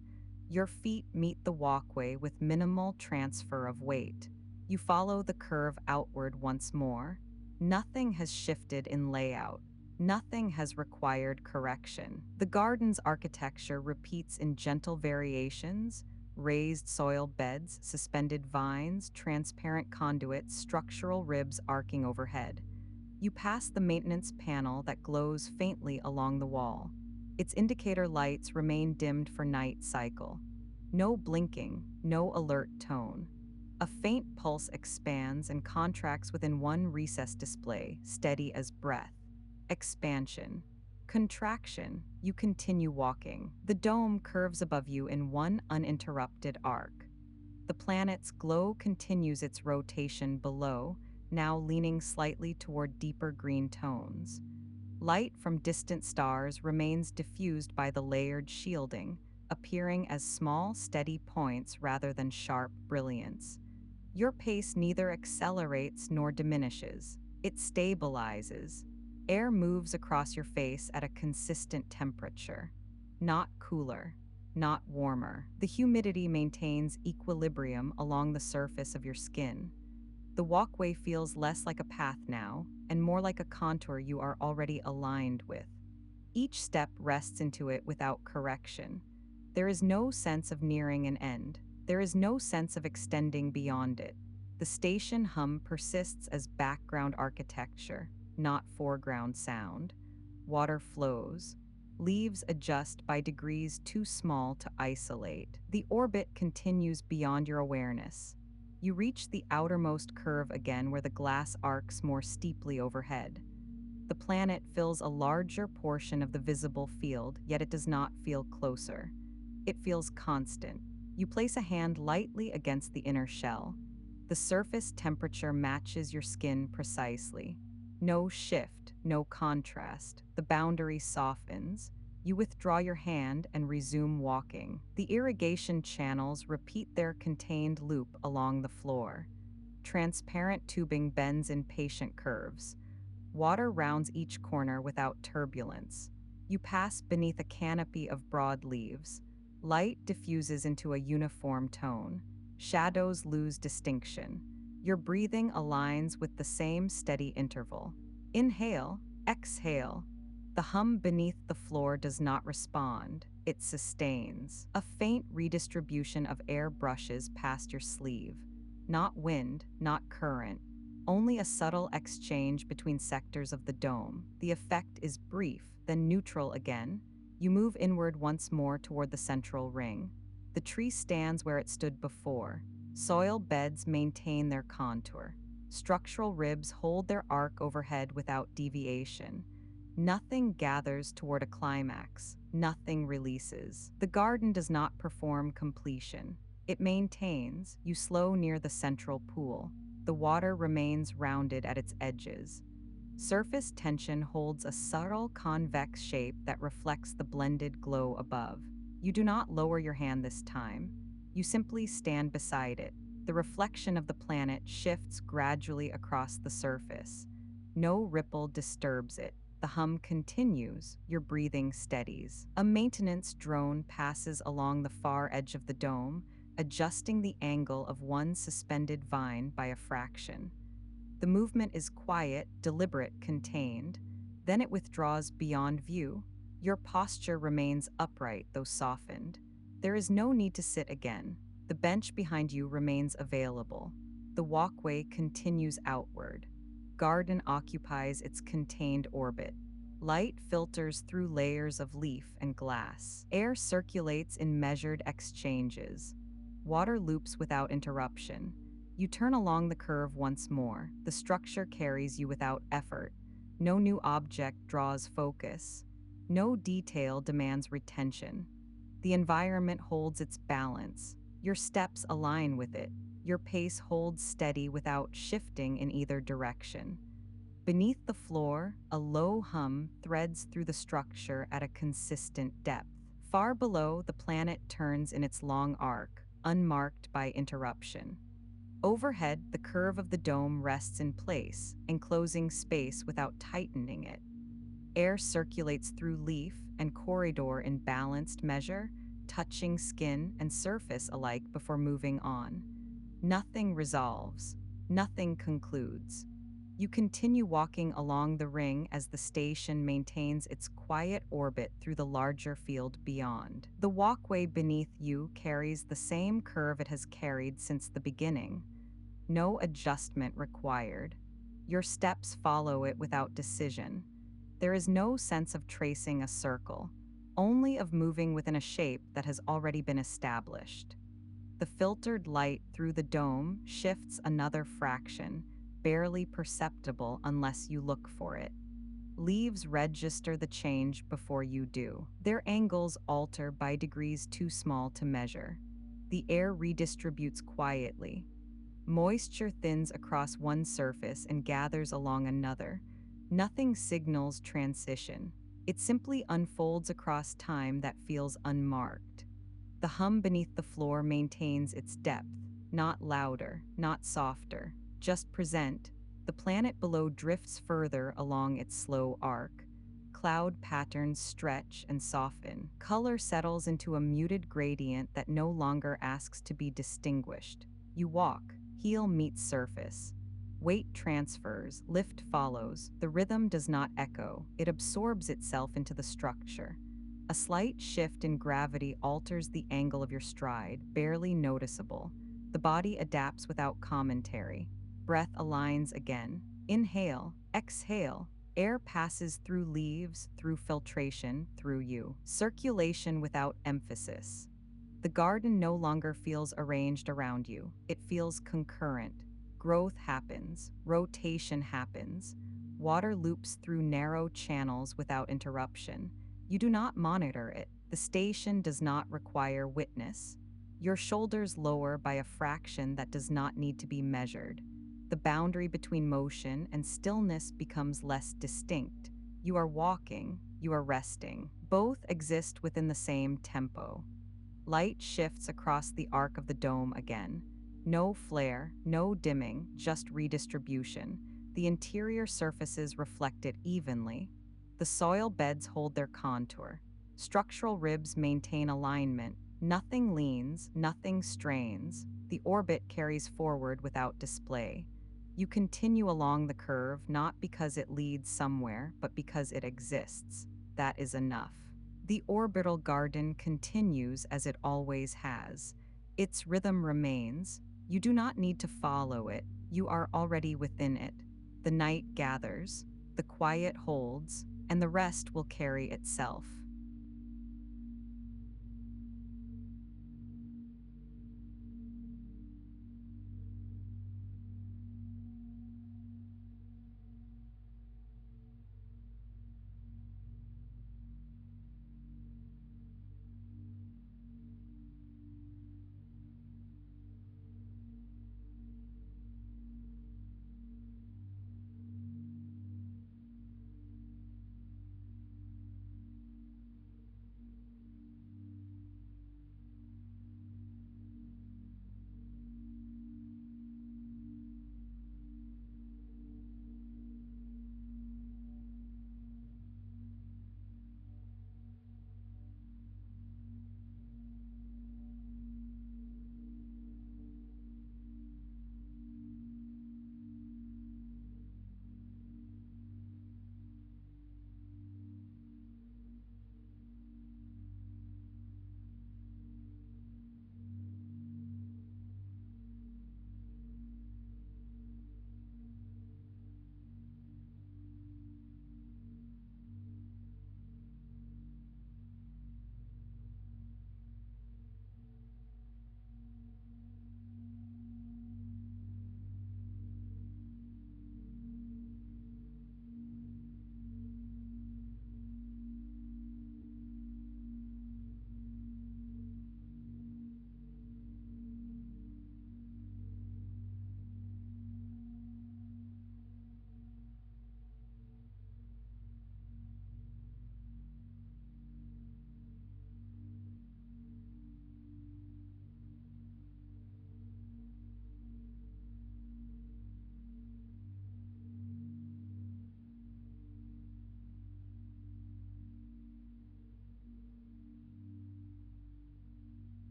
Your feet meet the walkway with minimal transfer of weight. You follow the curve outward once more. Nothing has shifted in layout. Nothing has required correction. The garden's architecture repeats in gentle variations: raised soil beds, suspended vines, transparent conduits, structural ribs arcing overhead. You pass the maintenance panel that glows faintly along the wall. Its indicator lights remain dimmed for night cycle. No blinking, no alert tone. A faint pulse expands and contracts within one recessed display, steady as breath. Expansion. Contraction. You continue walking. The dome curves above you in one uninterrupted arc. The planet's glow continues its rotation below, now leaning slightly toward deeper green tones. Light from distant stars remains diffused by the layered shielding, appearing as small, steady points rather than sharp brilliance. Your pace neither accelerates nor diminishes. It stabilizes. Air moves across your face at a consistent temperature. Not cooler, not warmer. The humidity maintains equilibrium along the surface of your skin. The walkway feels less like a path now, and more like a contour you are already aligned with. Each step rests into it without correction. There is no sense of nearing an end. There is no sense of extending beyond it. The station hum persists as background architecture, not foreground sound. Water flows. Leaves adjust by degrees too small to isolate. The orbit continues beyond your awareness. You reach the outermost curve again where the glass arcs more steeply overhead. The planet fills a larger portion of the visible field, yet it does not feel closer. It feels constant. You place a hand lightly against the inner shell. The surface temperature matches your skin precisely. No shift, no contrast. The boundary softens. You withdraw your hand and resume walking. The irrigation channels repeat their contained loop along the floor. Transparent tubing bends in patient curves. Water rounds each corner without turbulence. You pass beneath a canopy of broad leaves. Light diffuses into a uniform tone. Shadows lose distinction. Your breathing aligns with the same steady interval. Inhale, exhale. The hum beneath the floor does not respond, it sustains. A faint redistribution of air brushes past your sleeve. Not wind, not current, only a subtle exchange between sectors of the dome. The effect is brief, then neutral again. You move inward once more toward the central ring. The tree stands where it stood before. Soil beds maintain their contour. Structural ribs hold their arc overhead without deviation. Nothing gathers toward a climax. Nothing releases. The garden does not perform completion. It maintains. You slow near the central pool. The water remains rounded at its edges. Surface tension holds a subtle convex shape that reflects the blended glow above. You do not lower your hand this time. You simply stand beside it. The reflection of the planet shifts gradually across the surface. No ripple disturbs it. The hum continues, your breathing steadies. A maintenance drone passes along the far edge of the dome, adjusting the angle of one suspended vine by a fraction. The movement is quiet, deliberate, contained. Then it withdraws beyond view. Your posture remains upright, though softened. There is no need to sit again. The bench behind you remains available. The walkway continues outward. Garden occupies its contained orbit. Light filters through layers of leaf and glass. Air circulates in measured exchanges. Water loops without interruption. You turn along the curve once more. The structure carries you without effort. No new object draws focus. No detail demands retention. The environment holds its balance. Your steps align with it. Your pace holds steady without shifting in either direction. Beneath the floor, a low hum threads through the structure at a consistent depth. Far below, the planet turns in its long arc, unmarked by interruption. Overhead, the curve of the dome rests in place, enclosing space without tightening it. Air circulates through leaf and corridor in balanced measure, touching skin and surface alike before moving on. Nothing resolves. Nothing concludes. You continue walking along the ring as the station maintains its quiet orbit through the larger field beyond. The walkway beneath you carries the same curve it has carried since the beginning. No adjustment required. Your steps follow it without decision. There is no sense of tracing a circle, only of moving within a shape that has already been established. The filtered light through the dome shifts another fraction, barely perceptible unless you look for it. Leaves register the change before you do. Their angles alter by degrees too small to measure. The air redistributes quietly. Moisture thins across one surface and gathers along another. Nothing signals transition. It simply unfolds across time that feels unmarked. The hum beneath the floor maintains its depth, not louder, not softer, just present. The planet below drifts further along its slow arc. Cloud patterns stretch and soften. Color settles into a muted gradient that no longer asks to be distinguished. You walk, heel meets surface. Weight transfers, lift follows. The rhythm does not echo, it absorbs itself into the structure. A slight shift in gravity alters the angle of your stride, barely noticeable. The body adapts without commentary. Breath aligns again. Inhale, exhale. Air passes through leaves, through filtration, through you. Circulation without emphasis. The garden no longer feels arranged around you. It feels concurrent. Growth happens. Rotation happens. Water loops through narrow channels without interruption. You do not monitor it. The station does not require witness. Your shoulders lower by a fraction that does not need to be measured. The boundary between motion and stillness becomes less distinct. You are walking, you are resting. Both exist within the same tempo. Light shifts across the arc of the dome again. No flare, no dimming, just redistribution. The interior surfaces reflect it evenly. The soil beds hold their contour. Structural ribs maintain alignment. Nothing leans, nothing strains. The orbit carries forward without display. You continue along the curve not because it leads somewhere, but because it exists. That is enough. The orbital garden continues as it always has. Its rhythm remains. You do not need to follow it. You are already within it. The night gathers, the quiet holds, and the rest will carry itself.